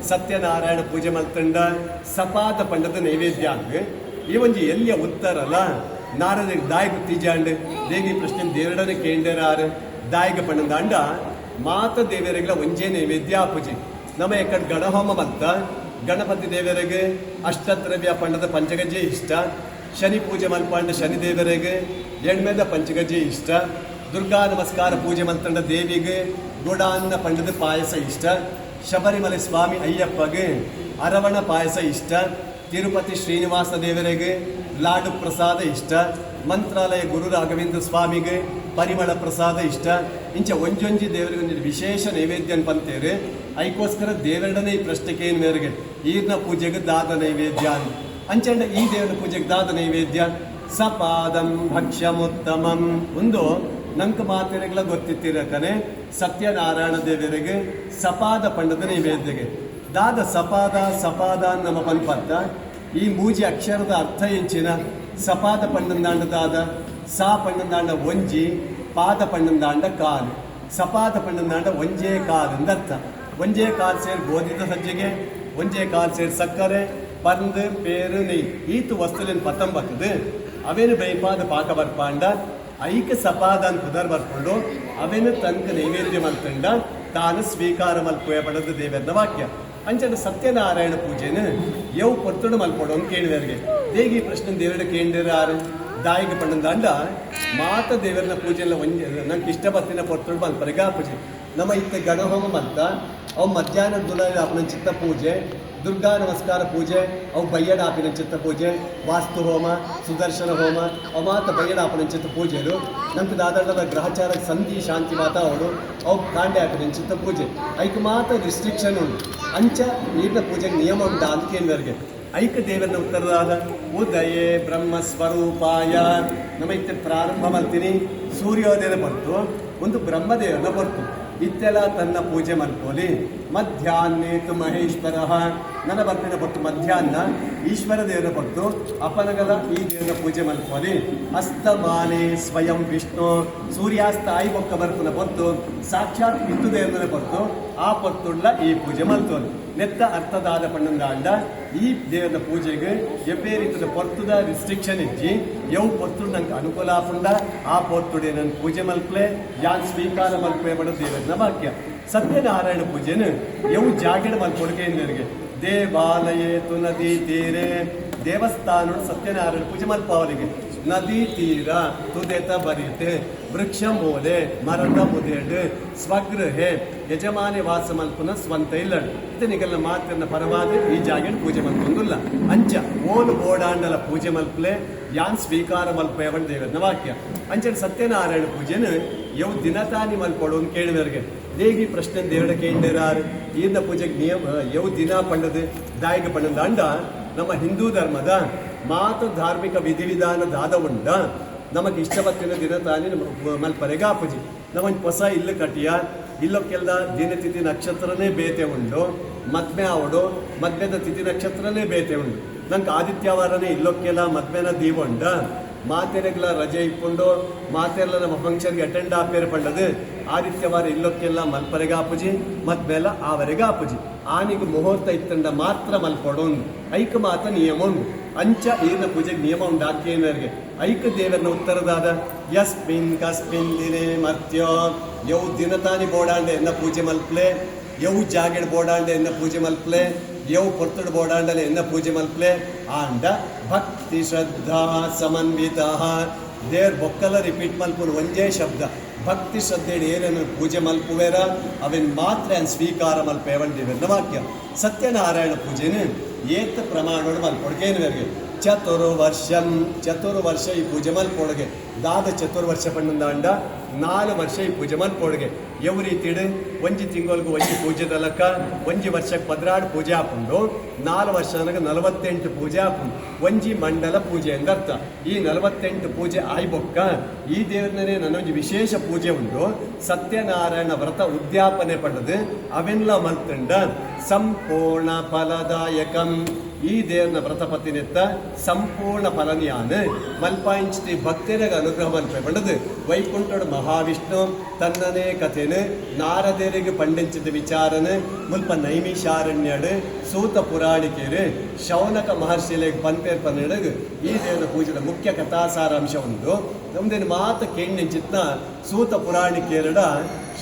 ಸತ್ಯನಾರಾಯಣ ಪೂಜೆ ಮಲ್ತಂಡ ಸಪಾದ ಪಂಡದ ನೈವೇದ್ಯ ಅಂದ್ರೆ ಈ ಒಂದು ಎಲ್ಲಿಯ ಉತ್ತರಲ್ಲ ನಾರದಿಗೆ ದಾಯಿಗೆ ತೀಜಾಂಡು ದೇಗಿ ಪ್ರಶ್ನೆ ದೇವರನ್ನ ಕೇಂಡೇರಾರು ದಾಯಿಗೆ ಪಂಡದ ಅಂಡ ಮಾತ ದೇವರಿಗೆಲ್ಲ ಒಂಜೇ ನೈವೇದ್ಯ ಪೂಜೆ ನಮ್ಮ ಎಕ್ಕಡ ಗಣಹೋಮ ಮತ್ತ ಗಣಪತಿ ದೇವರಿಗೆ ಅಷ್ಟದ್ರವ್ಯ ಪಂಡದ ಪಂಚಗಜ್ಜೆ ಇಷ್ಟ ಶನಿ ಪೂಜೆ ಮಲ್ಪಂಡ ಶನಿ ದೇವರಿಗೆ ಎಣ್ಮೆದ ಪಂಚಗಜ್ಜೆ ಇಷ್ಟ ದುರ್ಗಾ ನಮಸ್ಕಾರ ಪೂಜೆ ಮಲ್ತಂಡ ದೇವಿಗೆ ಗುಡಾನ್ನ ಪಂಡದ ಪಾಯಸ ಇಷ್ಟ ಶಬರಿಮಲೆ ಸ್ವಾಮಿ ಅಯ್ಯಪ್ಪಗೆ ಅರವಣ ಪಾಯಸ ಇಷ್ಟ ತಿರುಪತಿ ಶ್ರೀನಿವಾಸ ದೇವರಿಗೆ ಲಾಡು ಪ್ರಸಾದ ಇಷ್ಟ ಮಂತ್ರಾಲಯ ಗುರು ರಾಘವೇಂದ್ರ ಸ್ವಾಮಿಗೆ ಪರಿಮಳ ಪ್ರಸಾದ ಇಷ್ಟ ಇಂಚ ಒಂಜೊಂಜಿ ದೇವರಿಗೆ ಒಂದು ವಿಶೇಷ ನೈವೇದ್ಯ ಪಂತೇರು ಐಕೋಸ್ಕರ ದೇವರಡನೇ ಈ ಪ್ರಶ್ನೆಗೆ ಏನು ಮೇರೆಗೆ ಈರ್ನ ಪೂಜೆಗೆ ದಾದ ನೈವೇದ್ಯ ಅಂಚಂಡ ಈ ದೇವರ ಪೂಜೆಗೆ ದಾದ ನೈವೇದ್ಯ ಸಪಾದಂ ಭಕ್ಷ್ಯಮುತ್ತಮಂ ಒಂದು ನಂಕ ಮಾತೆರೆಗಳ ಗೊತ್ತಿತ್ತಿರಕನೆ ಸತ್ಯನಾರಾಯಣ ದೇವರಿಗೆ ಸಪಾದ ಪಂಡದ ನೈವೇದ್ಯಗೆ ದಾದ ಸಪಾದ ನಮ್ಮ ಪನ್ಪತ್ತ ಈ ಮೂಜಿ ಅಕ್ಷರದ ಅರ್ಥ ಎಂಚಿನ ಸಪಾದ ಪಂಡಂದಾಂಡ ದಾದ ಸಾ ಪಂಡಂದಾಂಡ ಒಂಜಿ ಪಾದ ಪಂಡಂದಾಂಡ ಕಾಲು ಸಪಾದ ಪಂಡಂದಾಂಡ ಒಂಜೇ ಕಾಲು ಅಂದರ್ಥ ಒಂಜೇ ಕಾಲು ಸೇರಿ ಗೋಧಿತ ಸಜ್ಜೆಗೆ ಒಂಜೇ ಕಾಲು ಸೇರಿ ಸಕ್ಕರೆ ಪಂದು ಪೇರು ನೆಯ್ ಈತು ವಸ್ತುಲಿನ ಪತಂ ಬರ್ತದೆ ಅವೇನು ಬೈಪಾದ ಪಾಕ ಬರ್ಪಾಂಡ ಐಕ ಸಪಾದ ಅಂತ ಪುದರ್ ಬರ್ಕೊಂಡು ಅವೇನು ತನಕ ನೈವೇದ್ಯ ಮಾಡ್ಕೊಂಡ ತಾನು ಸ್ವೀಕಾರ ಮಲ್ಪುವೆ ಪಡೆದು ದೇವರನ ವಾಕ್ಯ ಅಂಚನ ಸತ್ಯನಾರಾಯಣ ಪೂಜೆನು ಯವು ಪೊರ್ತುಡು ಮಲ್ಪೋಡು ಅಂತ ಕೇಳಿದವರಿಗೆ ದೇಗಿ ಪ್ರಶ್ನೆ ದೇವರ ಕೇಳಿದಾರು ದಾಯಿಗೆ ಪಣ್ಣಂದ ಮಾತ ದೇವರನ ಪೂಜೆ ಎಲ್ಲ ನಂಗೆ ಇಷ್ಟಪತ್ತಿನ ಪೊರ್ತುಡು ಮಲ್ಪರೆಗ ಪೂಜೆ ನಮ್ಮ ಇತ್ತ ಗಣಹೋಮ ಮಲ್ತ ಅವು ಮಧ್ಯಾಹ್ನದ ದುಲ ಆಪಿನ ಚಿತ್ತ ಪೂಜೆ ದುರ್ಗಾ ನಮಸ್ಕಾರ ಪೂಜೆ ಅವು ಬಯ್ಯಡ ಆಪಿನ ಚಿತ್ತ ಪೂಜೆ ವಾಸ್ತು ಹೋಮ ಸುದರ್ಶನ ಹೋಮ ಅವು ಮಾತ ಬಯ್ಯಡ ಆಪಿನ ಚಿತ್ತ ಪೂಜೆರು ನಮ್ಗೆ ದಾದಾಡದ ಗ್ರಹಚಾರ ಸಂಧಿ ಶಾಂತಿ ಮಾತ ಅವರು ಅವು ಕಾಂಡೆ ಆಪಿನ ಚಿತ್ತ ಪೂಜೆ ಐಕ್ ಮಾತ ರಿಸ್ಟ್ರಿಕ್ಷನ್ ಉಂಟು ಅಂಚ ನೀರಿನ ಪೂಜೆಗೆ ನಿಯಮ ಉಂಟಾ ಅಂತ ಕೇಳಿದವರಿಗೆ ಐಕ ದೇವರನ್ನ ಉತ್ತರದಾದ ಉದಯೇ ಬ್ರಹ್ಮ ಸ್ವರೂಪಾಯ ನಮ್ಮ ಇತ್ತ ಪ್ರಾರಂಭ ಮಾಡ್ತೀನಿ ಸೂರ್ಯೋದಯನ ಬರ್ತು ಒಂದು ಬ್ರಹ್ಮದೇವನ ಬರ್ತು ಇತ್ತೆಲ್ಲ ತನ್ನ ಪೂಜೆ ಮಲ್ಪೋಲಿ ಮಧ್ಯಾಹ್ನೇತು ಮಹೇಶ್ವರ ನನ್ನ ಬರ್ತಿನ ಪಟ್ಟು ಮಧ್ಯಾಹ್ನ ಈಶ್ವರ ದೇವರ ಪಟ್ಟು ಅಪನಗಲ ಈ ದೇವರ ಪೂಜೆ ಮಲ್ಪೋಲಿ ಅಸ್ತಮಾನೆ ಸ್ವಯಂ ವಿಷ್ಣು ಸೂರ್ಯಾಸ್ತ ಆಯಿ ಬೊಕ್ಕ ಬರ್ತಿನ ಪೊತ್ತು ಸಾಕ್ಷಾತ್ ಹಿಂದೂ ದೇವರನ್ನ ಪಟ್ಟು ಆ ಪೊತ್ತುಳ್ಳ ಈ ಪೂಜೆ ಮಲ್ತೋಲಿ ನೆತ್ತ ಅರ್ಥದಾದ ಪಣ್ಣಂದಾಂಡ ಈ ದೇವರ ಪೂಜೆಗೆ ಎವ್ವೇ ರೀತಿಯ ಪೊರ್ತುದ ರಿಸ್ಟ್ರಿಕ್ಷನ್ ಇಜ್ಜಿ ಯವು ಪೊತ್ತು ನಂಗೆ ಅನುಕೂಲ ಆಪುಂಡ ಆ ಪೊತ್ತುಡೆ ನನ್ನ ಪೂಜೆ ಮಲ್ಪಲೆ ಯಾನ್ ಸ್ವೀಕಾರ ಮಲ್ಪಲೆ ಮಾಡೋ ದೇವರನ ವಾಕ್ಯ ಸತ್ಯನಾರಾಯಣ ಪೂಜೆನು ಯವು ಜಾಗಡ ಮಲ್ಪೊಳಗೆ ಎಂದವರಿಗೆ ದೇವಾಲಯೇತು ನದಿ ತೀರೆ ದೇವಸ್ಥಾನ ಸತ್ಯನಾರಾಯಣ ಪೂಜೆ ಮಲ್ಪವರಿಗೆ ನದಿ ತೀರ ತುದೆತ ಬರೀತೆ ವೃಕ್ಷ ಮೂಲೆ ಮರದ ಮುದೇಡು ಸ್ವಗೃಹೆ ಯಜಮಾನಿ ವಾಸ ಮಲ್ಪುನ ಸ್ವಂತ ಇಲ್ಲಡು ಇದನಿಗೆಲ್ಲ ಮಾತಿನ ಪರವಾದ ಈ ಜಾಗೇನು ಪೂಜೆ ಮಲ್ಪೊಂದಿಲ್ಲ ಅಂಚ ಓಲು ಓಡಾಂಡಲ ಪೂಜೆ ಮಲ್ಪಲೆ ಯಾನ್ ಸ್ವೀಕಾರ ಮಲ್ಪಯವನ್ ದೇವರನ ವಾಕ್ಯ ಅಂಚನ ಸತ್ಯನಾರಾಯಣ ಪೂಜೆನು ಯವು ದಿನತಾನಿ ಮಲ್ಪೊಡು ಅಂತ ಕೇಳಿದವರಿಗೆ ದೇಗಿ ಪ್ರಶ್ನೆ ದೇವರ ಕೇಳಿರಾರು ಈರ್ನ ಪೂಜೆಗೆ ನಿಯಮ ಯವು ದಿನ ಪಂಡದು ದಾಯಿಗೆ ಪಂಡದ ಅಂಡ ನಮ್ಮ ಹಿಂದೂ ಧರ್ಮದ ಮಾತು ಧಾರ್ಮಿಕ ವಿಧಿವಿಧಾನದಾದ ಉಂಡ ನಮಗೆ ಇಷ್ಟಪತ್ತಿನ ದಿನ ತಾನೇ ಮಲ್ಪರೆಗ ಪೂಜೆ ನಮಗೆ ಹೊಸ ಇಲ್ಲು ಕಟ್ಟಿಯ ಇಲ್ಲಕ್ಕೆಲ್ಲ ದಿನತಿಥಿ ನಕ್ಷತ್ರನೇ ಬೇತೆ ಉಂಡು ಮದ್ಮೆ ಆವಡು ಮದ್ಮೆದ ತಿಥಿ ನಕ್ಷತ್ರನೇ ಬೇತೆ ಉಂಡು ನಂಗೆ ಆದಿತ್ಯವಾರನೇ ಇಲ್ಲಕ್ಕೆಲ್ಲ ಮದ್ಮೆನ ದೀವಂಡ ಮಾತೆರೆಗ್ಲ ರಜೆ ಇಪ್ಪುಂಡು ಮಾತೆರ್ಲ ನಮ್ಮ ಫಂಕ್ಷನ್ಗೆ ಅಟೆಂಡ್ ಆಪೇರು ಪಂಡದು ಆದಿತ್ಯವಾರ ಇಲ್ಲಕ್ಕೆಲ್ಲ ಮಲ್ಪರೆಗ ಪೂಜೆ ಮದ್ಮೇಲ ಆವರೆಗ ಪೂಜೆ ಆನಿಗೆ ಮುಹೂರ್ತ ಇತ್ತಂಡ ಮಾತ್ರ ಮಲ್ಪಡೋನು ಐಕ ಮಾತ ನಿಯಮ ಉಂಡು ಅಂಚ ಈರ್ನ ಪೂಜೆಗೆ ನಿಯಮ ಉಂಡು ಆಕೆಯವರಿಗೆ ಐಕ ದೇವರನ ಉತ್ತರದಾದ ಯಸ್ಮಿನ್ ಕಸ್ಮಿನ್ ದಿನೇ ಮರ್ತ್ಯೋ ಯವು ದಿನತಾನಿ ಬೋಡಾಂಡೆ ಎನ್ನ ಪೂಜೆ ಮಲ್ಪಲೆ ಯವು ಜಾಗೆಡ್ ಬೋಡಾಂಡೆ ಎನ್ನ ಪೂಜೆ ಮಲ್ಪಲೆ ಯವು ಪೊರ್ತುಡು ಬೋಡಾಂಡಲೆ ಎನ್ನ ಪೂಜೆ ಮಲ್ಪಲೆ ಆಂಡ ಭಕ್ತಿ ಶ್ರದ್ಧಾ ಸಮನ್ವಿತ ದೇವ್ರ ಬೊಕ್ಕಲ ರಿಪೀಟ್ ಮಲ್ಪುನು ಒಂದೇ ಶಬ್ದ ಭಕ್ತಿ ಶ್ರದ್ಧೆ ಏನೇನು ಪೂಜೆ ಮಲ್ಪುವೇರ ಅವೇನು ಮಾತ್ರ ಸ್ವೀಕಾರ ಮಲ್ಪೇವನ್ ದೇವರನ ವಾಕ್ಯ ಸತ್ಯನಾರಾಯಣ ಪೂಜೆನು ಏತ ಪ್ರಮಾಣ ಮಲ್ಪೊಡ್ಗೇನುವರೆಗೆ ಚತುರ್ವರ್ಷ ಈ ಪೂಜೆ ಮಲ್ಪೊಳಗೆ ದಾದ ಚತುರ್ವರ್ಷ ಪಣ್ಣಂದಾಂಡ 4 ವರ್ಷ ಈ ಪೂಜೆ ಮಲ್ಪೊಳಗೆ ಯಾವ ರೀತಿಡು ಒಂಜಿ ತಿಂಗಳಿಗೆ ಒಂಜಿ ಪೂಜೆ ತಲಕ ಒಂಜಿ ವರ್ಷಕ್ಕೆ 16 ಪೂಜೆ ಹಾಕೊಂಡು 4 ವರ್ಷ ನನಗೆ 48 ಪೂಜೆ ಹಾಕೊಂಡು ಒಂಜಿ ಮಂಡಲ ಪೂಜೆ ಎಂದರ್ಥ ಈ 48 ಪೂಜೆ ಆಯ್ಬೊಕ್ಕ ಈ ದೇವರನ್ನೇ ನನ್ನೊಂದು ವಿಶೇಷ ಪೂಜೆ ಉಂಟು ಸತ್ಯನಾರಾಯಣ ವ್ರತ ಉದ್ಯಾಪನೆ ಪಡೆದು ಅವೆಲ್ಲ ಮಲ್ತಂಡ ಸಂಪೂರ್ಣ ಫಲದಾಯಕಂ ಈ ದೇವರನ ವ್ರತಪತ್ತಿನೆತ್ತ ಸಂಪೂರ್ಣ ಫಲನಿಯಾನು ಮಲ್ಪಾಯಿಂಚಿ ಭಕ್ತರಿಗೆ ಅನುಗ್ರಹ ಮಲ್ಪೆ ಪಡೆದು ವೈಕುಂಠೋಡು ಮಹಾವಿಷ್ಣು ತನ್ನನೇ ಕಥೆನು ನಾರದೇರಿಗೆ ಪಂಡಿಂಚಿದ ವಿಚಾರನು ಮುಲ್ಪ ನೈಮಿಷಾರಣ್ಯಡು ಸೂತ ಪುರಾಣಿಕೆರು ಶೌನಕ ಮಹರ್ಷಿಲೆಗೆ ಪಂಪೇರ್ ಪನ್ನಡಗು ಈ ದೇವರ ಪೂಜೆಯ ಮುಖ್ಯ ಕಥಾಸಾರಾಂಶ ಉಂಟು ನಮ್ದೇನು ಮಾತು ಕೇಳಿಂಚಿತ್ನ ಸೂತ ಪುರಾಣಿಕೆರಡ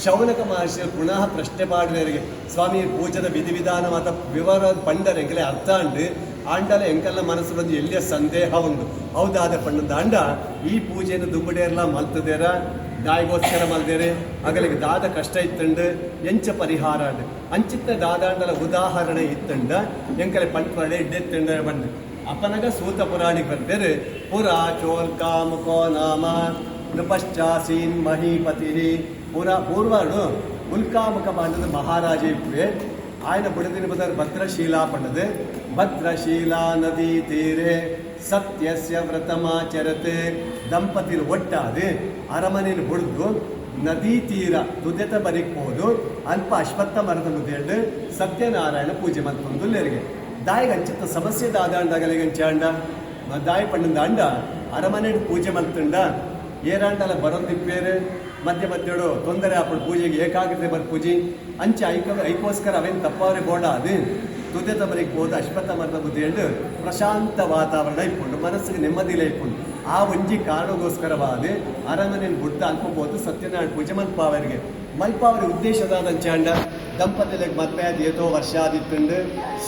ಶೌನಕ ಮಹರ್ಷಿ ಪುನಃ ಪ್ರಶ್ನೆ ಮಾಡಿದವರಿಗೆ ಸ್ವಾಮಿ ಪೂಜದ ವಿಧಿವಿಧಾನ ಮಾತ ವಿವರ ಪಂಡರೆಂಗಲೇ ಅರ್ಥ ಅಂಡು ಆಂಡಲ ಎಂಕಲ್ಲ ಮನಸ್ಸು ಬಂದು ಎಲ್ಲಿಯ ಸಂದೇಹ ಉಂಟು ಹೌದಾದ ಪಣ್ಣದ ಅಂಡ ಈ ಪೂಜೆಯನ್ನು ದುಂಬುಡೆಯೆಲ್ಲ ಮಲ್ತದೇರ ದಾಯಿಗೋಸ್ಕರ ಮಲ್ದೇರೆ ಅಗಲಿಗೆ ದಾದ ಕಷ್ಟ ಇತ್ತಂಡು ಎಂಚ ಪರಿಹಾರ ಅಂಡು ಅಂಚಿತ್ತ ದಾದಾಂಡಲ ಉದಾಹರಣೆ ಇತ್ತಂಡ ಎಂಕಲೆ ಪಂಟ್ಪಡೆ ಇಡ್ಡೆತ್ತಂಡ ಬಂದು ಅಪನಗ ಸೂತ ಪುರಾಣಿಗೆ ಬರ್ತಾರೆ ಪುರಾ ಚೋಲ್ಕಾಮುಕೋ ನಾಮ ನೃಪಶ್ಚಾಸೀನ್ ಮಹೀಪತಿ ಪೂರ್ವಾಡು ಉಲ್ಕಾಮುಖ ಮಾಡಿದ ಮಹಾರಾಜ ಇಪ್ಪೆ ಆಯ್ನ ಬುಡದಿನ ಬದರ್ ಭದ್ರಶೀಲಾ ಪಣ್ಣದು ಭದ್ರಶೀಲಾ ನದಿ ತೀರೆ ಸತ್ಯಸ್ಯ ವ್ರತಮಾಚರತೆ ದಂಪತಿರು ಒಟ್ಟಾದು ಅರಮನೆಯನ್ನು ಬುಡ್ದು ನದಿ ತೀರ ತುದೆತ ಬರಿಕ್ಬೋದು ಅಲ್ಪ ಅಶ್ವತ್ಥ ಮರದ ಮುದ್ದೆಂಡು ಸತ್ಯನಾರಾಯಣ ಪೂಜೆ ಮತ್ತೊಂದು ಲೇರಿಗೆ ದಾಯಿಗೆ ಅಂಚಿತ್ತ ಸಮಸ್ಯೆ ದಾದಾಂಡಗಲಿಗಂಚಾಂಡ ದಾಯಿ ಪಣ್ಣದ ಅಂಡ ಅರಮನೆ ಪೂಜೆ ಮಲ್ತಂಡ ಏರಾಂಡಲ ಬರೋದಿಪ್ಪೇರು ಮಧ್ಯ ಮಧ್ಯಡು ತೊಂದರೆ ಆಪಡು ಪೂಜೆಗೆ ಏಕಾಗ್ರತೆ ಬರ್ ಪೂಜೆ ಅಂಚೆ ಐಕೋಸ್ಕರ ಅವೇನು ತಪ್ಪವ್ರೆ ಬೋಡ ಅದು ತುದೆ ತಮರಿಗೆ ಹೋದ ಅಶ್ವತ್ಥ ಮರದ ಬುದ್ಧಿ ಪ್ರಶಾಂತ ವಾತಾವರಣ ಇಟ್ಕೊಂಡು ಮನಸ್ಸಿಗೆ ನೆಮ್ಮದಿಲೇ ಇಟ್ಕೊಂಡು ಆ ಒಂಜಿ ಕಾರಣಗೋಸ್ಕರವಾದ ಅರಮನೆಯನ್ನು ಬುಡ್ದ ಅನ್ಕೋಬಹುದು ಸತ್ಯನಾರಾಯಣ ಪೂಜೆ ಮಲ್ಪಾವರಿಗೆ ಮಲ್ಪಾವರಿ ಉದ್ದೇಶದಾದಂಚಾಂಡ ದಂಪತಿಗಳಿಗೆ ಮದುವೆ ಆದ ಏತೋ ವರ್ಷ ಆದಿತ್ತುಂಡು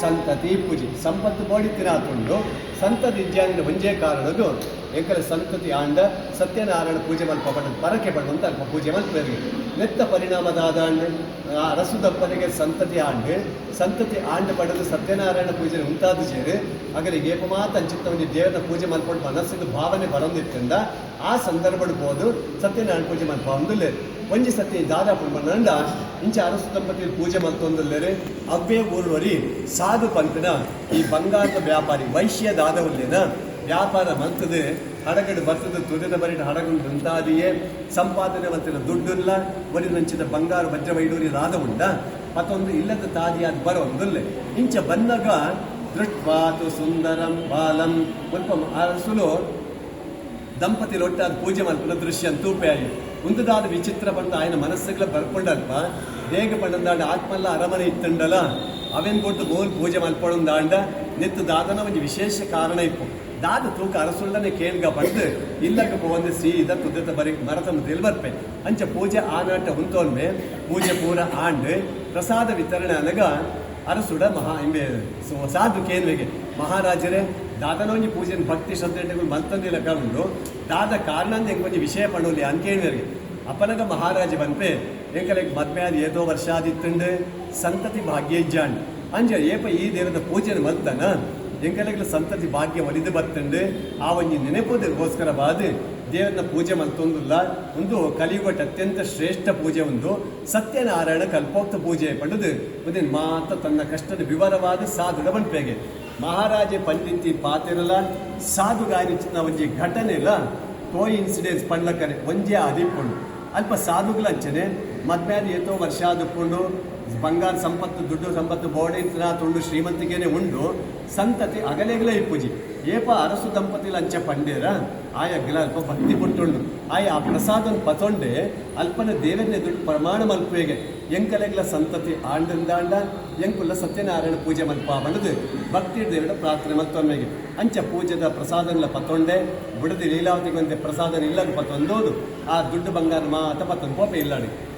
ಸಂತತಿ ಪೂಜೆ ಸಂಪತ್ತು ಬೋಡಿ ತಿನ್ನಾತುಂಡು ಸಂತತಿ ಇಜ್ಜಾನಿನ ಒಂಜೇ ಕಾರಣದು ಎಂಕಲ ಸಂತತಿ ಆಂಡ ಸತ್ಯನಾರಾಯಣ ಪೂಜೆ ಮಲ್ಪಬಂಡು ಪರಕೆ ಬಣ್ಣ ಅಂತ ಅಲ್ಪ ಪೂಜೆ ಮಲ್ಪರಿಗೆ ನೆತ್ತ ಪರಿಣಾಮದಾದ ಅರಸು ದಂಪತಿಗೆ ಸಂತತಿ ಆಂಡು ಪಡೆದು ಸತ್ಯನಾರಾಯಣ ಪೂಜೆ ಉಂಟಾದ ಸೇರಿ ಆಗಲಿಗೆ ಏಪ ಮಾತ ಅಂಚಿತ್ತ ಒಂದು ದೇವರ ಪೂಜೆ ಮಲ್ಕೊಂಡು ಮನಸ್ಸಿನ ಭಾವನೆ ಬರೋದಿತ್ತಂದ ಆ ಸಂದರ್ಭಡ್ ಹೋದು ಸತ್ಯನಾರಾಯಣ ಪೂಜೆ ಮಲ್ಪ ಒಂದಿಲ್ಲ ಒಂಜಿ ಸತ್ಯ ದಾದಾಪುರ ಬಂದ ಇಂಚ ಅರಸು ದಂಪತಿ ಪೂಜೆ ಮಲ್ತೊಂದಿಲ್ಲರೆ ಅವ್ವೇ ಊರ್ವರಿ ಸಾಧು ಪಂಪಿನ ಈ ಬಂಗಾರದ ವ್ಯಾಪಾರಿ ವೈಶ್ಯ ದಾದವಲ್ಲಿನ ವ್ಯಾಪಾರ ಮಂತದೆ ಹಡಗಡು ಬರ್ತದೆ ತುದಿನ ಬರಿಟ ಹಡಗು ಅಂತಾದಿಯೇ ಸಂಪಾದನೆ ಮಂತಿನ ದುಡ್ಡಿಲ್ಲ ಒರಿ ನಂಚಿದ ಬಂಗಾರ ವಜ್ರ ವೈಡೂರಿ ರಾದ ಉಂಡ ಮತ್ತೊಂದು ಇಲ್ಲದ ತಾದಿಯಾದ ಬರೋಂದಿಲ್ಲ ಇಂಚ ಬಂದಾಗ ದೃಷ್ಟ್ವಾತು ಸುಂದರಂ ಬಾಲಂ ಸ್ವಲ್ಪ ಅರಸುಲು ದಂಪತಿಲು ಒಟ್ಟಾದ ಪೂಜೆ ಮಲ್ಪನ ದೃಶ್ಯ ತೂಪೆಯಾಗಿ ಉಂದದಾದ ವಿಚಿತ್ರ ಬಂದು ఆయన ಮನಸ್ಸುಗಳ ಬರ್ಕೊಂಡಲ್ಪ ಬೇಗ ಪಂಡಂದಾಂಡ ಆತ್ಮಲ್ಲ ಅರಮನೆ ಇತ್ತಂಡಲ್ಲ ಅವೇನ್ ಕೊಟ್ಟು ಗೋಲ್ ಪೂಜೆ ಮಲ್ಪೊಂದಾಂಡ ನಿತ್ತು ದಾದನ ಒಂದು ವಿಶೇಷ ಕಾರಣ ಇತ್ತು ದಾದ ತೂಕ ಅರಸುಳ್ಳನೆ ಕೇಳ್ಗ ಬಂದು ಇಲ್ಲಕ್ಕೆ ಒಂದು ಸೀದ ತುದ್ದತ ಬರೀ ಮರತ ಮುದ್ದಲ್ಲಿ ಬರ್ಪೆ ಅಂಚ ಪೂಜೆ ಆನಾಟ ಉಂತೋನ್ಮೆ ಪೂಜೆ ಪೂರ ಆಂಡ್ ಪ್ರಸಾದ ವಿತರಣೆ ಅನಗ ಅರಸುಡ ಮಹಾ ಇಂಬೆ ಸಾಧು ಕೇನ್ವೆಗೆ ಮಹಾರಾಜರೇ ದಾದನೊಂಜಿ ಪೂಜೆ ಭಕ್ತಿ ಶ್ರದ್ಧೆಗಳು ಮಂತಂದಿಲ್ಲ ಕಂಡು ದಾದ ಕಾರಣ ಎಂಕೊಂಜಿ ವಿಷಯ ಪಣೋಲಿ ಅನ್ಕೇಳಿದರಿಗೆ ಅಪನಗ ಮಹಾರಾಜ ಬಂಪೆ ಎಂಕಲೆಗ್ ಮದ್ವೆ ಆದ ಏದೋ ವರ್ಷ ಆದಿತ್ತಂಡು ಸಂತತಿ ಭಾಗ್ಯ ಇಜ್ಜಾಂಡ್ ಅಂಜ ಏಪ ಈ ದೇವದ ಪೂಜೆನ ಮಲ್ತನ ಎಂಕಲೆಗ್ಲ ಸಂತತಿ ಭಾಗ್ಯ ಒಲಿದು ಬತ್ತಂಡು ಆ ಒಂಜಿ ನೆನಪುದಕ್ಕೋಸ್ಕರವಾದ ದೇವರನ್ನ ಪೂಜೆ ಮಲ್ತೊಂದಿಲ್ಲ ಒಂದು ಕಲಿಯುಗಟ್ಟ ಅತ್ಯಂತ ಶ್ರೇಷ್ಠ ಪೂಜೆ ಒಂದು ಸತ್ಯನಾರಾಯಣ ಕಲ್ಪೋಕ್ತ ಪೂಜೆ ಪಡೆದು ಉದಿನ ಮಾತ ತನ್ನ ಕಷ್ಟದ ವಿವರವಾದ ಸಾಧುಡ ಬಂಪೆಗೆ ಮಹಾರಾಜೆ ಪಂಡಿತಿ ಪಾತಿರಲ್ಲ ಸಾಧುಗಾರಿಚಿನ ಒಂಜಿ ಘಟನೆಲ ಕೋ ಇನ್ಸಿಡೆನ್ಸ್ ಪಂಡ್ಲಕ್ಕನೆ ಒಂಜೇ ಆದಿಪ್ಪುಂಡು ಅಲ್ಪ ಸಾಧುಗಳ ಅಂಚನೆ ಮದ್ಮ್ಯಾದ ಏತೋ ವರ್ಷ ಆದುಕೊಂಡು ಬಂಗಾರ ಸಂಪತ್ತು ದುಡ್ಡು ಸಂಪತ್ತು ಬೋರ್ಡಿನ ತುಂಡು ಶ್ರೀಮಂತಿಗೆನೆ ಉಂಡು ಸಂತತಿ ಅಗಲೆಗಲೇ ಇಪ್ಪುಜಿ ಏಪ ಅರಸು ದಂಪತಿಲ ಅಂಚ ಪಂಡೇರ ಆಯ ಗಿಲ ಅಲ್ಪ ಭಕ್ತಿ ಪುಟ್ಟುಂಡು ಆಯ ಆ ಪ್ರಸಾದನ್ ಪತೊಂಡೆ ಅಲ್ಪನ ದೇವರನ್ನೇ ದುಡ್ಡು ಪ್ರಮಾಣ ಮಲ್ಪೆಗೆ ಎಂಕಲೆಗ್ಲ ಸಂತತಿ ಆಂಡಂದಾಂಡ ಎಂಕುಲ್ಲ ಸತ್ಯನಾರಾಯಣ ಪೂಜೆ ಮಲ್ಪ ಬಣದು ಭಕ್ತಿ ದೇವರ ಪ್ರಾರ್ಥನೆ ಮತ್ತೊಮ್ಮೆಗೆ ಅಂಚ ಪೂಜೆದ ಪ್ರಸಾದನ್ಲ ಪತೊಂಡೆ ಬುಡದಿ ಲೀಲಾವತಿಗೆ ಒಂದೇ ಪ್ರಸಾದನ ಇಲ್ಲದ ಪತೊಂದೋದು ಆ ದುಡ್ಡು ಬಂಗಾರ ಮಾತ ಪತ್ತೊಂದು ಕೋಪ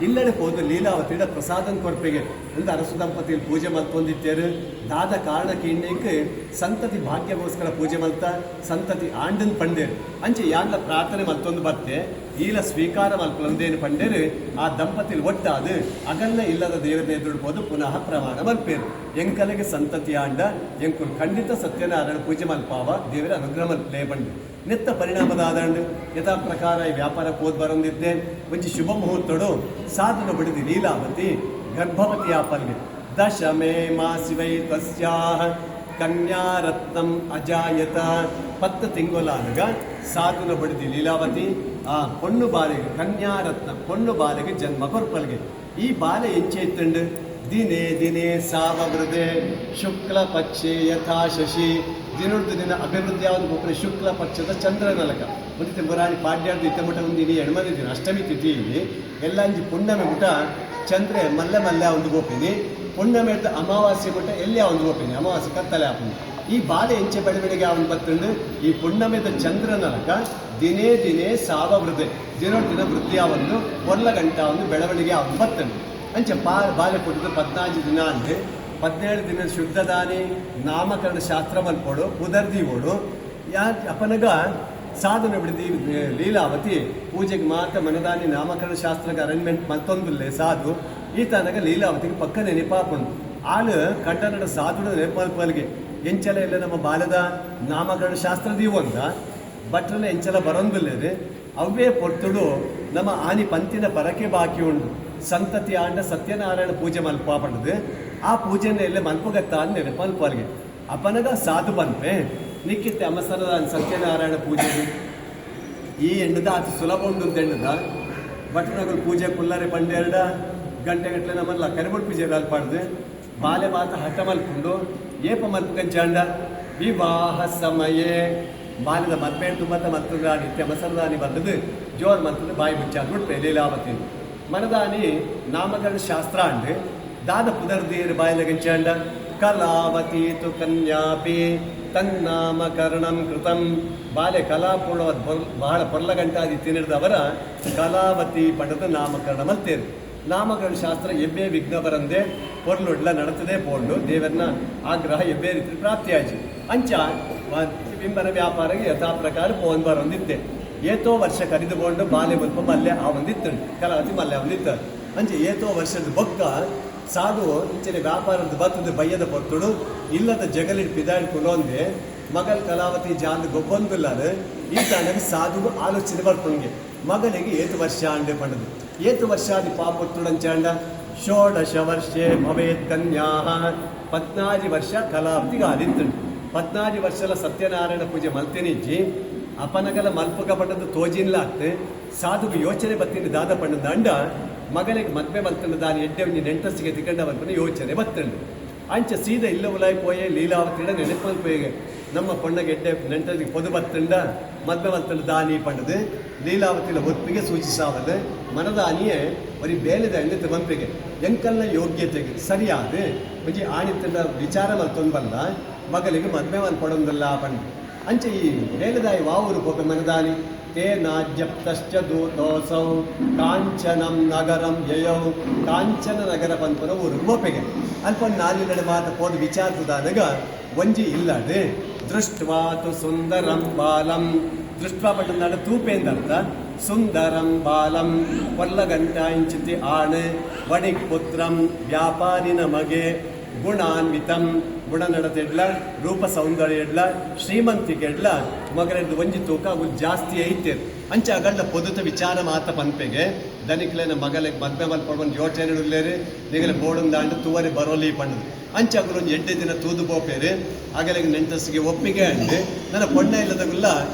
ಇಲ್ಲಡೆ ಹೋದು ಲೀಲಾವತಿಡ ಪ್ರಸಾದನ್ ಕೊರ್ಪೆಗೆ ಒಂದು ಅರಸು ದಂಪತಿಯಲ್ಲಿ ಪೂಜೆ ಮಲ್ತೊಂದಿತ್ತೇರು ದಾದ ಕಾರಣಕ್ಕೆ ಇನ್ನೇಕೆ ಸಂತತಿ ಭಾಗ್ಯಗೋಸ್ಕರ ಪೂಜೆ ಮಲ್ತ ಸಂತತಿ ಆಂಡನ್ ಪಂಡೇರು ಅಂಚೆ ಯಾಂದ ಪ್ರಾರ್ಥನೆ ಮತ್ತೊಂದು ಬರ್ತೆ ಈಲ ಸ್ವೀಕಾರ ಮಲ್ಪೊಂದೇನು ಪಂಡೇರು ಆ ದಂಪತಿಲಿ ಒಟ್ಟಾದ ಅಗಲ್ಲ ಇಲ್ಲದ ದೇವರನ್ನ ಎದುರುಬೋದು ಪುನಃ ಪ್ರಮಾಣ ಮಲ್ಪೇರು ಎಂಕಲೆಗೆ ಸಂತತಿ ಆಂಡ ಎಂಕುಲ್ ಖಂಡಿತ ಸತ್ಯನಾರಾಯಣ ಪೂಜೆ ಮಲ್ಪಾವ ದೇವರ ಅನುಗ್ರಹ ಮಲ್ಪಲೇ ಬಂಡು ನೆತ್ತ ಪರಿಣಾಮದ ಆದಂಡು ಯಥಾ ಪ್ರಕಾರ ಈ ವ್ಯಾಪಾರಕ್ಕೆ ಹೋದ್ ಬರೋದಿದ್ದೆ ಒಂಜಿ ಶುಭ ಮುಹೂರ್ತಡು ಸಾಧನ ಬಡಿದಿ ಲೀಲಾವತಿ ಗರ್ಭವತಿ ಆಪಲ್ಗೆ ದಶಮೇ ಮಾಸಿವೈ ತಸ್ಯಾಹ ಕನ್ಯಾರತ್ನಂ ಅಜಾಯತ 10 ತಿಂಗಳಾಗ ಸಾಧುನ ಬಡಿದಿ ಲೀಲಾವತಿ ಆ ಪೊಣ್ಣು ಬಾಲೆಗೆ ಕನ್ಯಾರತ್ನ ಪೊಣ್ಣು ಬಾಲೆಗೆ ಜನ್ಮ ಕೊರ್ಪಲ್ಗೆ ಈ ಬಾಲೆ ಎಂಚೆ ಇತ್ತಂಡು ದಿನೇ ದಿನೇ ಸಾವವೃದೆ ಶುಕ್ಲ ಪಕ್ಷೆ ಯಥಾ ಶಶಿ ದಿನದ ದಿನ ಅಭಿವೃದ್ಧಿ ಯಾವುದು ಗೊಬ್ಬರ ಶುಕ್ಲ ಪಕ್ಷದ ಚಂದ್ರನಲಕ ಒಂದು ತಿಂಬರಾಣಿ ಪಾಡ್ಯಾರ್ದು ಇತ್ತಮಟ ಒಂದು ಇಡೀ ಎಣ್ಮದಿ ದಿನ ಅಷ್ಟಮಿ ತಿಥಿಯಲ್ಲಿ ಎಲ್ಲಂಜಿ ಪುಣ್ಯಮೆ ಮುಟ ಚಂದ್ರ ಮಲ್ಲೆ ಮಲ್ಲೆ ಒಂದು ಗೋಪಿನಿ ಪುಣ್ಯಮೆ ಅಮಾವಾಸ್ಯೆ ಮುಟ ಎಲ್ಲಿ ಒಂದು ಗೋಪಿನಿ ಅಮಾವಾಸ್ಯೆ ಕತ್ತಲೆ ಆಪುನಿ ಈ ಬಾಲೆ ಎಂಚೆ ಬೆಳವಣಿಗೆ ಅವನು ಬತ್ತಂಡು ಈ ಪುಣ್ಯಮೆದ ಚಂದ್ರನಲಕ ದಿನೇ ದಿನೇ ಸಾವವೃದೆ ದಿನ ವೃದ್ಧಿ ಒಂದು ಒರ್ಲ ಗಂಟ ಒಂದು ಬೆಳವಣಿಗೆ ಅವನು ಬತ್ತಂಡು ಅಂಚೆ ಬಾಲೆ ಕೊಟ್ಟದ್ದು 14 ದಿನ ಅಂದರೆ 17 ದಿನ ಶುದ್ಧದಾನಿ ನಾಮಕರಣ ಶಾಸ್ತ್ರ ಮಲ್ಪೋಡು ಕುದರ್ದಿ ಓಡು ಅಪನಗ ಸಾಧನ ಬಿಡಿದಿ ಲೀಲಾವತಿ ಪೂಜೆಗೆ ಮಾತ್ರ ಮನದಾನಿ ನಾಮಕರಣ ಶಾಸ್ತ್ರಕ್ಕೆ ಅರೇಂಜ್ಮೆಂಟ್ ಮತ್ತೊಂದಿಲ್ಲ ಸಾಧು ಈ ತನಕ ಲೀಲಾವತಿಗೆ ಪಕ್ಕ ನೆನಪಾಕೊಂಡು ಆಳು ಕಟ್ಟಡ ಸಾಧುಡ ನೆನಪಲ್ಪಲ್ಗೆ ಎಂಚಲ ಇಲ್ಲ ನಮ್ಮ ಬಾಲದ ನಾಮಕರಣ ಶಾಸ್ತ್ರದಿ ಒಂದ ಬಟ್ರನ ಎಂಚಲ ಬರೋದಿಲ್ಲದೆ ಅವೇ ಪೊರ್ತುಡು ನಮ್ಮ ಆನಿ ಪಂತಿನ ಪರಕೆ ಬಾಕಿ ಉಂಡು ಸಂತತಿ ಆಂಡ ಸತ್ಯನಾರಾಯಣ ಪೂಜೆ ಮಲ್ಪ ಪಡೆದು ಆ ಪೂಜೆನ ಎಲ್ಲ ಮಲ್ಪಗತ್ತ ಅಂದೇನೆ ಮಲ್ಪಲ್ಗೆ ಅಪನಗ ಸಾಧು ಬಂದ್ರೆ ನಿಕ್ಕಿತ್ತೆ ಅಮಸರದ ಸತ್ಯನಾರಾಯಣ ಪೂಜೆ ಈ ಎಣ್ಣದ ಅದು ಸುಲಭ ಉಂಡು ಅಂತ ಎಣ್ಣದ ಭಟ್ನಗಳು ಪೂಜೆ ಕುಲ್ಲರೆ ಪಂಡೆರಡ ಗಂಟೆಗಟ್ಟಲೆ ನಮ್ಮಲ್ಲ ಕರಿಬುಡ್ ಪೂಜೆ ಅಲ್ಪಾಡ್ದು ಬಾಲೆ ಮಾತ ಹಠ ಮಲ್ಕೊಂಡು ಏಪ ಮಲ್ಪಗಂಚಾಂಡ ವಿವಾಹ ಸಮಯೇ ಬಾಲ್ಯದ ಮದ್ವೆ ತುಂಬತ್ತ ಮತ್ತೊಂದು ನಿತ್ಯ ಮಸರದಾನಿ ಬಂದದ್ದು ಜೋರ್ ಮತ್ತೊಂದು ಬಾಯಿ ಮುಚ್ಚಾದ ಬಿಟ್ರೆ ಲೀಲಾವತಿ ಮನದಾನಿ ನಾಮಕರಣ ಶಾಸ್ತ್ರ ಅಂಡು ದಾದ ಪುದರ್ದೇರು ಬಾಯಿಲಗಂಚಾಂಡ ಕಲಾವತಿ ತು ಕನ್ಯಾಪಿ ತನ್ನಾಮಕರಣಂ ಕೃತಂ. ಬಾಲ್ಯ ಕಲಾಪೂರ್ಣವಾದ ಬಹಳ ಪೊರ್ಲಗಂಟಾದಿ ತಿನ್ನಿಡ್ದವರ ಕಲಾವತಿ ಪಡೆದು ನಾಮಕರಣ ಮಲ್ತೇರು. ನಾಮಕರಣ ಶಾಸ್ತ್ರ ಎಬ್ಬೆ ವಿಘ್ನ ಬರಂದೆ ಪೊರ್ಲುಡ್ಲ ನಡತದೆ ಪೋಂಡು ದೇವರನ್ನ ಆಗ್ರಹ ಎಬ್ಬೆ ರೀತಿ ಪ್ರಾಪ್ತಿಯಾಯ್ತು. ಅಂಚ ಬಿಂಬನ ವ್ಯಾಪಾರಕ್ಕೆ ಯಥಾ ಪ್ರಕಾರ ಪೋನ್ ಬರೊಂದಿತ್ತೆ. ಏತೋ ವರ್ಷ ಕರಿದುಕೊಂಡು ಬಾಲ್ಯ ಮುಲ್ಪ ಮಲ್ಲೆ ಆ ಒಂದಿತ್ತು ಕಲಾವತಿ ಮಲ್ಲೆ ಒಂದಿತ್ತು. ಅಂಚೆ ಏತೋ ವರ್ಷದ ಬೊಕ್ಕ ಸಾಧು ಇಂಚಿನ ವ್ಯಾಪಾರದ ಬತ್ತದ ಬಯ್ಯದ ಪೊತ್ತುಡು ಇಲ್ಲದ ಜಗಲಿಡ್ ಪಿದಾಡ್ ಕುಲೊಂದೆ ಮಗಲ್ ಕಲಾವತಿ ಜಾಂದ್ ಗೊಬ್ಬೊಂದಿಲ್ಲಾದ ಈ ತಾನಾಗ ಸಾಧುವು ಆಲೋಚನೆ ಬರ್ಕೊಂಡೆ ಮಗನಿಗೆ ಏತು ವರ್ಷ ಅಂಡೆ ಪಡೆದು ಏತು ವರ್ಷಾದಿ ಪಾಪುತ್ತುಡಂಚಾಂಡ ಷೋಡಶ ವರ್ಷೆ ಭವೇತ್ ಕನ್ಯಾ 14 ವರ್ಷ ಕಲಾವತಿಗೆ ಆದಿತ್ತು. 14 ವರ್ಷಲ ಸತ್ಯನಾರಾಯಣ ಪೂಜೆ ಮಲ್ತೇನಿಜ್ಜಿ ಅಪನಗಲ ಮಲ್ಪಕ ಪಟ್ಟದ್ದು ತೋಜಿನ್ಲಾಗ್ತೆ ಸಾಧುಗೆ ಯೋಚನೆ ಬತ್ತಿನ ದಾದ ಪಂಡ ಅಂಡ ಮಗನಿಗೆ ಮದ್ವೆ ಮಲ್ತಂಡು ದಾನಿ ಎಡ್ಡೆ ಒಂಜಿ ನೆಂಟಸ್ಸಿಗೆ ತಿಕ್ಕಂಡ ಬರ್ಕೊಂಡು ಯೋಚನೆ ಬತ್ತಂಡು. ಅಂಚ ಸೀದಾ ಇಲ್ಲ ಉಲಾಯಿ ಪೋಯೆ ಲೀಲಾವತಿಡ ನೆನಪಲ್ ಪೋಯೆ ನಮ್ಮ ಪೊಣ್ಣಗೆ ಎಡ್ಡೆ ನೆಂಟಸಿಗೆ ಪೊದು ಬತ್ತಂಡ ಮದ್ವೆ ಮಲ್ತಂಡು ದಾನಿ ಪಂಡದು ಲೀಲಾವತಿಲ ಒಪ್ಪಿಗೆ ಸೂಚಿಸಾವದು ಮನದಾನಿಯೇ ಬರೀ ಬೇಲೆದ ಎಣ್ಣೆ ಮಂಪಿಗೆ ಎಂಕಲ್ನ ಯೋಗ್ಯತೆಗೆ ಸರಿಯಾದ ಒಂಜಿ ಆಣಿತನ ವಿಚಾರ ಮಲ್ತೊಂದು ಬಲ್ಲ ಮಗಲಿಗೆ ಮದ್ವೆ ಮಲ್ಪಡೊಂದಲ್ಲ ಪಂಡು. ಅಂಚೆ ಈ ಬೇಲೆದಾಯಿ ವಾವೂರು ಪೋಪೆ ಮನದಾನಿ ತೇ ನಾಜ್ಯಪ್ತಶ್ಚ ದೂತೋಸೌ ಕಾಂಚನಂ ನಗರಂ ಯಯೌ ಕಾಂಚನ ನಗರ ಪಂಪನ ಊರು ಮೊಪ್ಪೆಗೆ ಅಲ್ಪೊಂದು ನಾಲಿನಡೆ ಮಾತ ಪೋದು ವಿಚಾರದಾದಾಗ ಒಂಜಿ ಇಲ್ಲದೆ ದೃಷ್ಟ್ವಾತು ಸುಂದರಂ ಬಾಲಂ ದೃಷ್ಟ್ವಾ ಪಟ್ಟನಾಡ ತೂಪೇಂದರ್ಥ ಸುಂದರಂ ಬಾಲಂ ಕೊಲ್ಲಗಂಟ ಇಂಚಿತಿ ಆಣ್ ವಣಿಕ್ ಪುತ್ರಂ ವ್ಯಾಪಾರಿನ ಮಗೆ ಗುಣಾನ್ವಿತಂ ಗುಣ ನಡತೆಡ್ಲ ರೂಪ ಸೌಂದರ್ಯ ಎಡ್ಲ ಶ್ರೀಮಂತಿಕೆ ಎಡ್ಲ ಮಗರದ್ದು ಒಂಜಿ ತೂಕ ಅವು ಜಾಸ್ತಿ ಐತೇರು. ಅಂಚ ಅಗಳ್ದ ಪೊದುತ ವಿಚಾರ ಮಾತ ಪನ್ಪೆಗೆ ದನಿಕ್ಲೇನ ಮಗಲಿಗೆ ಮದ್ವೆ ಮಲ್ಪಡ್ಬಂದು ಯೋಚನೆ ಉಳ್ಳೇರಿ ನಿಗಲೆ ಬೋಡಂದಾಂಡು ತೂವರೆ ಬರೋಲಿ ಪಂಡದು ಅಂಚ ಅಗಲೊಂದು 8 ದಿನ ತೂದು ಬೋಪೇರಿ ಅಗಲಿಗೆ ನೆಂಟಸಿಗೆ ಒಪ್ಪಿಗೆ ಅಂಡು ನನ್ನ ಪೊಣ್ಣ ಇಲ್ಲದಗುಲ್ಲ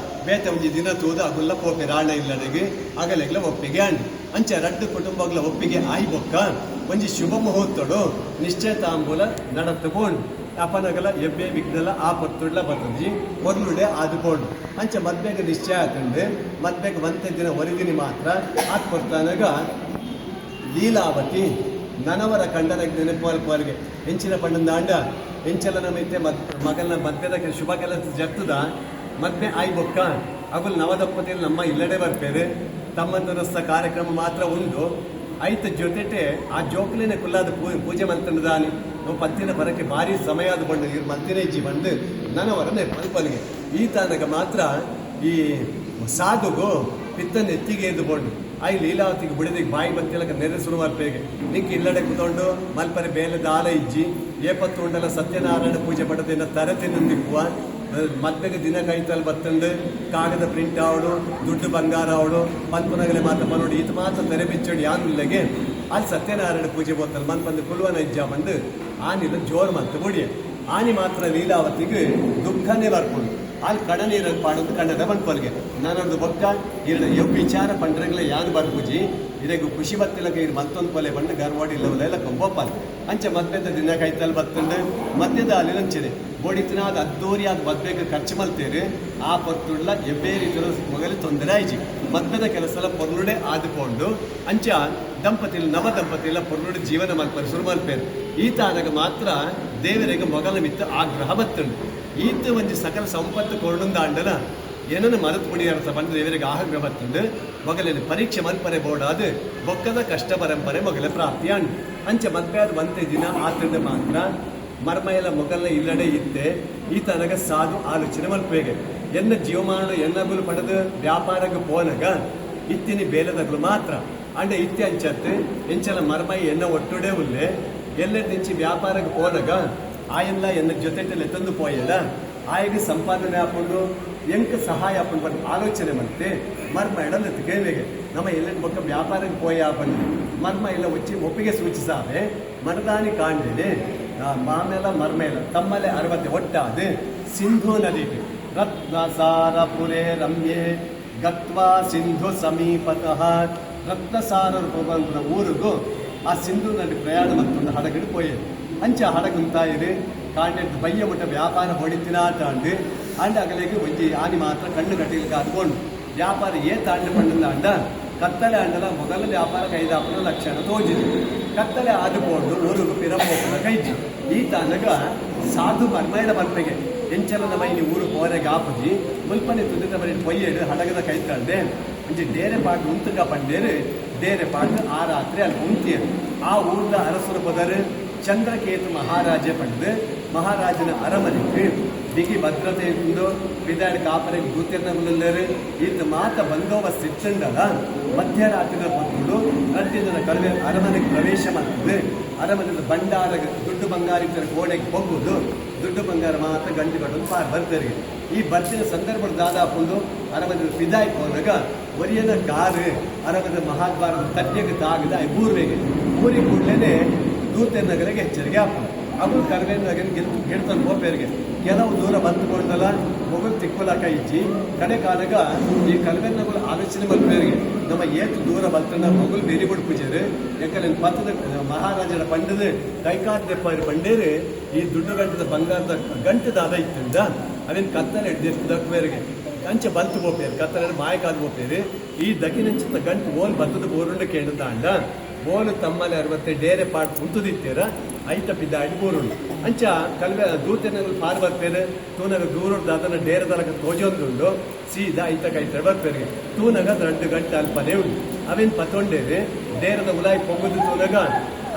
ಬೇತೆ ಒಂಜಿ ದಿನ ತೂದು ಅಗುಲ್ಲ ಪೋಪೆ ರಾಣ ಇಲ್ಲಡಿಗೆ ಅಗಲಿಗ್ಲ ಒಪ್ಪಿಗೆ ಅಂಡು ಅಂಚ 2 ಕುಟುಂಬಗಳ ಒಪ್ಪಿಗೆ ಆಯ್ ಬೊಕ್ಕ ಒಂಜಿ ಶುಭ ಮುಹೂರ್ತಡು ನಿಶ್ಚಯತಾಂಬೂಲ ನಡತ್ತುಕೊಂಡು ಅಪನಗಲ ಎಬ್ಬೆ ವಿಘ್ನಲ ಆ ಪತ್ತುಡ್ಲ ಬತ್ತಂಜಿ ಮೊದಲುಡೆ ಆದುಕೊಂಡು ಅಂಚ ಮದ್ವೆಗೆ ನಿಶ್ಚಯ ಆತಂಡು ಮದ್ವೆಗೆ 1 ದಿನ ಹೊರದಿನಿ ಮಾತ್ರ ಆತ್ ಕೊಡ್ತಾನಾಗ ಲೀಲಾವತಿ ನನವರ ಕಂಡನ ನೆನಪಲ್ಪಲ್ಗೆ ಹೆಂಚಿನ ಪಂಡಂದಾಂಡ ಹೆಂಚಲ ನಮೈತೆ ಮಗನ ಮದ್ವೆದ ಶುಭ ಕೆಲಸ ಜರ್ತದ ಮದ್ವೆ ಆಯ್ ಬೊಕ್ಕ ಅಗುಲ್ ನವದಂಪತಿಯಲ್ಲಿ ನಮ್ಮ ಇಲ್ಲಡೆ ಬರ್ಪೇರು ತಮ್ಮಂದರಸ್ಥ ಕಾರ್ಯಕ್ರಮ ಮಾತ್ರ ಉಂಡು ಐತ ಜೊತೆಟೆ ಆ ಜೋಕ್ಲಿನ ಕುಲ್ಲಾದ ಪೂಜೆ ಮಂತಂದಾನಿ ನಾವು ಪತ್ತಿನ ಬರಕ್ಕೆ ಭಾರಿ ಸಮಯ ಆದ ಬಂಡು ಇವ್ರು ಮತ್ತಿನ ಇಜ್ಜಿ ಬಂದು ನನವರನ್ನೇ ಪಲ್ಪಲ್ಗೆ ಈ ತಾನಾಗ ಮಾತ್ರ ಈ ಸಾಧುಗು ಪಿತ್ತನ ಎತ್ತಿಗೆ ಎದ್ದು ಬಂಡು ಆಯ್ ಲೀಲಾವತಿಗೆ ಬಿಡದಿಗೆ ಬಾಯಿ ಬತ್ತಿಲಕ ನೆರೆ ಶುರು ಮಾಡ್ಪೇಗೆ ನಿಂಗೆ ಇಲ್ಲಡೆ ಕುತ್ಕೊಂಡು ಮಲ್ಪರೆ ಬೇಲೆ ದಾಲ ಇಜ್ಜಿ ಏಪತ್ತು ಉಂಡಲ ಸತ್ಯನಾರಾಯಣ ಪೂಜೆ ಪಡೆದಿನ ತರತೆ ನಿಂದಿಕ್ಕುವ ಮದ್ವೆಗೆ ದಿನ ಕೈತಲ್ಲಿ ಬತ್ತಂಡು ಕಾಗದ ಪ್ರಿಂಟ್ ಆವಡು ದುಡ್ಡು ಬಂಗಾರ ಆವಡು ಪನ್ಪುನಗಲೆ ಮಾತ ಪನೋಡಿ ಇದು ಮಾತ್ರ ತೆರೆ ಬಿಚ್ಚೋಡಿ ಯಾನಿಲ್ಲಗೆ ಅಲ್ಲಿ ಸತ್ಯನಾರಾಯಣ ಪೂಜೆ ಬೋತಲ್ಲಿ ಮನ್ಪಂದು ಕುಲ್ವನ ಇಜ್ಜ ಬಂದು ಆನಿಲ್ಲ ಜೋರು ಮತ್ತು ಬುಡಿಯ ಆನಿ ಮಾತ್ರ ಲೀಲಾವತಿಗೆ ದುಃಖನೇ ಬರ್ಕೊಂಡು ಅಲ್ಲಿ ಕಡ ನೀರಲ್ಲಿ ಪಾಡೋದು ಕಣ್ಣದ ಬಂದ್ಪಲ್ಗೆ ನಾನೊಂದು ಬೊಕ್ಕ ಇರ ವಿಚಾರ ಪಂಡ್ರೆಗ್ಲೆ ಯಾನ್ ಬರ್ಪುಜಿ ಇದಕ್ಕೆ ಖುಷಿ ಬತ್ತಿಲಕ ಇರು ಮತ್ತೊಂದು ಪೊಲೆ ಬಂದು ಗರ್ವಾಡಿ ಇಲ್ಲವಲ್ಲ ಕೊಂಬೊಪ್ಪಲ್ ಅಂಚೆ ಮದ್ವೆದ ದಿನ ಕೈತಲ್ಲಿ ಬತ್ತಂಡು ಮಧ್ಯದ ಅಲ್ಲಿ ನಂಚಿದೆ ಬೋಡಿತಿನಾದ ಅದ್ದೂರಿಯಾದ ಮದ್ವೆಗೆ ಖರ್ಚು ಮಲ್ತೇರಿ ಆ ಪತ್ತುಳ್ಳ ಎಬ್ಬೇ ರೀತಿಯ ಮಗಲಿ ತೊಂದರೆ ಆಯ್ಜಿ ಮದ್ವೆದ ಕೆಲಸ ಪೊರ್ನುಡೆ ಆದುಕೊಂಡು ಅಂಚ ನವ ದಂಪತಿಲ್ಲ ಪೊರ್ನುಡೆ ಜೀವನ ಮಲ್ಪರು ಶುರು ಮಲ್ಪೇರು ಈ ತಾನಾಗ ಮಾತ್ರ ದೇವರಿಗೆ ಮೊಗಲ ಮಿತ್ತ ಆಗ್ರಹ ಬತ್ತುಂಡು ಈತ ಒಂಜಿ ಸಕಲ ಸಂಪತ್ತು ಕೊರಡುಂದಾಂಡನ ಏನನ್ನು ಮರತು ಪುಡಿಯರ್ಥ ಬಂದು ದೇವರಿಗೆ ಆಗ್ರಹ ಬತ್ತುಂಡು ಮೊಗಲಿನ ಪರೀಕ್ಷೆ ಮಲ್ಪರೆ ಬೋಡಾದು ಬೊಕ್ಕದ ಕಷ್ಟ ಪರಂಪರೆ ಮೊಗಲ ಪ್ರಾಪ್ತಿ ಅಂಡು ಅಂಚೆ ಮದ್ವೆ ಆದ 1 ದಿನ ಆತಂಡ ಮಾತ್ರ ಮರ್ಮ ಎಲ್ಲ ಮೊಗಲ್ನ ಇಲ್ಲಡೆ ಇತ್ತೆ ಈ ತನಗ ಸಾಧು ಆಲೋಚನೆ ಮಲ್ಪೇಗೆ ಎನ್ನ ಜೀವಮಾನ ಎನ್ನಗುಲು ಪಡೆದು ವ್ಯಾಪಾರಕ್ಕೆ ಪೋನಗ ಇತ್ತಿನಿ ಬೇಲದಗಳು ಮಾತ್ರ ಅಂಡ ಇತ್ತಿ ಅಂಚತ್ತೆ ಎಂಚಲ ಮರ್ಮ ಎನ್ನ ಒಟ್ಟುಡೆ ಉಲ್ಲೆ ಎಲ್ಲೆಡ್ ನಿಂಚಿ ವ್ಯಾಪಾರಕ್ಕೆ ಪೋನಗ ಆಯೆಲ್ಲ ಎನ್ನ ಜೊತೆಟಲ್ಲಿ ತಂದು ಪೋಯಲ್ಲ ಆಯ್ಗೆ ಸಂಪಾದನೆ ಹಾಕೊಂಡು ಎಂಕ ಸಹಾಯ ಹಾಕೊಂಡು ಬಂದು ಆಲೋಚನೆ ಮತ್ತೆ ಮರ್ಮ ಎಡಲು ಕೇಳಿಗೆ ನಮ್ಮ ಎಲ್ಲೆಡ್ ಬೊಕ್ಕ ವ್ಯಾಪಾರಕ್ಕೆ ಪೋಯ ಬಂದು ಮರ್ಮ ಎಲ್ಲ ಒಚ್ಚಿ ಒಪ್ಪಿಗೆ ಸೂಚಿಸಾವೆ ಮನದಾನಿ ಕಾಂಡಿದೆ ಮಾಮೇಲ ಮರ್ಮೇಲ ತಮ್ಮಲೆ 60 ಒಟ್ಟಾದು ಸಿಂಧು ನದಿಗೆ ರತ್ನಸಾರ ಪುರೇ ರಮ್ಯೆ ಗತ್ವಾ ಸಿಂಧು ಸಮೀಪತಃ ರತ್ನಸಾರ ರೂಪಂತ ಊರಿಗೂ ಆ ಸಿಂಧು ನದಿ ಪ್ರಯಾಣ ಮತ್ತೊಂದು ಹಡಗಿಡು ಪೋಯದು ಅಂಚ ಹಡಗುಂತಾಯಿರು ಕಾಂಡೆದ್ದು ಬಯ್ಯ ಮುಟ್ಟ ವ್ಯಾಪಾರ ಹೊಡಿತಿನಾತಾಂಡು ಅಂಡ ಅಗಲಿಗೆ ಒಂಜಿ ಆನಿ ಮಾತ್ರ ಕಣ್ಣು ಕಟ್ಟಿಲಿಕ್ಕೆ ಅದ್ಕೊಂಡು ವ್ಯಾಪಾರ ತಾಂಡು ಪಂಡ ಅಂಡ ಕತ್ತಲೆ ಅಂಡಲ ಮೊದಲ ವ್ಯಾಪಾರ ಕೈದಾಪನ ಲಕ್ಷಣ ತೋಜಿದೆ ಕತ್ತಲೆ ಆದುಕೊಂಡು ಊರಿಗೂ ಪಿರಪೋಪನ ಕೈಜಿ ಈತ ನನಗ ಸಾಧು ಮರ್ಮೈಡ ಮಲ್ಪೆಗೆ ಎಂಚಲನ ಮೈನಿ ಊರು ಹೋರೆಗೆ ಆಪುಜಿ ಮುಲ್ಪನೆ ತುದಿದ ಬರೀ ಪೊಯ್ಯೇಡು ಹಡಗದ ಕೈ ತಂದೆ ಅಂಚೆ ಡೇರೆ ಪಾಟು ಉಂತುಗ ಪಂಡೇರು ಡೇರೆ ಪಾಟು ಆ ರಾತ್ರಿ ಅಲ್ಲಿ ಉಂತಿಯರು ಆ ಊರ್ದ ಅರಸರು ಪದರು ಚಂದ್ರಕೇತು ಮಹಾರಾಜ ಪಡೆದು ಮಹಾರಾಜನ ಅರಮನೆಗೆ ಬಿಗಿ ಭದ್ರತೆ ಇದ್ದು ಬಿದಾಡಿ ಕಾಪರೆಗೆ ಕೂತಿರ್ನಗುಲ್ಲರು ಇದು ಮಾತ ಬಂದೋಬಸ್ತ್ ಇತ್ತಂಡಲ ಮಧ್ಯರಾತ್ರಿಯ ಹೊತ್ತು ನಟ್ಟಿನ ಕಳವೆ ಅರಮನೆಗೆ ಪ್ರವೇಶ ಮಾಡ್ತದೆ ಅರಮನೆದ ಭಂಡಾರ ದುಡ್ಡು ಬಂಗಾರ ಇತರ ಗೋಡೆಗೆ ಹೋಗುವುದು ದುಡ್ಡು ಬಂಗಾರ ಮಾತ್ರ ಗಂಟು ಕಟ್ಟೋದು ಬರ್ತಾರೆ ಈ ಬರ್ತಿನ ಸಂದರ್ಭದ ದಾದಾಪುಂದು ಅರಮನೆ ಪಿದಾಯ್ತು ಹೋದಾಗ ಒರಿಯನ ಕಾರು ಅರಮನೆ ಮಹಾದ್ವಾರದ ತಟ್ಟೆಗೆ ತಾಗದ ಊರ್ವೆಗೆ ಊರಿಗೆ ಕೂಡಲೇ ದೂತೆ ನಗರಿಗೆ ಎಚ್ಚರಿಕೆ ಹಾಕೋದು ಅವರು ಕರ್ವೆ ನಗರ ಗೆಡ್ತಾನೆ ಗೋಪೇರಿಗೆ ಕೆಲವು ದೂರ ಬಂದುಕೊಂಡಲ್ಲ ಮೊಗಲು ತಿಕ್ಕೊಲಕ ಇಚ್ಚಿ ಕಡೆ ಕಾಲಗ ಈ ಕಲ್ವೆನ್ನಗಳು ಆಲೋಚನೆ ಮಲ್ಪೇರಿಗೆ ನಮ್ಮ ಏತು ದೂರ ಬಂತನ ಮೊಗಲು ಬೇರೆ ಬಿಡು ಪೂಜೆರು ಯಾಕಂದ್ರೆ ಪತ್ತದ ಮಹಾರಾಜರ ಪಂಡದ ಕೈಕಾದ ಪಂಡೇರು ಈ ದುಡ್ಡು ಗಂಟದ ಬಂಗಾರದ ಗಂಟದ ಅದ ಇತ್ತಿಂದ ಅದೇನು ಕತ್ತಲೆ ಹಿಡ್ದು ದಕ್ಕಬೇರಿಗೆ ಅಂಚೆ ಬಂತು ಬೋಪೇರು ಕತ್ತಲೆ ಮಾಯಕಾದ ಬೋಪೇರು ಈ ದಗಿನಂಚಿತ ಗಂಟು ಓಲ್ ಬತ್ತದ ಬೋರುಂಡ ಕೇಳುತ್ತಾ ಅಂಡ ಬೋಲು ತಮ್ಮಲ್ಲಿ 60 ಡೇರೆ ಪಾಟ್ ಕುಂತುದಿತ್ತೀರ ಐತ ಪಿದ್ದಾಡಿ ಬೋರುಂಡು ಅಂಚ ಕಲ್ವೆ ದೂತನಗಳು ಪಾರು ಬರ್ಪೇರು ತೂನಗ ದೂರದ ಅದನ್ನ ಡೇರೆ ತಲಕ ತೋಜೊಂದುಂಡು ಸೀದಾ ಐತ ಕೈತ ಬರ್ಪೇರಿಗೆ ತೂನಗ 2 ಗಂಟೆ ಅಲ್ಪನೇ ಉಂಡು ಅವೇನು ಪತ್ತೊಂಡೇರಿ ಡೇರದ ಉಲಾಯಿ ಪೊಂಗುದು ತೂನಗ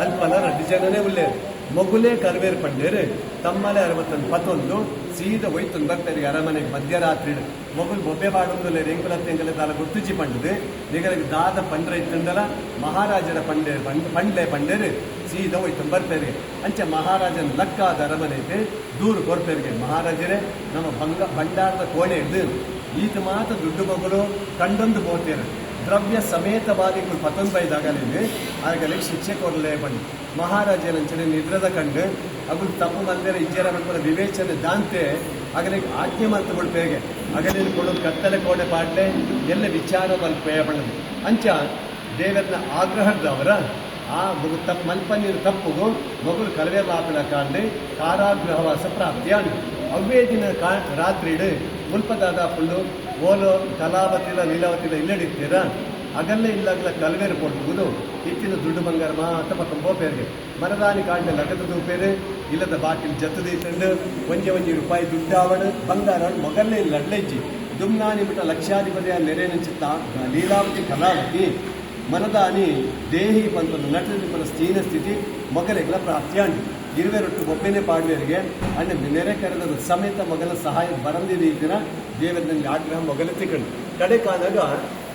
ಅಲ್ಪನ 2 ಜನನೇ ಉಳ್ಳೇರು ಮೊಗುಲೇ ಕರ್ವೇರು ಪಂಡೇರು ತಮ್ಮಲೆ 61 ಸೀದಾ ಒಯ್ತೊಂದು ಬರ್ತಾರೆ ಅರಮನೆಗೆ ಮಧ್ಯರಾತ್ರಿ ಮೊಗುಲ್ ಬೊಬ್ಬೆ ಬಾಡೊಂದು ಎಂಕುಲತ್ತೆಂಕಲೆ ತಾಲ ಗುರ್ತಿಜಿ ಪಂಡದು ನಿಗಲಿಗೆ ದಾದ ಪಂಡ್ರ ಇತ್ತಂದಲ ಮಹಾರಾಜರ ಪಂಡೇರು ಸೀದಾ ಒಯ್ತೊಂದು ಬರ್ತಾರೆ ಅಂಚೆ ಮಹಾರಾಜನ ಲಕ್ಕಾದ ಅರಮನೆಗೆ ದೂರು ಕೊಡ್ಪೇರಿಗೆ ಮಹಾರಾಜರೇ ನಮ್ಮ ಭಂಡಾರದ ಕೋಣೆ ಇದ್ದು ಈತ ಮಾತ್ರ ದುಡ್ಡು ಮಗಳು ಕಂಡೊಂದು ಬೋತೇರು ದ್ರವ್ಯ ಸಮೇತವಾಗಿ 19 ಆಗಲಿದೆ ಆಗಲೇ ಶಿಕ್ಷೆ ಕೊಡಲೇ ಬಂದು ಮಹಾರಾಜನಂಚನೆ ನಿದ್ರದ ಕಂಡು ಅವು ತಪ್ಪು ಮಂದಿರ ಇಜ್ಜರ ಮಕ್ಕಳ ವಿವೇಚನೆ ದಾಂತೆ ಆಗಲೇ ಆಜ್ಞೆ ಮಂತು ಬಿಡ್ಪೇಗೆ ಅಗಲಿನ ಕೊಡೋದು ಕತ್ತಲೆ ಕೋಣೆ ಪಾಡ್ಲೆ ಎಲ್ಲ ವಿಚಾರ ಮಲ್ಪೇಯ ಬಣ್ಣದು ಅಂಚ ದೇವರನ್ನ ಆಗ್ರಹದವರ ಆ ಮಗು ಮಲ್ಪನೀರು ತಪ್ಪುಗು ಮಗುಲು ಕಲವೆ ಲಾಪಿನ ಕಾಂಡೆ ಕಾರಾಗೃಹವಾಸ ಪ್ರಾಪ್ತಿಯಾನು ಅವೇ ದಿನ ರಾತ್ರಿಡು ಮುಲ್ಪದಾದ ಫುಲ್ಲು ಓಲೋ ಕಲಾವತಿಲ ಲೀಲಾವತಿಲ ಇಲ್ಲಡಿತ್ತೀರ ಅಗಲ್ಲೇ ಇಲ್ಲಾಗಲ ಕಲ್ವೇರು ಕೊಡ್ಬೋದು ಇತ್ತಿನ ದುಡ್ಡು ಬಂಗಾರ ಮಾತ್ರ ಬೋಪೇರಿಗೆ ಮರದಾನಿ ಕಾಂಡೆ ಲಗದ ದೂಪೇರು ಇಲ್ಲದ ಬಾಕಿಲ್ ಜತ್ತದೀತಂಡು ಒಂಜಿ ರೂಪಾಯಿ ದುಡ್ಡಾವಡು ಬಂಗಾರ ಮೊಗಲ್ಲೇ ಇಲ್ಲ ಅಡ್ಲೆಜ್ಜಿ ದುಮ್ನಾನಿ ಬಿಟ್ಟ ಲಕ್ಷಾಧಿಪತಿಯ ನೆರೆನಂಚಿತ್ತ ಲೀಲಾವತಿ ಕಲಾವತಿ ಮನದಾನಿ ದೇಹಿ ಪಂತೊಂದು ನಟನ ಸ್ಥೀನ ಸ್ಥಿತಿ ಮೊಗಲೆಗಳ ಪ್ರಾಪ್ತಿಯಾಂಡು ಇರುವೆರೊಟ್ಟು ಒಬ್ಬನೇ ಪಾಡುವರಿಗೆ ಅಂಡ್ ನೆರೆ ಕರೆದ ಸಮೇತ ಮೊಗಲ ಸಹಾಯ ಬರಂದಿದೆ ಈ ದಿನ ದೇವರಲ್ಲಿ ಆಗ್ರಹ ಮೊಗಲ ತಿಕ್ಕಂಡು ಕಡೆ ಕಾದಾಗ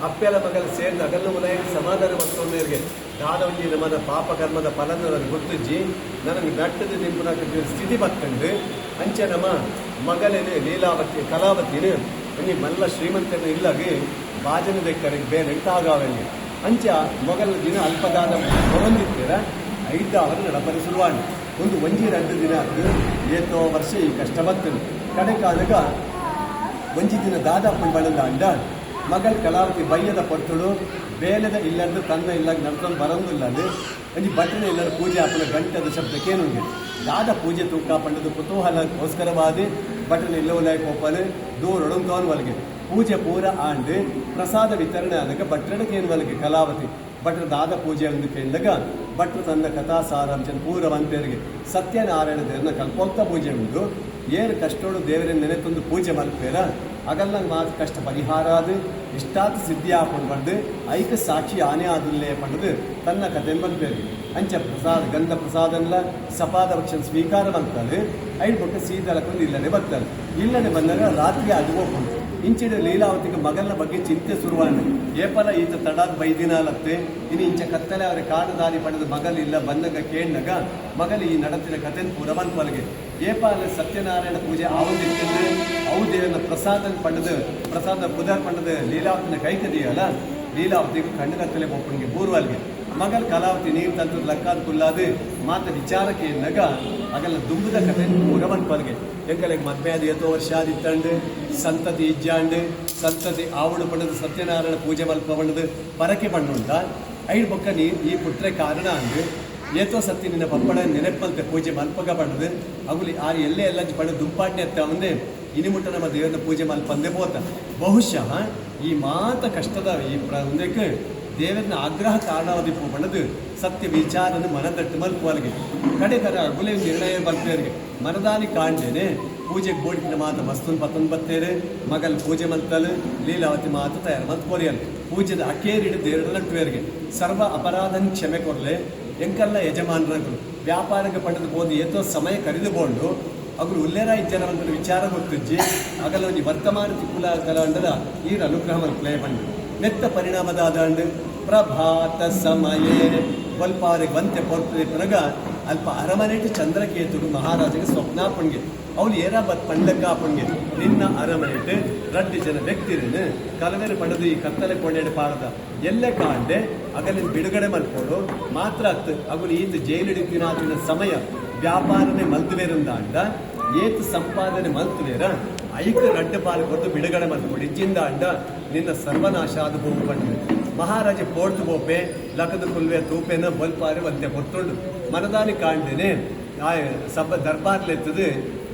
ಅಪ್ಪೆಲ ಮಗಲ ಸೇರಿದ ಅಗಲ್ಲ ಮುಲಾಯ ಸಮಾಧಾನ ಮತ್ತೊಂದರಿಗೆ ದಾದವಂಜಿ ನಮ್ಮದ ಪಾಪ ಕರ್ಮದ ಫಲನ ಗುರ್ತಿಜ್ಜಿ ನನಗೆ ನಟ್ಟದ ನಿಂಪುನ ಸ್ಥಿತಿ ಬತ್ತಂಡು ಅಂಚೆ ನಮ್ಮ ಮಗಲೇನೆ ಲೀಲಾವತಿ ಕಲಾವತಿನ ಈ ಮಲ್ಲ ಶ್ರೀಮಂತನ ಇಲ್ಲಾಗಿ ಬಾಜನ ಬೆಕ್ಕರಿಗೆ ಬೇರೆ ಎಂಟಾಗವಲ್ಲಿ ಅಂಚ ಮೊಗಲ ದಿನ ಅಲ್ಪದಾದ ಹೊರೊಂದಿತ್ತೀರ 5 ಅವರು ನಡಪರಿಸುವಾಂಡು ಒಂದು ಒಂಜಿ 2 ದಿನ ಏತೋ ವರ್ಷ ಈ ಕಷ್ಟ ಬರ್ತದೆ ಕಡೆ ಕಾಲಗ ಒಂಜಿ ದಿನ ದಾದಾಪುಂಡು ಬಣ್ಣದ ಅಂಡ ಮಗಳ ಕಲಾವತಿ ಬಯ್ಯದ ಪೊರ್ತುಡು ಬೇಲೆದ ಇಲ್ಲಂದು ತನ್ನ ಇಲ್ಲ ನಡ್ಕೊಂಡು ಬರೋದಿಲ್ಲ ಅದು ಒಂಜಿ ಬಟ್ಟನೆ ಇಲ್ಲದ ಪೂಜೆ ಹಾಪನ ಗಂಟದ ಶಬ್ದಕ್ಕೇನುಂಗೆ ದಾದ ಪೂಜೆ ತೂಕ ಪಂಡದು ಕುತೂಹಲಕ್ಕೋಸ್ಕರವಾದಿ ಬಟ್ಟನೆ ಇಲ್ಲವಲಾಯ ಕೋಪನೆ ದೂರೊಡಂತವನ್ ಒಳಗೆ ಪೂಜೆ ಪೂರ ಆಂಡು ಪ್ರಸಾದ ವಿತರಣೆ ಆದಾಗ ಭಟ್ರಡಕೇನು ಒಳಗೆ ಕಲಾವತಿ ಭಟ್ರ ದಾದ ಪೂಜೆ ಒಂದು ಕೇಳಿದಾಗ ಭಟ್ರು ತನ್ನ ಕಥಾ ಸಾರಾಂಶ ಪೂರವಂತೇರಿಗೆ ಸತ್ಯನಾರಾಯಣ ದೇವರನ್ನ ಕಲ್ಪೋಕ್ತ ಪೂಜೆ ಉಂಟು ಏನು ಕಷ್ಟೋಡು ದೇವರನ್ನ ನೆನೆತೊಂದು ಪೂಜೆ ಮಲ್ಪೇರ ಅಗಲ್ಲ ಮಾತು ಕಷ್ಟ ಪರಿಹಾರ ಅದು ಇಷ್ಟಾತ್ ಸಿದ್ಧಿ ಹಾಕೊಂಡು ಬಂದು ಐಕ ಸಾಕ್ಷಿ ಆನೆ ಆದಿಲ್ಲೇ ಪಂಡದು ತನ್ನ ಕತೆ ಮಲ್ಪೇರಿ ಅಂಚ ಪ್ರಸಾದ ಗಂಧ ಪ್ರಸಾದನ್ಲ ಸಪಾದ ಭಕ್ಷಣ ಸ್ವೀಕಾರ ಮಾಡ್ತಾರೆ ಐದು ಬೊಕ್ಕ ಸೀದಲಕ್ಕೊಂದು ಇಲ್ಲದೆ ಬರ್ತಾರೆ ಇಲ್ಲದೆ ಬಂದಾಗ ರಾತ್ರಿ ಅದು ಹೋಗ್ಕೊಂಡು ಇಂಚಿನ ಲೀಲಾವತಿಗೆ ಮಗನ ಬಗ್ಗೆ ಚಿಂತೆ ಶುರುವಾಂಡು ಏಪಲ ಈತ ತಡಾದ ಬೈದಿನಾಲತ್ತೆ ಇನ್ನು ಇಂಚ ಕತ್ತಲೆ ಅವರ ಕಾಡುದಾರಿ ಪಡೆದ ಮಗಲಿಲ್ಲ ಬಂದಾಗ ಕೇಳಿದಾಗ ಮಗಲಿ ಈ ನಡತಿನ ಕಥೆನ ಪೂರ ಬಂದ್ಪಲ್ಗೆ ಏಪಾಲ ಸತ್ಯನಾರಾಯಣ ಪೂಜೆ ಆವಂದಿಟ್ಟಿದ್ರೆ ಅವು ದೇವನ ಪ್ರಸಾದ ಪಡೆದು ಪ್ರಸಾದ ಪುದರ್ ಪಡೆದ ಲೀಲಾವತಿನ ಕೈಕದಿಯಲ್ಲ ಲೀಲಾವತಿಗೆ ಕಣ್ಣುಗತ್ತಲೆ ಒಪ್ಪನಿಗೆ ಪೂರ್ವಲ್ಗೆ ಮಗಲ್ ಕಲಾವತಿ ನೀರು ತಂತ್ರ ಲಕ್ಕಾದ ಕುಲ್ಲಾದು ಮಾತ ವಿಚಾರಕ್ಕೆ ನಗ ಅಗಲ್ಲ ದುಂಬದ ಕಥೆ ಪೂರವನ್ ಪಲ್ಗೆ ಎಂಕಲೆಗೆ ಮದ್ವೆ ಅದು ಎತ್ತೋ ವರ್ಷ ಆದಿತ್ತಂಡು ಸಂತತಿ ಇಜ್ಜಾಂಡು ಸಂತತಿ ಆವಡು ಪಡೆದು ಸತ್ಯನಾರಾಯಣ ಪೂಜೆ ಮಲ್ಪ ಬಣ್ಣದು ಪರಕೆ ಬಣ್ಣುಂಟ ಐದು ಬೊಕ್ಕ ಈ ಪುಟ್ರೆ ಕಾರಣ ಅಂದು ಏತೋ ಸತ್ತಿ ನಿನ್ನ ಪಪ್ಪಡ ನೆನಪಂತೆ ಪೂಜೆ ಮಲ್ಪಗ ಬಣ್ಣದು ಅಗುಲಿ ಆ ಎಲ್ಲೇ ಎಲ್ಲ ಪಡೆದು ದುಂಪಾಟ್ನೆ ಎತ್ತ ಒಂದೇ ಇನಿಮುಟ್ಟ ನಮ್ಮ ದೇವರನ್ನ ಪೂಜೆ ಮಲ್ಪಂದೆ ಪೋತ ಬಹುಶಃ ಈ ಮಾತ ಕಷ್ಟದ ಈ ಒಂದಕ್ಕೆ ದೇವರನ್ನ ಆಗ್ರಹ ಕಾರಣವಾದಿ ಪೋಬಣ್ಣದು ಸತ್ಯ ವಿಚಾರನ ಮನದಟ್ಟು ಮಲ್ಪುವಲ್ಗೆ ಕಡೆ ಕರ ಅಗುಲೆ ನಿರ್ಣಯ ಬಲ್ಪೇರಿಗೆ ಮನದಾನಿ ಕಾಣ್ದೇನೆ ಪೂಜೆಗೆ ಬೋಡಿನ ಮಾತು ಮಸ್ತುನ್ ಪತ್ತೊಂದು ಬತ್ತೇರೆ ಮಗಲ್ ಪೂಜೆ ಮಂತಲು ಲೀಲಾವತಿ ಮಾತು ತಯಾರು ಮಂತ್ ಕೊರಿಯಲ್ ಪೂಜೆದ ಅಕೇರಿಡು ದೇವರ ನಟ್ಟುವೇರಿಗೆ ಸರ್ವ ಅಪರಾಧನ ಕ್ಷಮೆ ಕೊರಲೆ ಎಂಕಲ್ಲ ಯಜಮಾನರು ವ್ಯಾಪಾರಕ್ಕೆ ಪಡೆದು ಬೋದು ಏತೋ ಸಮಯ ಕರೆದುಕೊಂಡು ಅವರು ಉಲ್ಲೇರ ಜನವಂತ ವಿಚಾರ ಗೊತ್ತಿಜ್ಜಿ ಆಗಲ್ಲ ಒಂದು ವರ್ತಮಾನ ತಿಕ್ಕುಲ ಕಲಾಂಡದ ಈ ಅನುಗ್ರಹವನ್ನು ಪ್ಲೇ ಬಂದು ನೆತ್ತ ಪರಿಣಾಮದಾದಂಡು ಪ್ರಭಾತ ಸಮಯೇ ಒಲ್ಪಾರಿಗೆ ಬಂತೆ ಪೊರ್ಪದೆ ಪುನಗ ಅಲ್ಪ ಅರಮನೆಟ್ಟು ಚಂದ್ರಕೇತುಡು ಮಹಾರಾಜಗೆ ಸ್ವಪ್ನಾಪಣ್ಗೆ ಅವ್ರು ಏರ ಬತ್ ಪಂಡಕ್ಕಾಪಣ್ಗೆ ನಿನ್ನ ಅರಮನೆಟ್ಟು ರಡ್ಡು ಜನ ವ್ಯಕ್ತಿರನ್ನು ಕಲವೆರು ಪಡೆದು ಈ ಕತ್ತಲೆ ಕೊಂಡೆಡು ಪಾಡದ ಎಲ್ಲೇ ಕಾಂಡೆ ಅಗಲಿನ ಬಿಡುಗಡೆ ಮಲ್ಕೊಂಡು ಮಾತ್ರ ಹತ್ತು ಅಗಲು ಈತ ಜೈಲಿಡಿತಿನ ಸಮಯ ವ್ಯಾಪಾರನೇ ಮಲ್ತುವೇರಂದಾಂಡ ಏತು ಸಂಪಾದನೆ ಮಲ್ತುವೇರ ಐಕ ರಡ್ಡು ಪಾಲು ಕೊಟ್ಟು ಬಿಡುಗಡೆ ಮಲ್ಕೊಂಡು ಇಜ್ಜಿಂದ ಅಂಡ ನಿನ್ನ ಸರ್ವನಾಶ ಆದ ಹೋಗು ಬಂದು ಮಹಾರಾಜ ಪೋಡ್ತು ಬೋಪೆ ಲಕದ ಕುಲ್ವೆ ತೂಪೆನ ಬಲ್ಪಾರೆ ಒಂತೆ ಕೊತ್ತುಂಡು ಮನದಾನಿ ಕಾಣ್ದೇನೆ ಆ ಸಭ ದರ್ಬಾರ್ಲೆತ್ತದು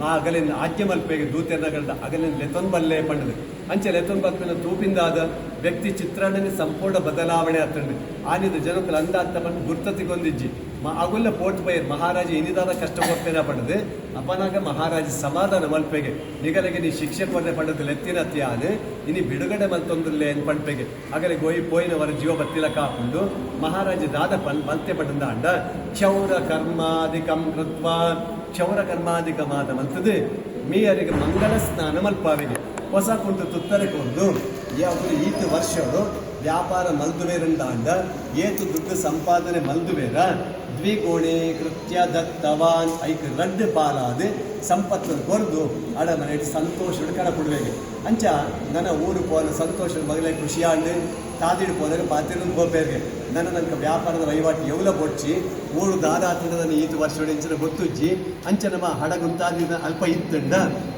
ಆ ಅಗಲಿನ ಆಜ್ಞೆ ಮಲ್ಪೆಗೆ ದೂತೆರ್ನಗಳ್ದ ಅಗಲಿನ ಲೆತೊಂದು ಬಲ್ಲೆ ಪಂಡದು ಅಂಚೆ ಲೆತೊಂದು ಬಲ್ಪಿನ ತೂಪಿಂದಾದ ವ್ಯಕ್ತಿ ಚಿತ್ರಣನೆ ಸಂಪೂರ್ಣ ಬದಲಾವಣೆ ಆತಂಡು ಆನಿದ ಜನಕ್ಕಲು ಅಂದ ಅಂತ ಬಂದು ಗುರ್ತತಿಗೊಂದಿಜ್ಜಿ ಅಗುಲ್ಲ ಪೋಟ್ ಬೈರ್ ಮಹಾರಾಜ ಇನಿದಾದ ಕಷ್ಟ ಕೊಡ್ತೇನೆ ಪಡೆದು ಅಪನಾಗ ಮಹಾರಾಜ ಸಮಾಧಾನ ಮಲ್ಪೆಗೆ ನಿಗಲಿಗೆ ನೀ ಶಿಕ್ಷೆ ಕೊಡ್ರೆ ಪಡೆದು ಲೆತ್ತಿನ ತ್ಯಾನು ಇನಿ ಬಿಡುಗಡೆ ಮಲ್ತೊಂದಿರ್ಲೆ ಎನ್ ಪಂಪೆಗೆ ಆಗಲೇ ಗೋಯಿ ಪೋಯಿನವರ ಜೀವ ಬತ್ತಿಲ ಕಾಕೊಂಡು ಮಹಾರಾಜ ದಾದ ಮಲ್ತೆ ಪಡೆದ ಅಂಡ ಕ್ಷೌರ ಕರ್ಮಾಧಿಕಂ ಕೃತ್ವ ಕ್ಷೌರ ಕರ್ಮಾಧಿಕಮಾದ ಮಲ್ತದು ಮೀಯರಿಗೆ ಮಂಗಲ ಸ್ನಾನ ಮಲ್ಪಾವಿಗೆ ಹೊಸ ಕುಂಟು ತುತ್ತರೆ ಕೊಂಡು ಯಾವುದು ಈತ ವರ್ಷಗಳು ವ್ಯಾಪಾರ ಮಲ್ದುವೇರಂದಾಂಡ ಏತು ದುಡ್ಡು ಸಂಪಾದನೆ ಮಲ್ದುವೇರ ದ್ವಿಗುಣೆ ಕೃತ್ಯ ದತ್ತವಾನ್ ಐಕ್ ರಡ್ಡು ಪಾಲಾದು ಸಂಪತ್ತು ಕೊರ್ದು ಅಡ ಮನೆ ಸಂತೋಷ ಕಡ ಕೊಡುವೆಗೆ ಅಂಚ ನನ್ನ ಊರು ಪೋನ ಸಂತೋಷದ ಮಗಲೇ ಖುಷಿಯಾಂಡು ತಾದಿಡು ಪೋದಾಗ ಪಾತಿರು ಗೋಪೇರಿಗೆ ನನಕ ವ್ಯಾಪಾರದ ವಹಿವಾಟು ಎವಲ ಬೊಡ್ಚಿ ಊರು ದಾದಾತಿನ ನನ್ನ ಈತು ವರ್ಷ ಇಂಚಿನ ಗೊತ್ತುಜ್ಜಿ ಅಂಚ ನಮ್ಮ ಹಡಗುಂತಾದಿನ ಅಲ್ಪ ಇತ್ತಂಡ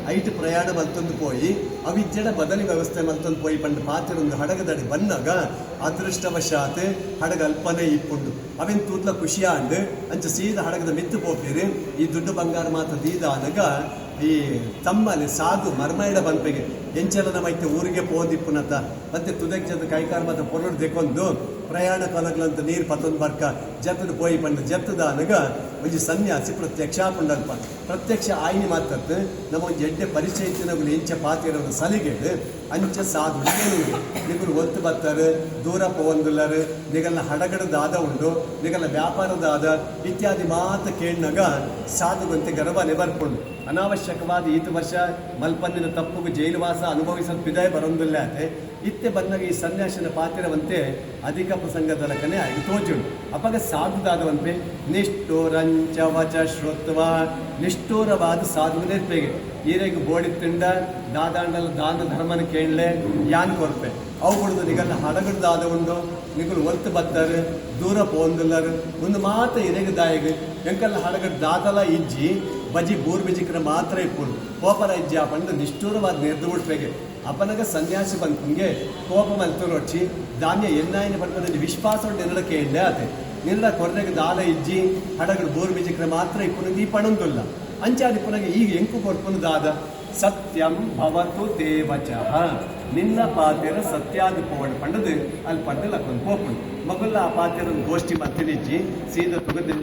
ಐಟು ಪ್ರಯಾಣ ಮಲ್ತೊಂದು ಪೋಯಿ ಅವಿಜ್ಜಡ ಬದಲಿ ವ್ಯವಸ್ಥೆ ಮಲ್ತೊಂದು ಪೋಯಿ ಪಂಡು ಪಾತಿರೊಂದು ಹಡಗದಡಿ ಬಂದಾಗ ಅದೃಷ್ಟವಶಾತ್ ಹಡಗ ಅಲ್ಪನೇ ಇಪ್ಪುಂಡು ಅವಿನ ತೂತ್ಲ ಖುಷಿಯಾಂಡು ಅಂಚ ಸೀದಾ ಹಡಗದ ಮಿತ್ತು ಪೋಪೇರಿ ಈ ದುಡ್ಡು ಬಂಗಾರ ಮಾತ್ರ ದೀದಾನಗ ಈ ತಮ್ಮಲ್ಲಿ ಸಾಧು ಮರ್ಮೈಡ ಬಂಪೆಗೆ ಎಂಚಲನ ಮೈತೆ ಊರಿಗೆ ಪೋದಿಪ್ಪುನತ ಮತ್ತೆ ತುದಕ್ಕೆ ಜದ ಕೈಕಾಲ ಮತ್ತೆ ಪೊರಡು ತೆಕೊಂಡು ಪ್ರಯಾಣ ಕಾಲಗಳಂತ ನೀರು ಪತ್ತೊಂದು ಬರ್ಕ ಜತ್ತದ ಪೋಯಿ ಪಂಡ ಜತ್ತದಾನಗ ಒಂಜಿ ಸನ್ಯಾಸಿ ಪ್ರತ್ಯಕ್ಷ ಪುಂಡಲ್ಪ ಪ್ರತ್ಯಕ್ಷ ಆಯ್ನಿ ಮಾತತ್ತು ನಮ್ಮ ಒಂದು ಎಡ್ಡೆ ಪರಿಚಯ ಇತ್ತಿನಗಳು ಎಂಚ ಪಾತಿರೋದು ಸಲಿಗೆಡು ಅಂಚ ಸಾಧು ನಿಗುಲು ಒತ್ತು ಬತ್ತಾರೆ ದೂರ ಪೋವಂದುಲ್ಲರು ನಿಗಲ್ನ ಹಡಗಡದಾದ ಉಂಡು ನಿಗಲ್ನ ವ್ಯಾಪಾರದಾದ ಇತ್ಯಾದಿ ಮಾತು ಕೇಳಿನಾಗ ಸಾಧುಗಂತೆ ಗರ್ವನೆ ಬರ್ಕೊಂಡು ಅನಾವಶ್ಯಕವಾದ ಈತ ವರ್ಷ ಮಲ್ಪಂದಿನ ತಪ್ಪುಗೂ ಜೈಲುವಾಸ ಅನುಭವಿಸಲು ಪಿದಾಯ ಬರೋದಿಲ್ಲ ಆತೆ ಇತ್ತೆ ಬಂದಾಗ ಈ ಸನ್ಯಾಸನ ಪಾತಿರವಂತೆ ಅಧಿಕ ಪ್ರಸಂಗದ ಲಕನೆ ಆಗಿ ತೋಜುಂಡು ಅಪಗ ಸಾಧುದಾದವಂತೆ ನಿಷ್ಠೂರಂಚ ವಚ ಶ್ರುತ್ವ ನಿಷ್ಠೂರವಾದ ಸಾಧುವಿನೇರ್ಪೆಗೆ ಈರೆಗೆ ಬೋಡಿತ್ತಿಂಡ ದಾದಾಂಡಲ ದಾನ ಧರ್ಮನ ಕೇಳಲೆ ಯಾನ್ ಕೊರ್ಪೆ ಅವುಗಳದ್ದು ನಿಗಲ್ಲ ಹಡಗಡ್ದಾದ ಉಂಡು ನಿಗಲು ಒತ್ತು ಬತ್ತಾರೆ ದೂರ ಪೋಂದುಲ್ಲರು ಒಂದು ಮಾತ ಇರೆಗೆ ದಾಯಿಗೆ ಎಂಕಲ್ಲ ಹಡಗಡ್ ದಾದಲ ಇಜ್ಜಿ ಬಜಿ ಬೂರ್ ಬಿಜಿಕ್ರ ಮಾತ್ರ ಇಪ್ಪುಡು ಕೋಪರ ಇಜ್ಜಿ ಆ ಪಂಡು ನಿಷ್ಠೂರವಾದ ನಿರ್ದು ಬಿಟ್ಬೇಗೆ ಅಪನಗ ಸನ್ಯಾಸಿ ಬಂದ್ಕಂಗೆ ಕೋಪ ಮಲ್ತೊರೊಚ್ಚಿ ಧಾನ್ಯ ಎನ್ನಾಯಿನ ಪಡ್ಕೊಂಡ ವಿಶ್ವಾಸ ಉಂಟು ನಿನ್ನ ಕೇಳಲೆ ಆತೆ ನಿನ್ನ ಕೊರ್ರೆಗೆ ದಾಲ ಇಜ್ಜಿ ಹಡಗಡು ಬೂರ್ ಬಿಜಿಕ್ರ ಮಾತ್ರ ಇಪ್ಪುನು ಈ ಪಣಂದುಲ್ಲ ಅಂಚಾದಿ ಪುನಗ ಈಗ ಎಂಕು ಕೊಡ್ಕೊಂಡು ದಾದ ಸತ್ಯಂ ಭವತು ದೇವಚಃ ನಿನ್ನ ಪಾತೆರ ಸತ್ಯಾದಿ ಪೋವಣ ಪಂಡದು ಅಲ್ಲಿ ಪಂಡಲ್ ಹಾಕೊಂಡು ಪೋಪುಂಡು ಮಗುಲ್ಲ ಆ ಪಾತೆರ ಗೋಷ್ಠಿ ಮತ್ತಿನಿಜ್ಜಿ ಸೀದಾ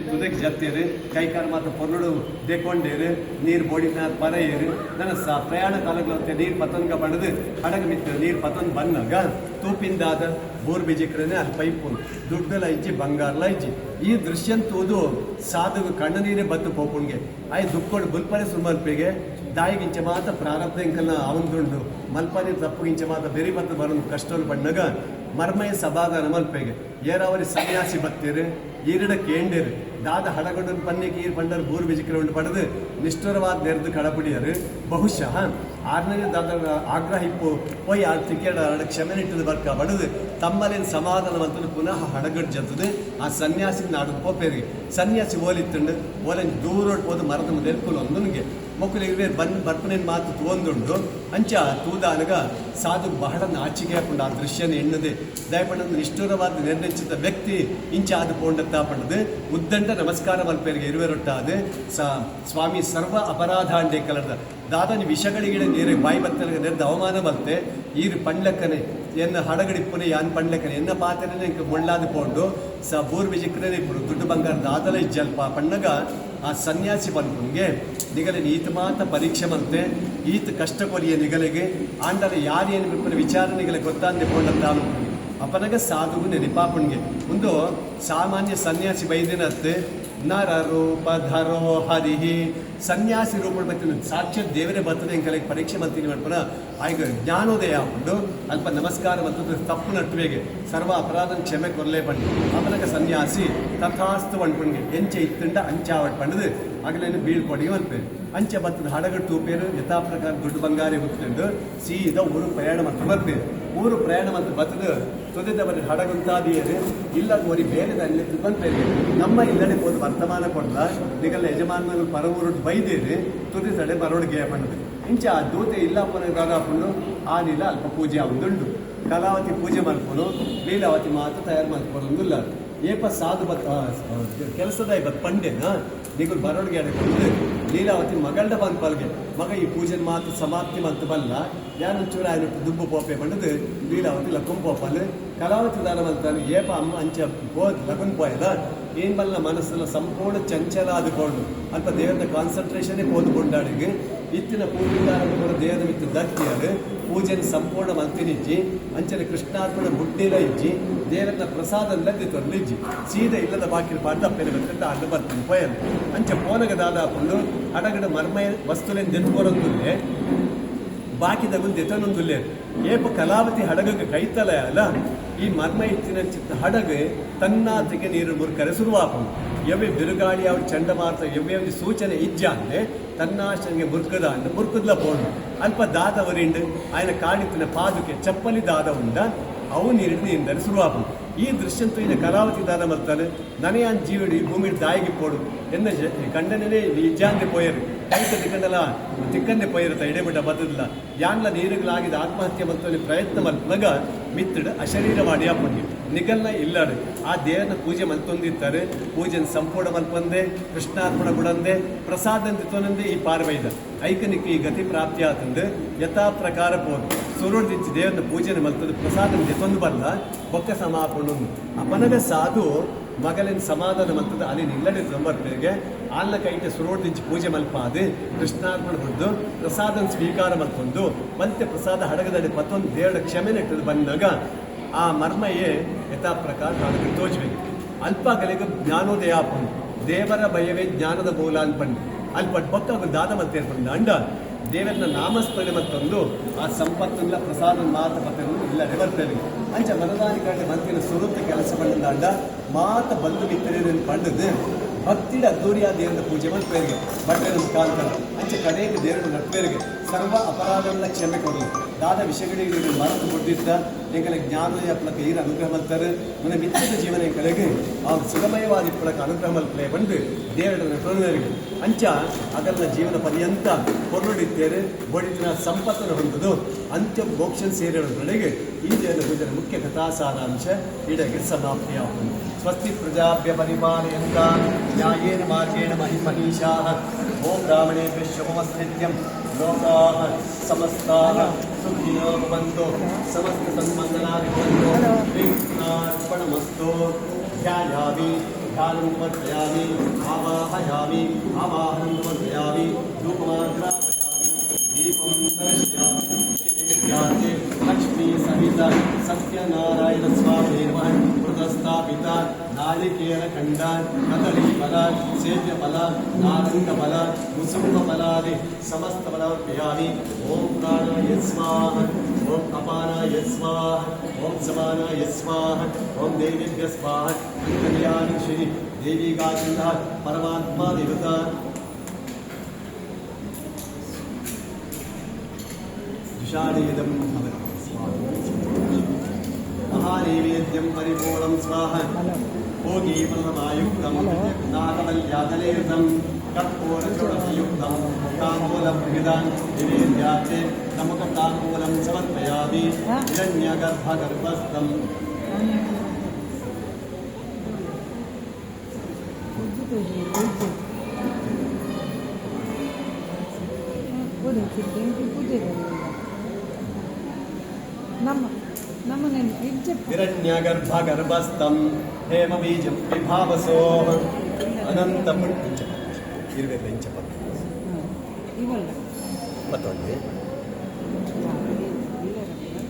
ತುದಕ್ಕೆ ಜತ್ತೇರು ಕೈಕಾಲ ಮಾತ್ರ ಪೊರ್ಲು ದೇಕೊಂಡೇರು ನೀರು ಬೋಡಿನ ಪರ ಏರು ನನ್ನ ಪ್ರಯಾಣ ಕಾಲಗಳಂತೆ ನೀರು ಪತೊಂದ್ಗ ಪಡೆದು ಹಡಗ ಮಿತ್ರ ನೀರು ಪತೊಂದು ಬಂದಾಗ ತೂಪಿಂದಾದ ಬೋರ್ ಬೀಜಿಕ್ರನೆ ಅಲ್ಲಿ ಪೈಪು ದುಡ್ಡಲ್ಲ ಇಜ್ಜಿ ಬಂಗಾರಲ ಇಜ್ಜಿ ಈ ದೃಶ್ಯಂತೂದು ಸಾಧುಗೆ ಕಣ್ಣ ನೀರೇ ಬತ್ತು ಪೋಪುಣ್ಗೆ ಆಯ್ ದುಕ್ಕೊಂಡು ಬುಲ್ಪನೆ ಸುಮಲ್ಪೆಗೆ ದಾಯಿಗಿಂಚ ಮಾತ್ರ ಪ್ರಾರಬ್ಧ ಇಂಕಲ್ನ ಅವಂದುಂಡು ಮಲ್ಪನೆ ತಪ್ಪುಗಿಂಚ ಮಾತ್ರ ಬೆರಿ ಬತ್ತು ಬರೋದು ಕಷ್ಟಲು ಪಣ್ಣಗ ಮರ್ಮಯ ಸಭಾಗಾರ ಮಲ್ಪೆಗೆ ಏರಾವರಿ ಸನ್ಯಾಸಿ ಬತ್ತೇರು ಈರಿಡ ಕೇಂಡೇರು ದಾದ ಹಡಗಡನ್ ಪನ್ನಿಗೆ ಈರ್ ಪಂಡರು ಬೂರ್ ಬಿಜಿಕ್ರ ಉಂಡು ಪಡೆದು ನಿಷ್ಠುರವಾದ ನೆರೆದು ಕಡಪಡಿಯರು ಬಹುಶಃ ಆರನೇ ದಾದ ಆಗ್ರಹ ಇಪ್ಪು ಪೋಯಿ ಆ ತಿಕ್ಕೇಡ ಕ್ಷಮೆನಿಟ್ಟದು ಬರ್ಕ ಬಡದು ತಮ್ಮಲ್ಲಿನ ಸಮಾಧಾನವಂತನು ಪುನಃ ಹಡಗಡ್ ಜತ್ತದು ಆ ಸನ್ಯಾಸಿ ನಾಡು ಪೋಪೇರಿಗೆ ಸನ್ಯಾಸಿ ಓಲಿತ್ತುಂಡು ಓಲನ್ ದೂರೋಡ್ ಹೋದು ಮರದ ಮುಂದೆ ಒಂದನಿಗೆ ಮಕ್ಕಳಿಗೆ ಬರ್ಪನೇನು ಮಾತು ತೋಂದುಂಡು ಅಂಚ ತೂದಾನಗ ಸಾಧು ಬಹಳ ನಾಚಿಕೆ ಹಾಕೊಂಡು ಆ ದೃಶ್ಯನ ಎಣ್ಣದೆ ದಯಪಣ್ಣದು ನಿಷ್ಠುರವಾದ ನಿರ್ಣಯಿಸಿದ ವ್ಯಕ್ತಿ ಇಂಚ ಆದ ಪೋಂಡತ್ತ ಪಣ್ಣದು ಉದ್ದಂಡ ನಮಸ್ಕಾರ ಮಲ್ಪೇರಿಗೆ ಇರುವೆರೊಟ್ಟಾದ ಸ್ವಾಮಿ ಸರ್ವ ಅಪರಾಧಾಂಡೆ ಕಲದ ದಾದನಿ ವಿಷಗಳಿಗೆ ನೀರು ಬಾಯಿ ಬತ್ತನಿಗೆ ನೆರೆದು ಅವಮಾನ ಬತ್ತೆ ಈರು ಪಂಡ್ಲಕ್ಕನೆ ಎನ್ನ ಹಡಗಡಿಪ್ಪನೆ ಯಾನ್ ಪಂಡ್ಲಕ್ಕನೆ ಎನ್ನ ಪಾತ್ರೆನೇ ಮುಳ್ಳಾದ ಪೋಂಡು ಬೂರ್ ಬಿಜಿಕ್ಕನೆ ఇప్పుడు ದುಡ್ಡು ಬಂಗಾರ ದಾದಲ ಇಜ್ಜಲ್ಪ ಪಣ್ಣಗ ಆ ಸನ್ಯಾಸಿ ಬಂದ್ಗೆ ನಿಗಲಿನ ಈತ ಮಾತ ಪರೀಕ್ಷೆ ಮಂತೆ ಈತ ಕಷ್ಟ ಕೊರಿಯ ನಿಗಲಿಗೆ ಆಂಡಲ ಯಾರು ಏನು ಬಿಪ್ಪನ ವಿಚಾರ ನಿಗಲೆ ಗೊತ್ತಾಂದೆ ಪೋಂಡಂತ ಅಪನಗ ಸಾಧುವು ನೆನಪಾಪಣ್ಗೆ ಒಂದು ಸಾಮಾನ್ಯ ಸನ್ಯಾಸಿ ಬೈದಿನತ್ತೆ ನರ ರೂಪ ಧರೋ ಹರಿಹಿ ಸನ್ಯಾಸಿ ರೂಪ ಬರ್ತೀನಿ ಸಾಕ್ಷಾತ್ ದೇವರೇ ಬರ್ತದೆ ಎಂಕಲೆ ಪರೀಕ್ಷೆ ಬರ್ತೀನಿ ಮಾಡ್ಪನ ಆಯ್ಗ ಜ್ಞಾನೋದಯ ಹಾಕೊಂಡು ಅಲ್ಪ ನಮಸ್ಕಾರ ಮತ್ತು ತಪ್ಪು ನಟ್ಟುವೆಗೆ ಸರ್ವ ಅಪರಾಧನ ಕ್ಷಮೆ ಕೊರಲೇ ಪಂಡು ಅಪನಗ ಸನ್ಯಾಸಿ ತಥಾಸ್ತು ಅನ್ಪಣ್ಗೆ ಎಂಚೆ ಇತ್ತಂಡ ಅಂಚಾವಟ್ ಪಂಡದು ಆಗಲೇನು ಬೀಳ್ಕೊಡಿ ಅನ್ಪೇರು ಅಂಚೆ ಬತ್ತದ ಹಡಗಟ್ಟು ತೂಪೇರು ಯಥಾ ಪ್ರಕಾರ ದುಡ್ಡು ಬಂಗಾರಿ ಹುಟ್ಟಿಕೊಂಡು ಸೀದಾ ಊರು ಪ್ರಯಾಣ ಮಾಡ್ತಾ ಬರ್ಪೇರು ಊರು ಪ್ರಯಾಣ ಮತ್ತು ಬತ್ತದ ತುದಿದವರ ಹಡಗುಂತಾದಿಯರು ಇಲ್ಲದ ಓರಿ ಬೇರೆ ಅಲ್ಲಿ ಬಂತೇವೆ ನಮ್ಮ ಇಲ್ಲಡೆ ಹೋದ ವರ್ತಮಾನ ಕೊಡ್ಲ ನಿಗಲ್ಲ ಯಜಮಾನ ಪರವೂರು ಬೈದೇರಿ ತುದಿ ತಡೆ ಬರೋಡಿಗೆ ಪಂಡದು ಇಂಚ ಆ ದೂತೆ ಇಲ್ಲ ಪುನಃ ಆ ನೀಲ ಅಲ್ಪ ಪೂಜೆ ಆಗುದುಂಡು ಕಲಾವತಿ ಪೂಜೆ ಮಾಡ್ಕೊಂಡು ಲೀಲಾವತಿ ಮಾತ್ರ ತಯಾರು ಮಾಡ್ಕೊಳ್ಳೋದಿಲ್ಲ ಏಪ ಸಾಧು ಕೆಲಸದ ಇವತ್ತು ಪಂಡೆನ ನಿಗುಲ್ ಬರೋಡಿಗೆ ಅಡಕೊಂಡು ಲೀಲಾವತಿ ಮಗಳ್ದ ಬಂದು ಪಲ್ಗೆ ಮಗ ಈ ಪೂಜೆ ಮಾತು ಸಮಾಪ್ತಿ ಮತ್ತು ಬಲ್ಲ ಯಾನೊಂಚೂರು ఆయన ದುಬ್ಬು ಪೋಪೆ ಪಂಡದು ಲೀಲಾವತಿ ಲಕ್ಕಂ ಪೋಪಲ್ ಕಲಾವತಿ ದಾನ ಅಂತಾನೆ ಏಪ ಅಮ್ಮ ಅಂಚೆ ಹೋದ್ ಲಗನ್ ಪೋಯದ ಏನ್ ಬಲ್ಲ ಮನಸ್ಸೆಲ್ಲ ಸಂಪೂರ್ಣ ಚಂಚಲ ಆದುಕೊಂಡು ಅಲ್ಪ ದೇವರ ಕಾನ್ಸಂಟ್ರೇಷನ್ನೇ ಹೋದ್ ಕೊಂಡಾಡಿಗೆ ಇತ್ತಿನ ಪೂಜೆದಾರ ಕೂಡ ದೇವರ ಮಿತ್ತು ದತ್ತಿಯಾರು ಪೂಜೆನ ಸಂಪೂರ್ಣ ಮಂತಿನಿಜ್ಜಿ ಅಂಚನೆ ಕೃಷ್ಣಾರ್ಪಣ ಬುಡ್ಡಿಲ ಇಜ್ಜಿ ದೇವರನ್ನ ಪ್ರಸಾದಲ್ಲದೆ ತೊರಲಿಜ್ಜಿ ಸೀದಾ ಇಲ್ಲದ ಬಾಕಿ ಪಾಡ್ದ ಅಪ್ಪೇನ ಬೆತ್ತ ಅಡ್ಡ ಬರ್ತೀನಿ ಪೋಯಲ್ ಅಂಚೆ ಪೋನಗ ದಾದಾಪುಂಡು ಅಡಗಡ ಮರ್ಮಯ ವಸ್ತುಲೇನು ದೆತ್ಕೊರೊಂದುಲ್ಲೆ ಬಾಕಿ ತಗೊಂಡು ದೆತನೊಂದುಲ್ಲೆ ಏಪ ಕಲಾವತಿ ಹಡಗಕ್ಕೆ ಕೈತಲ ಅಲ್ಲ ಈ ಮರ್ಮ ಇತ್ತಿನ ಚಿತ್ತ ಹಡಗು ತನ್ನಾತಿಗೆ ನೀರು ಮುರ್ಕರೆ ಶುರುವಾಪು ಎವ್ವೆ ಬಿರುಗಾಳಿ ಅವ್ರ ಚಂಡಮಾರುತ ಎವ್ವೆ ಒಂದು ಸೂಚನೆ ಇಜ್ಜ ಅಂದ್ರೆ ತನ್ನಾಶಂಗೆ ಮುರ್ಕದ ಅಂದ್ರೆ ಮುರ್ಕದ್ಲ ಪೋಂಡು ಅಲ್ಪ ದಾದವರಿಂಡು ఆయన ಕಾಣಿತ್ತಿನ ಪಾದುಕೆ ಚಪ್ಪಲಿ ದಾದ ಉಂಡ ಅವು ನೀರಿನಿಂದ ಶುರುವಾಪು ಈ ದೃಶ್ಯಂತೂ ಇನ್ನು ಕಲಾವತಿ ದಾನ ಮಾಡ್ತಾನೆ ನನಯಾನ್ ಜೀವಡಿ ಭೂಮಿ ದಾಯಿಗೆ ಪೋಡು ಎನ್ನ ಕಂಡನೇ ನಿಜಾಂದೆ ಪೋಯರು ಕೈತ ತಿಕ್ಕಂಡಲ್ಲ ತಿಕ್ಕಂದೆ ಪೋಯಿರುತ್ತ ಎಡೆಬಿಟ್ಟ ಬತ್ತದಿಲ್ಲ ಯಾನ್ಲ ನೀರುಗಳಾಗಿದ ಆತ್ಮಹತ್ಯೆ ಮತ್ತು ಪ್ರಯತ್ನ ಮಲ್ಪನಾಗ ಮಿತ್ತಡು ಅಶರೀರ ಮಾಡಿ ಹಾಕೊಂಡು ನಿಗಲ್ನ ಇಲ್ಲಾಡು ಆ ದೇವನ ಪೂಜೆ ಮಲ್ತೊಂದಿರ್ತಾರೆ ಪೂಜೆನ ಸಂಪೂರ್ಣ ಮಲ್ಪಂದೆ ಕೃಷ್ಣಾರ್ಪಣ ಬಿಡಂದೆ ಪ್ರಸಾದಂದಿತ್ತೊಂದೆ ಈ ಪಾರ್ವೈದ ಐಕನಿಕ್ಕೆ ಈ ಗತಿ ಪ್ರಾಪ್ತಿ ಆತಂದು ಯಥಾ ಪ್ರಕಾರ ಪೋದು ಸುರುಡಿಚ್ಚಿ ದೇವನ ಪೂಜೆನ ಮಲ್ತದ್ದು ಪ್ರಸಾದ ಎತ್ತೊಂದು ಬಲ್ಲ ಬೊಕ್ಕ ಸಮಾಪಣ್ಣು ಅಪನಗ ಸಾಧು ಮಗಲಿನ ಸಮಾಧಾನ ಮಲ್ತದ್ದು ಅಲ್ಲಿ ನಿಲ್ಲಡೆ ಸಂಬರ್ತೆಗೆ ಆಲ್ನ ಕೈಟೆ ಸುರೋಡಿಂಚಿ ಪೂಜೆ ಮಲ್ಪಾದು ಕೃಷ್ಣಾರ್ಪಣ ಹೊದ್ದು ಪ್ರಸಾದನ ಸ್ವೀಕಾರ ಮಲ್ಕೊಂಡು ಮತ್ತೆ ಪ್ರಸಾದ ಹಡಗದಡಿ ಮತ್ತೊಂದು ದೇವರ ಕ್ಷಮೆ ನೆಟ್ಟದು ಬಂದಾಗ ಆ ಮರ್ಮಯೇ ಯಥಾ ಪ್ರಕಾರ ನಾನು ತೋಜ್ಬೇಕು ಅಲ್ಪ ಗಲಿಗೆ ಜ್ಞಾನೋದಯ ಆಪಂಡು ದೇವರ ಭಯವೇ ಜ್ಞಾನದ ಮೂಲ ಅನ್ಪಂಡು ಅಲ್ಲಿ ಪಕ್ಕ ದಾದ ಮತ್ತೆ ಏರ್ಪಂಡು ಅಂಡ ದೇವರನ್ನ ನಾಮಸ್ಮರಣೆ ಮತ್ತೊಂದು ಆ ಸಂಪತ್ತುಲ್ಲ ಪ್ರಸಾದ ಮಾತ ಪತ್ರಗಳು ಇಲ್ಲದೆ ಬರ್ತೇವೆ ಅಂಚ ಮನದಾನಿ ಕಂಡು ಮಂತಿನ ಸುರುತ್ತ ಕೆಲಸ ಬಂದ ಅಂಡ ಮಾತ ಬಂದು ಬಿತ್ತರೆ ಪಂಡದು ಭಕ್ತಿಡ ಅದ್ದೂರಿಯ ದೇವರ ಪೂಜೆ ಮಲ್ಪೇರಿಗೆ ಬಟ್ಟೆ ಮುಖಾಂತರ ಅಂಚೆ ಕಡೆಗೆ ದೇವರು ನಟ್ಪೇರಿಗೆ ಸರ್ವ ಅಪರಾಧಗಳ ಕ್ಷಮೆ ಕೊಡಲಿ ದಾದ ವಿಷಯಗಳಿಗೆ ಮರೆತು ಕೊಟ್ಟಿದ್ದ ಎಂಕಲೆ ಜ್ಞಾನೋದಯ ಪಳಕ ಈರ ಅನುಗ್ರಹ ಮಲ್ತಾರೆ ನನ್ನ ಮಿತ್ರದ ಜೀವನ ಎಂಕಲೆಗೆ ಆ ಸುಗಮಯವಾದ ಪಳಕ ಅನುಗ್ರಹ ಮಲ್ಪಲೆ ಬಂದು ದೇವರ ನಟೋನರಿಗೆ ಅಂಚ ಅದನ್ನ ಜೀವನ ಪರ್ಯಂತ ಹೊರಡಿದ್ದೇನೆ ಬಡಿದಿನ ಸಂಪತ್ತನ್ನು ಹೊಂದದು ಅಂತ್ಯ ಮೋಕ್ಷ ಸೇರಿರೋದ್ರೊಳಗೆ ಈ ದೇವರ ಪೂಜೆಯ ಮುಖ್ಯ ಕಥಾಸಾರಾಂಶ ಇಡಗೆ ಸಮಾಪ್ತಿಯಾಗುವುದು ಸ್ವಸ್ತಿ ಪ್ರಜಾಭ್ಯ ಪರಿಪಾಲಯಂತ ನ್ಯಾಯೇನ ಮಾರ್ಗೇಣ ಮಹಿಮನೀಷಾಃ ಓಂ ಬ್ರಾಹ್ಮಣೇಭ್ಯ ಶುಭಮಸ್ತು ನಿತ್ಯಂ ಲೋಕಾಃ ಸಮಸ್ತಾಃ ಸುಖಿನೋ ಭವಂತು ಸಮಸ್ತ ಸನ್ಮಂಗಲಾನಿ ಭವಂತು ಕೃಷ್ಣಾರ್ಪಣಮಸ್ತು ಧ್ಯಾಯಾಮಿ ಧ್ಯಾನಂ ಸಮರ್ಪಯಾಮಿ ಆವಾಹಯಾಮಿ ಆವಾಹನಂ ಸಮರ್ಪಯಾಮಿ ಧೂಪಮಾಗ್ರಾಪಯಾಮಿ ದೀಪಂ ದರ್ಶಯಾಮಿ ಲಕ್ಷ್ಮೀ ಸಹಿತ ಸತ್ಯನಾರಾಯಣ ಸ್ವಾಮಿ ಸ್ಥಾಪಿತ ನಾರಿಕೇರ ಖಂಡ ಕದಳಿ ಫಲ ಸೇವ್ಯ ಫಲ ನಾರಂಗ ಫಲ ಕುಸುಮ ಫಲಾದಿ ಸಮಸ್ತ ಫಲವರ್ಪಯಾಮಿ ಓಂ ಪ್ರಾಣಾಯ ಸ್ವಾಹ ಓಂ ಅಪಾನಾಯ ಸ್ವಾಹ ಓಂ ಸಮಾನಾಯ ಸ್ವಾಹ ಓಂ ದೇವಿಭ್ಯ ಸ್ವಾಹ ಕಲ್ಯಾಣಿ ಶ್ರೀ ದೇವಿ ಗಾಂಧ ಪರಮಾತ್ಮ ದೇವತ ವಿಷಾಣೇದಂ महानैवेद्यं परिपूर्णं स्वाहा भोगीफलमायुक्तं नागवल्यादलेर्दं कर्पूरचूर्णयुक्तं ताम्बूलप्रहितान् निवेद्यार्थे प्रमुखताम्बूलं समर्पयामि हिरण्यगर्भगर्भस्थम् ಪೂಜೆ ನಮ್ಮನೇಲಿ ಹಿರಣ್ಯಗರ್ಭ ಗರ್ಭಸ್ಥಂ ಹೇಮ ಬೀಜಂ ವಿಭಾವಸೋ ಅನಂತ ಇರಬೇಕು ಇಂಚ ಇವಲ್ಲ ಮತ್ತೊಂದು